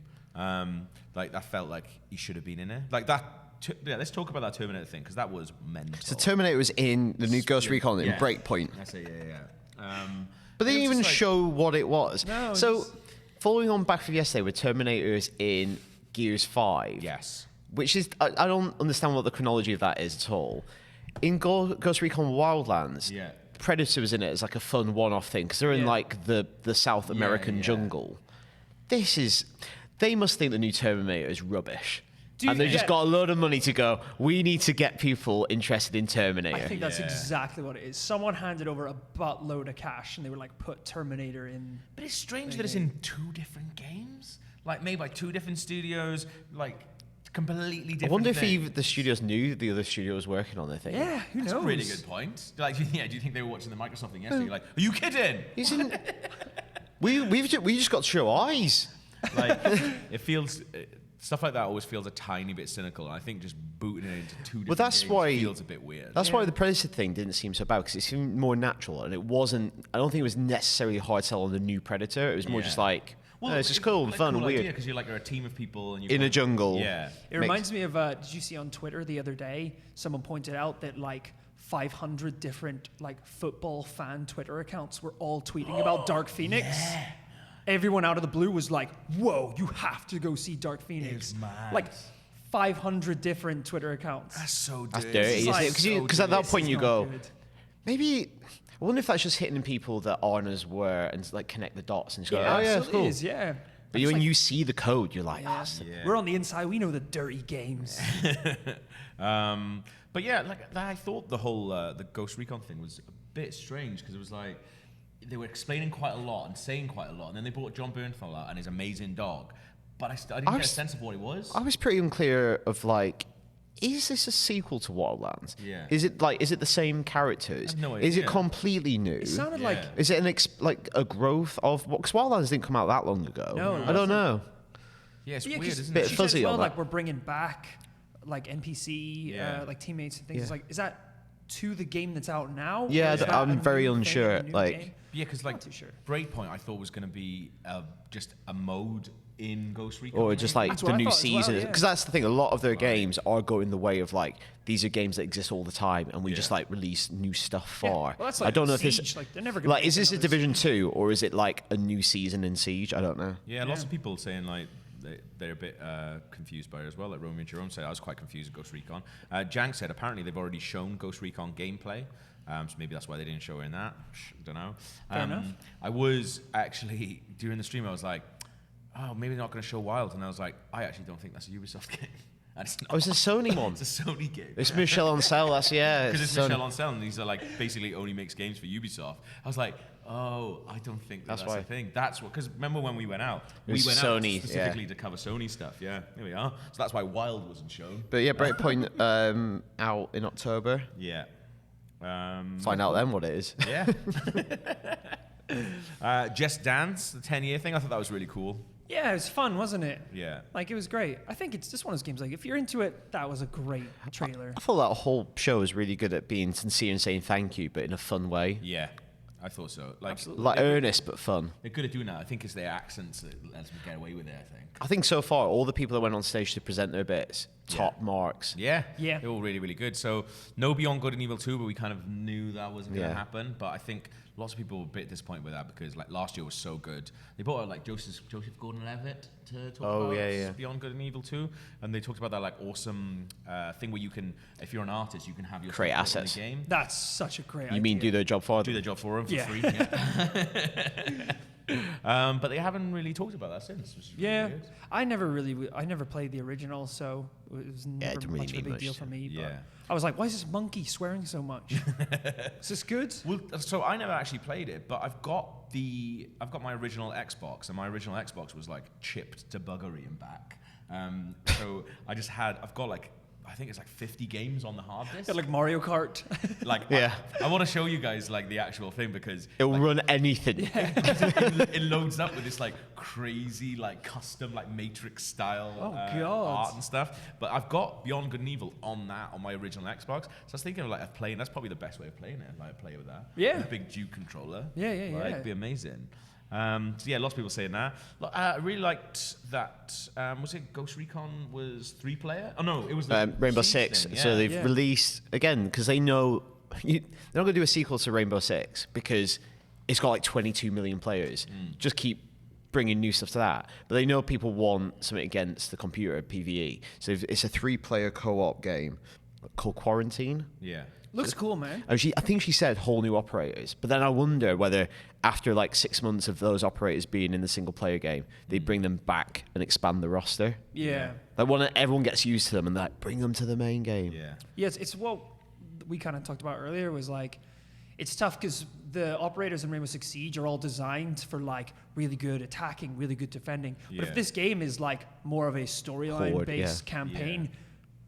Like that felt like he should have been in it. Like that. Let's talk about that Terminator thing because that was mental. So Terminator was in the new Ghost Recon in Breakpoint. I say But they didn't even show what it was. No, so following on back from yesterday with Terminators in Gears 5. Yes. Which is, I don't understand what the chronology of that is at all. In Ghost Recon Wildlands, Predator was in it as like a fun one-off thing because they're in like the South American jungle. They must think the new Terminator is rubbish. And they just got a load of money to go, we need to get people interested in Terminator. I think that's exactly what it is. Someone handed over a buttload of cash and they were like, put Terminator in. But it's strange that it's in 2 different games. Like made by 2 different studios, like completely different. I wonder if things. the studios knew the other studio was working on their thing. Yeah, who knows? That's a really good point. Like, do you think they were watching the Microsoft thing yesterday? You're like, are you kidding? We just got to show eyes. Like, it feels stuff like that always feels a tiny bit cynical. And I think just booting it into 2 different games feels a bit weird. That's why the Predator thing didn't seem so bad because it seemed more natural and it wasn't. I don't think it was necessarily a hard sell on the new Predator. It was more just like. Well, it's just cool and fun and weird. Because you're a team of people and in a jungle. Yeah. It reminds me of, did you see on Twitter the other day, someone pointed out that like 500 different like football fan Twitter accounts were all tweeting about Dark Phoenix. Yeah. Everyone out of the blue was like, whoa, you have to go see Dark Phoenix. Like 500 different Twitter accounts. That's so dirty. That's dirty, isn't it? Because at that point you go, maybe... I wonder if that's just hitting people that aren't as were and like connect the dots and just go, oh yeah, it's cool. Is, yeah. But when you see the code, you're like, we're on the inside. We know the dirty games. But yeah, like I thought the whole the Ghost Recon thing was a bit strange because it was like they were explaining quite a lot and saying quite a lot, and then they brought John Bernthal out and his amazing dog, but I didn't get a sense of what it was. I was pretty unclear of like, is this a sequel to Wildlands? Yeah. Is it the same characters? I have no idea. Is it completely new? It sounded like. Is it a growth of? Because Wildlands didn't come out that long ago. No, I don't know. Yeah, it's weird, isn't bit it? fuzzy on that. Like we're bringing back like NPC, like teammates and things. Like, is that to the game that's out now? Yeah, I'm very unsure. Like, yeah, because like Breakpoint, I thought was going to be just a mode in Ghost Recon. Or just like the new season. Because that's the thing, a lot of their games are going the way of like, these are games that exist all the time and we just like release new stuff for. Well, that's like I don't know Siege. if this, like, they're never gonna like, is this a Division 2 or is it like a new season in Siege? I don't know. Yeah, lots of people saying like they're a bit confused by it as well. Like Romeo and Jerome said, I was quite confused with Ghost Recon. Jank said apparently they've already shown Ghost Recon gameplay. So maybe that's why they didn't show it in that. Don't know. Fair enough. I was actually, during the stream, I was like, oh, maybe they're not going to show Wild. And I was like, I actually don't think that's a Ubisoft game. And it's not. Oh, it's a Sony one. It's a Sony game. It's Michel Ancel, that's, yeah. Because it's Michel Ancel, and these are like basically only makes games for Ubisoft. I was like, oh, I don't think that's why. a thing. That's what, because remember when we went out? It was we went Sony, out specifically to cover Sony stuff. Yeah, here we are. So that's why Wild wasn't shown. But yeah, Breakpoint out in October. Yeah. Find out then what it is. Yeah. Just Dance, the 10-year thing, I thought that was really cool. Yeah, it was fun, wasn't it? Yeah. Like, it was great. I think it's just one of those games, like, if you're into it, that was a great trailer. I thought that whole show was really good at being sincere and saying thank you, but in a fun way. Yeah, I thought so. Like earnest, but fun. They're good at doing that. I think it's their accents that lets them get away with it, I think. I think so far, all the people that went on stage to present their bits, top marks. Yeah, they're all really, really good. So, no Beyond Good and Evil 2, but we kind of knew that wasn't going to happen. But I think lots of people were a bit disappointed with that because like last year was so good. They brought out like Joseph Gordon-Levitt to talk about Beyond Good and Evil 2, and they talked about that like awesome thing where you can, if you're an artist, you can have your create assets in the game. That's such a great idea. You mean do their job for them? Do their job for them for free. Yeah. But they haven't really talked about that since. Which is really weird. I never played the original, so it was never it didn't really much of a mean big much deal to for me. Yeah. But I was like, why is this monkey swearing so much? Is this good? Well, so I never actually played it, but I've got my original Xbox, and my original Xbox was like chipped to buggery and back. So I've got like, I think it's like 50 games on the hard disk. Yeah, like Mario Kart. Like, yeah. I want to show you guys like the actual thing because it'll run anything. it loads up with this like crazy like custom like Matrix style art and stuff. But I've got Beyond Good and Evil on my original Xbox. So I was thinking of like playing. That's probably the best way of playing it. Like play with that. Yeah. With a big Duke controller. Yeah. It'd be amazing. So yeah, lots of people saying that. I really liked that. Was it Ghost Recon was 3-player? Oh no, it was the Rainbow Siege Six. thing, So they've released again because they know they're not going to do a sequel to Rainbow Six because it's got like 22 million players. Just keep bringing new stuff to that. But they know people want something against the computer PvE. So it's a 3-player co-op game called Quarantine. Yeah. Looks cool, man. I think she said whole new operators, but then I wonder whether after like 6 months of those operators being in the single player game, they bring them back and expand the roster. Yeah. Like when everyone gets used to them and like bring them to the main game. Yeah. Yes, it's what we kind of talked about earlier was like, it's tough because the operators in Rainbow Six Siege are all designed for like really good attacking, really good defending. But if this game is like more of a storyline based campaign,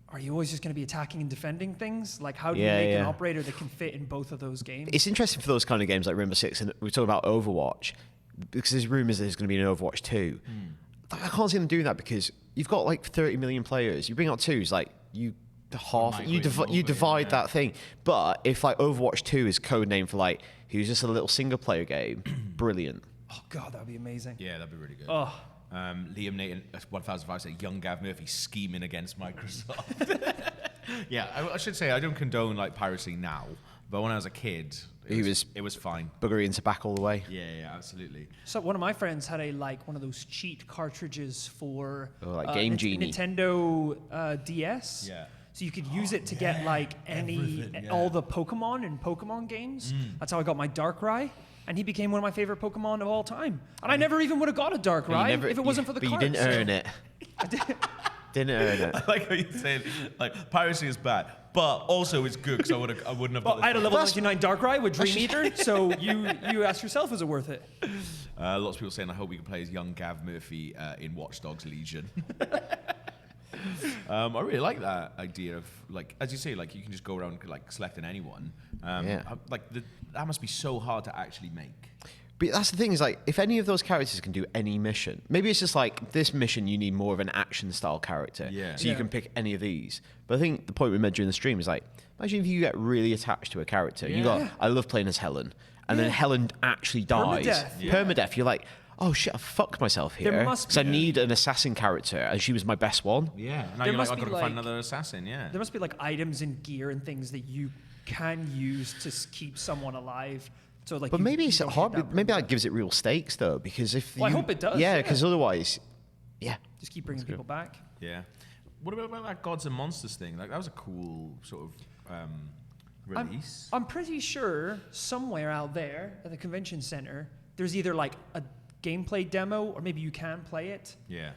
are you always just going to be attacking and defending things? Like, how do you make an operator that can fit in both of those games? It's interesting for those kind of games like Rainbow Six, and we're talking about Overwatch, because there's rumours there's going to be an Overwatch 2. I can't see them doing that because you've got like 30 million players. You bring out 2, it's like you divide that thing. But if like Overwatch 2 is code name for like, who's just a little single player game, brilliant. Oh God, that'd be amazing. Yeah, that'd be really good. Oh. Liam Nathan 1005 said young Gav Murphy scheming against Microsoft. Yeah, I should say I don't condone like piracy now, but when I was a kid, it was fine. Buggery tobacco all the way. Yeah, absolutely. So one of my friends had one of those cheat cartridges for Game Genie. Nintendo DS. Yeah. So you could use it to get like all the Pokemon in Pokemon games. That's how I got my Darkrai. And he became one of my favorite Pokemon of all time. And I never even would have got a Darkrai if it wasn't for the cards. But you didn't earn it. Didn't earn it. I like how you're saying, like, piracy is bad, but also it's good because I wouldn't have. Well, I had a level 99 Darkrai with Dream Eater, so you ask yourself, is it worth it? Lots of people saying, I hope we can play as young Gav Murphy in Watch Dogs Legion. I really like that idea of, like, as you say, like, you can just go around like selecting anyone. That must be so hard to actually make. But that's the thing is, like, if any of those characters can do any mission, maybe it's just like this mission you need more of an action style character. Yeah. So you can pick any of these. But I think the point we made during the stream is like, imagine if you get really attached to a character. Yeah. I love playing as Helen, and then Helen actually dies. Permadeath. You're like, oh shit, I fucked myself here. Because I need an assassin character, and she was my best one. Yeah. Now you're like, I've got to find another assassin. Yeah. There must be like items and gear and things that you can use to keep someone alive. So like, but maybe it's hard. Maybe that gives it real stakes though, because if I hope it does. Yeah, because otherwise, Yeah. Just keep bringing people back. Yeah. What about that Gods and Monsters thing? Like that was a cool sort of release. I'm pretty sure somewhere out there at the convention center, there's either like a gameplay demo or maybe you can play it. Yeah.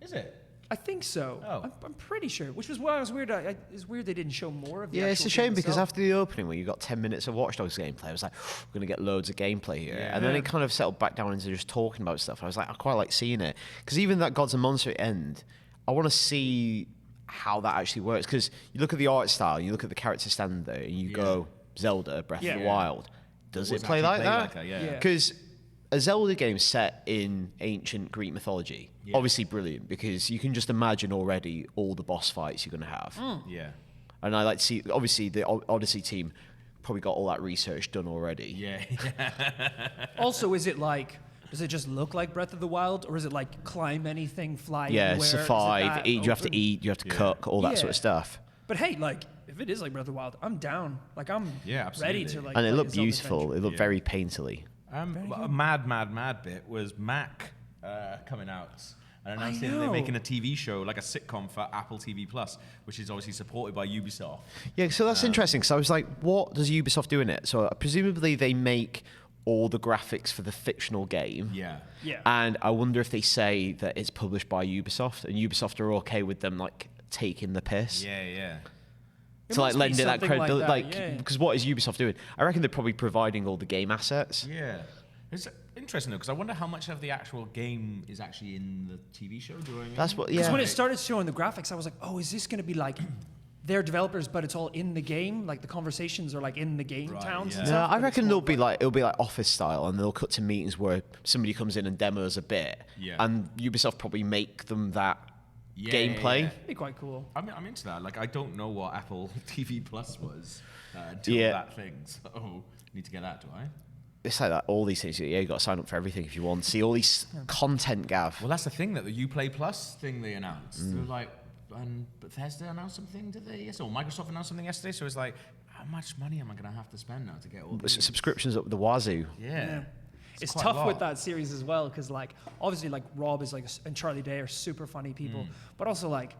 Is it? I think so. Oh. I'm pretty sure. Which was why I was weird. It's weird they didn't show more of the Yeah, it's actual a shame game because itself. after the opening where you got 10 minutes of Watch Dogs gameplay, I was like, we're going to get loads of gameplay here. Yeah. And then it kind of settled back down into just talking about stuff. I was like, I quite like seeing it. Because even that Gods and Monsters end, I want to see how that actually works. Because you look at the art style, you look at the characters standing there, and you go, Zelda, Breath of the Wild. Does it play like that? Because a Zelda game set in ancient Greek mythology, obviously brilliant, because you can just imagine already all the boss fights you're going to have. Yeah. And I like to see, obviously, the Odyssey team probably got all that research done already. Yeah. Also, is it like, does it just look like Breath of the Wild, or is it like climb anything, fly anywhere? Survive, eat, you have to eat, you have to cook, all that sort of stuff. But hey, like, if it is like Breath of the Wild, I'm down. Like, I'm ready to like. And it play looked a Zelda beautiful. adventure. It looked very painterly. A mad bit was Mac coming out and announcing they're know. making a TV show, like a sitcom for Apple TV Plus, which is obviously supported by Ubisoft. Yeah, so that's interesting, because I was like, what does Ubisoft do in it? So presumably they make all the graphics for the fictional game. Yeah. And I wonder if they say that it's published by Ubisoft, and Ubisoft are okay with them, like, taking the piss. Yeah. To like lend it that credibility, yeah. Because what is Ubisoft doing? I reckon they're probably providing all the game assets. Yeah. It's interesting though, because I wonder how much of the actual game is actually in the TV show. Do you know what I mean? That's what. Because Yeah. when it started showing the graphics, I was like, oh, is this going to be like their developers, but it's all in the game? Like the conversations are like in the game towns and No, stuff? I but it's reckon more it'll be like Office style, and they'll cut to meetings where somebody comes in and demos a bit, and Ubisoft probably make them that gameplay. It'd be quite cool. I'm into that. Like, I don't know what Apple TV Plus was until that thing, so need to get that, do I? It's like that. All these things. Yeah, you got to sign up for everything if you want. See all these content, Gav. Well, that's the thing, that the Uplay Plus thing they announced. They were like, and Bethesda announced something today, yes, or Microsoft announced something yesterday. So it's like, how much money am I going to have to spend now to get all these? Subscriptions up the wazoo. Yeah. It's quite a tough lot. with that series as well, because like obviously like Rob is like and Charlie Day are super funny people, but also like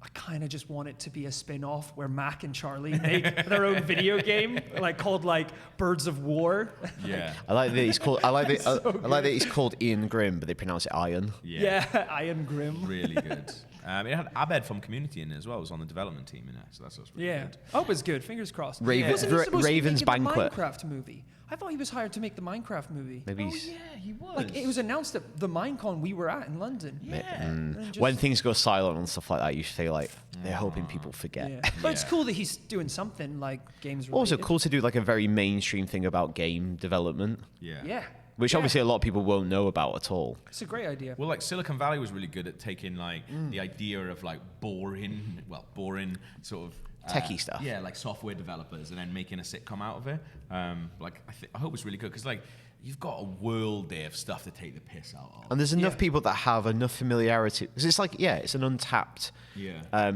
I kind of just want it to be a spin-off where Mac and Charlie make their own video game, like called like Birds of War. Yeah. I like that he's called. I like that he's called Ian Grimm, but they pronounce it Iron. Yeah, Iron Grimm. Really good. It had Abed from Community in it as well. It was on the development team in it, so that's what's really good. Oh, it was good. Fingers crossed. Raven- Wasn't he supposed Raven's to be making Banquet. the Minecraft movie? I thought he was hired to make the Minecraft movie. Maybe Oh, he's. yeah, he was. Like it was announced at the Minecon we were at in London. When things go silent and stuff like that, you feel like they're hoping people forget. Yeah. But it's cool that he's doing something like games related. Also, cool to do like a very mainstream thing about game development. Yeah. Which obviously a lot of people won't know about at all. It's a great idea. Well, like Silicon Valley was really good at taking like the idea of like boring sort of techie stuff. Yeah, like software developers, and then making a sitcom out of it. Like I hope it's really good, because like you've got a world there of stuff to take the piss out of. And there's enough people that have enough familiarity. Because it's like, it's an untapped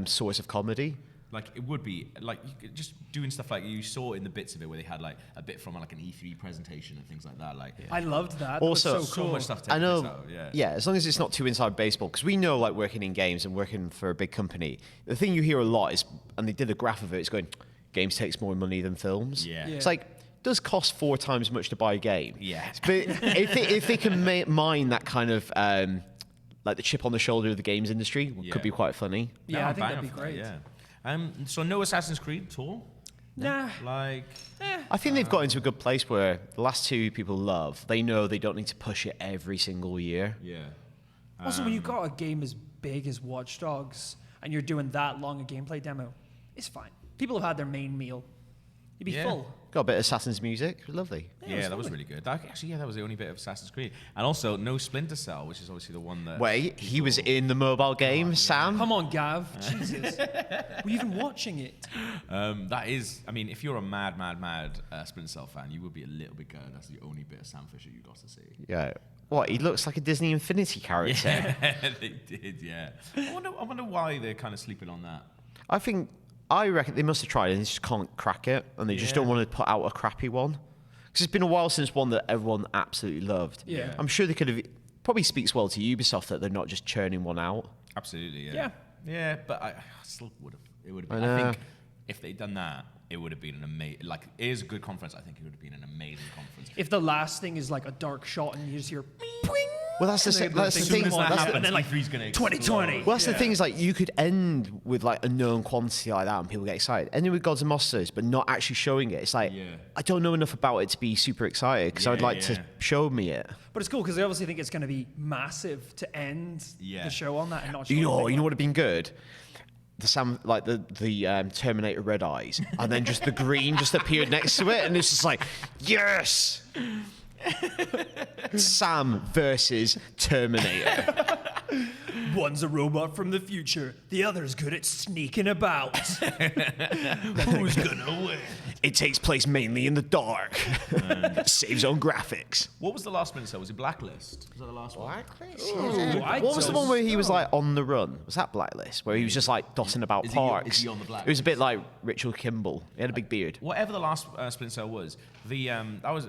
source of comedy. Like it would be like just doing stuff like you saw in the bits of it where they had like a bit from like an E3 presentation and things like that. Like I loved that. Also, that was so cool. much stuff to I take know. the piss out of, Yeah, as long as it's not too inside baseball, because we know, like working in games and working for a big company, the thing you hear a lot is, and they did a graph of it, it's going, games takes more money than films. Yeah. It's like, does cost 4 times much to buy a game. Yeah. But if they can mine that kind of like the chip on the shoulder of the games industry, could be quite funny. Yeah, I think that'd be great. Yeah. So no Assassin's Creed at all? Nah. Like, I think they've got into a good place where the last 2 people love, they know they don't need to push it every single year. Yeah. Also, when you've got a game as big as Watch Dogs and you're doing that long a gameplay demo, it's fine. People have had their main meal. You'd be full. Got a bit of Assassin's music. Lovely. Yeah, that was really good. That was the only bit of Assassin's Creed. And also, no Splinter Cell, which is obviously the one that... Wait, he was in the mobile game, Sam? Come on, Gav. Jesus. Were you even watching it? That is... I mean, if you're a mad Splinter Cell fan, you would be a little bit gutted. That's the only bit of Sam Fisher you got to see. Yeah. What, he looks like a Disney Infinity character. Yeah, they did, yeah. I wonder why they're kind of sleeping on that. I reckon they must have tried and they just can't crack it, and they just don't want to put out a crappy one. Because it's been a while since one that everyone absolutely loved. Yeah. I'm sure they could have probably speaks well to Ubisoft that they're not just churning one out. Absolutely, yeah. Yeah. Yeah, but I still would have. It would have I been. I know. think if they'd done that, it would have been an amazing. Like, it is a good conference. I think it would have been an amazing conference. If the last thing is like a dark shot and you just hear, "Boing," Well, that's the thing. and then like 2020. Well, that's the thing is like you could end with like a known quantity like that and people get excited. Ending with Gods and Monsters, but not actually showing it. It's like I don't know enough about it to be super excited because I'd like to show me it. But it's cool because they obviously think it's going to be massive to end the show on that and not. You know what would have been good? The Terminator Red Eyes, and then just the green just appeared next to it, and it's just like, yes, Sam versus Terminator. One's a robot from the future, the other's good at sneaking about. Who's gonna win? It takes place mainly in the dark. Saves on graphics. What was the last Splinter Cell? Was it Blacklist? Was that the last one? What was the one where he was like on the run? Was that Blacklist? Where he was just like dotting about parks? Is he on the Blacklist? It was a bit like Richard Kimball. He had a big beard. Whatever the last Splinter Cell was, I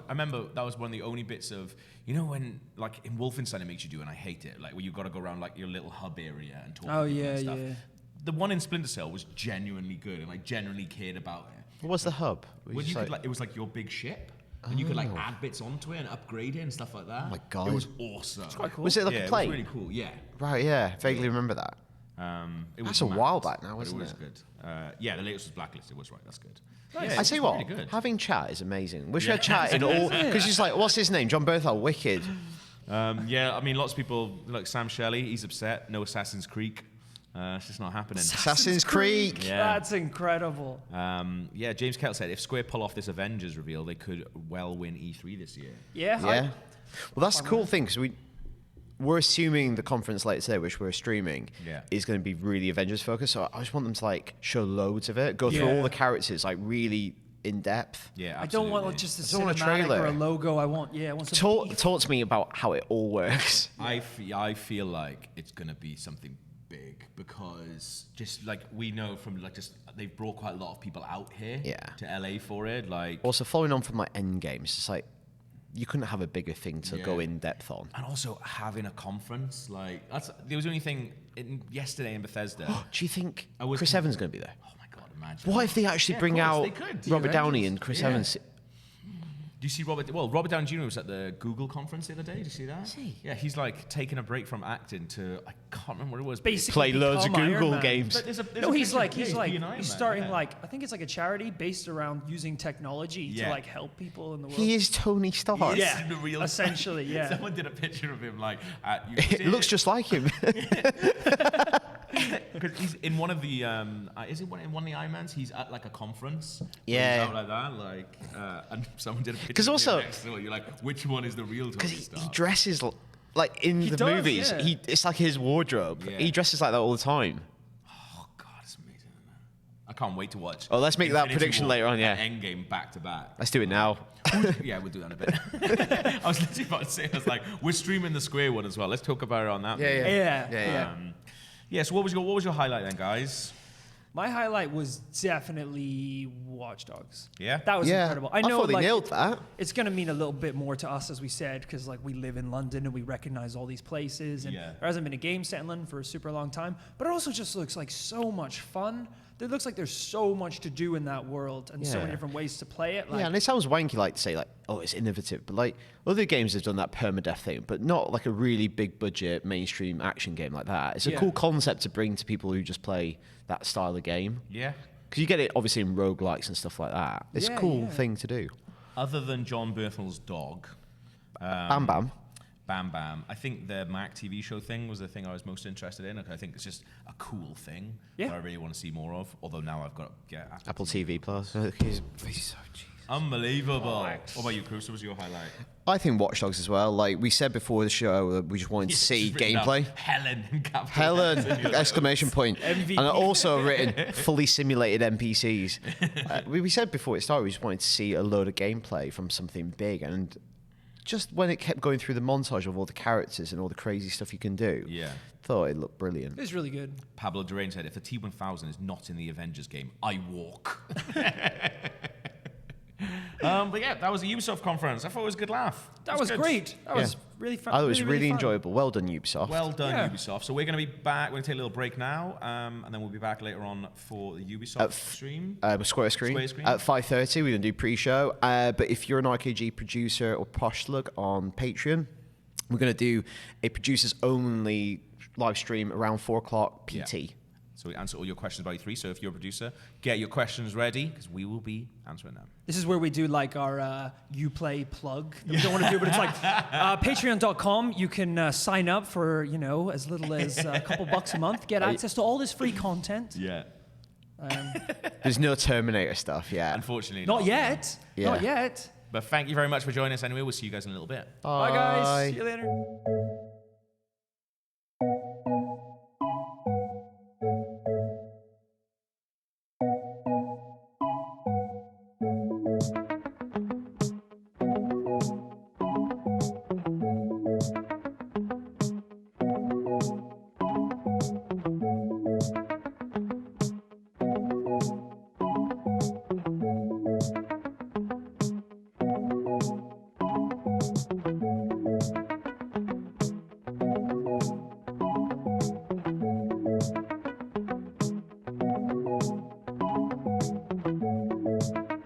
remember that was one of the only bits of, you know, when like in Wolfenstein it makes you do, and I hate it, like where you've got to go around like your little hub area and talk to people and stuff. The one in Splinter Cell was genuinely good, and I genuinely cared about it. What was the hub? Well, you could it was like your big ship, and you could like add bits onto it and upgrade it and stuff like that. Oh my God. It was awesome. It's quite cool. Was it like a plane? It was really cool. Yeah. Right. Yeah. Vaguely remember that. It was That's a while back now, but isn't it? Was it? good. Yeah, the latest was Blacklist. It was right. That's good. Nice. Yeah, I tell you what, really good. having chat is amazing. We should have chat in all because it's like, what's his name? John Berthel, wicked. Yeah, I mean, lots of people like Sam Shelley. He's upset. No Assassin's Creek. It's just not happening. Assassin's Creek. Yeah. That's incredible. Yeah, James Kettle said if Square pull off this Avengers reveal, they could well win E3 this year. Yeah. Well, that's the cool thing because we're assuming the conference later today, which we're streaming, is going to be really Avengers focused. So I just want them to like show loads of it, go through all the characters, like really in depth. Yeah, I don't want just a I don't want a cinematic trailer. or a logo. I want Talk to me about how it all works. I feel like it's going to be something big because just like we know from like just they've brought quite a lot of people out here to LA for it. Like also following on from like Endgame, it's just like you couldn't have a bigger thing to go in depth on. And also having a conference, like there was the only thing yesterday in Bethesda. Do you think Chris Evans is going to be there? Oh my God, imagine. What if they actually bring out Robert Downey and Chris Evans? Do you see Robert Downey Jr. was at the Google conference the other day. Did you see that? Is he? Yeah, he's like taking a break from acting to, I can't remember what it was. Basically play loads of become Google Iron Man. games. But there's He's being starting like I think it's like a charity based around using technology to like help people in the world. He is Tony Stark. Yeah, the real essentially, yeah. Someone did a picture of him like at It looks just like him. because he's in one of the is it in one of the Iron Mans? He's at like a conference. Yeah. He's out like that, like and someone did a picture. 'Cause of also- him next to it. You're like, which one is the real Tony Because Stark? he dresses like in the does, movies. yeah. It's like his wardrobe. Yeah. He dresses like that all the time. Oh God, it's amazing. I can't wait to watch. Oh, let's make that Infinity prediction War later on, yeah. and Endgame back to back. Let's do it now. Yeah, we'll do that in a bit. I was literally about to say, I was like, we're streaming the Square one as well. Let's talk about it on that. Yeah. So what was your highlight then, guys? My highlight was definitely Watch Dogs. Yeah? That was incredible. I know thought they like, nailed that. It's going to mean a little bit more to us, as we said, because like we live in London and we recognize all these places. And there hasn't been a game set in London for a super long time. But it also just looks like so much fun. It looks like there's so much to do in that world and so many different ways to play it. Like, Yeah, and it sounds wanky like to say like, oh, it's innovative, but like other games have done that permadeath thing, but not like a really big budget mainstream action game like that. It's a cool concept to bring to people who just play that style of game. Yeah. Because you get it obviously in roguelikes and stuff like that. It's a cool thing to do. Other than John Berthel's dog, Bam Bam. Bam Bam. I think the Mac TV show thing was the thing I was most interested in. I think it's just a cool thing that I really want to see more of. Although now I've got to get Apple TV Plus. He's so cheap. Unbelievable. What about you, Cruz? What was your highlight? I think Watch Dogs as well. Like we said before the show, we just wanted to see gameplay. Helen in capital Helen! letters. Exclamation point. MVP. And I also written fully simulated NPCs. We said before it started, we just wanted to see a load of gameplay from something big. And just when it kept going through the montage of all the characters and all the crazy stuff you can do, thought it looked brilliant. it was really good. Pablo Durain said, if the T-1000 is not in the Avengers game, I walk. But yeah, that was the Ubisoft conference. I thought it was a good laugh. That was good. great. That was really fun. I thought it was really fun. enjoyable. Well done, Ubisoft. Well done, Ubisoft. So we're going to be back. We're going to take a little break now, and then we'll be back later on for the Ubisoft stream. Square Screen. At 5:30, we're going to do pre-show. But if you're an RKG producer or posh slug on Patreon, we're going to do a producers-only live stream around 4 o'clock PT. Yeah. So we answer all your questions about E3. So if you're a producer, get your questions ready because we will be answering them. This is where we do like our Uplay plug that we don't want to do, but it's like patreon.com. You can sign up for, as little as a couple bucks a month, get access to all this free content. Yeah. There's no Terminator stuff yet. Unfortunately. Not yet. Yeah. Not yet. But thank you very much for joining us anyway. We'll see you guys in a little bit. Bye guys. See you later.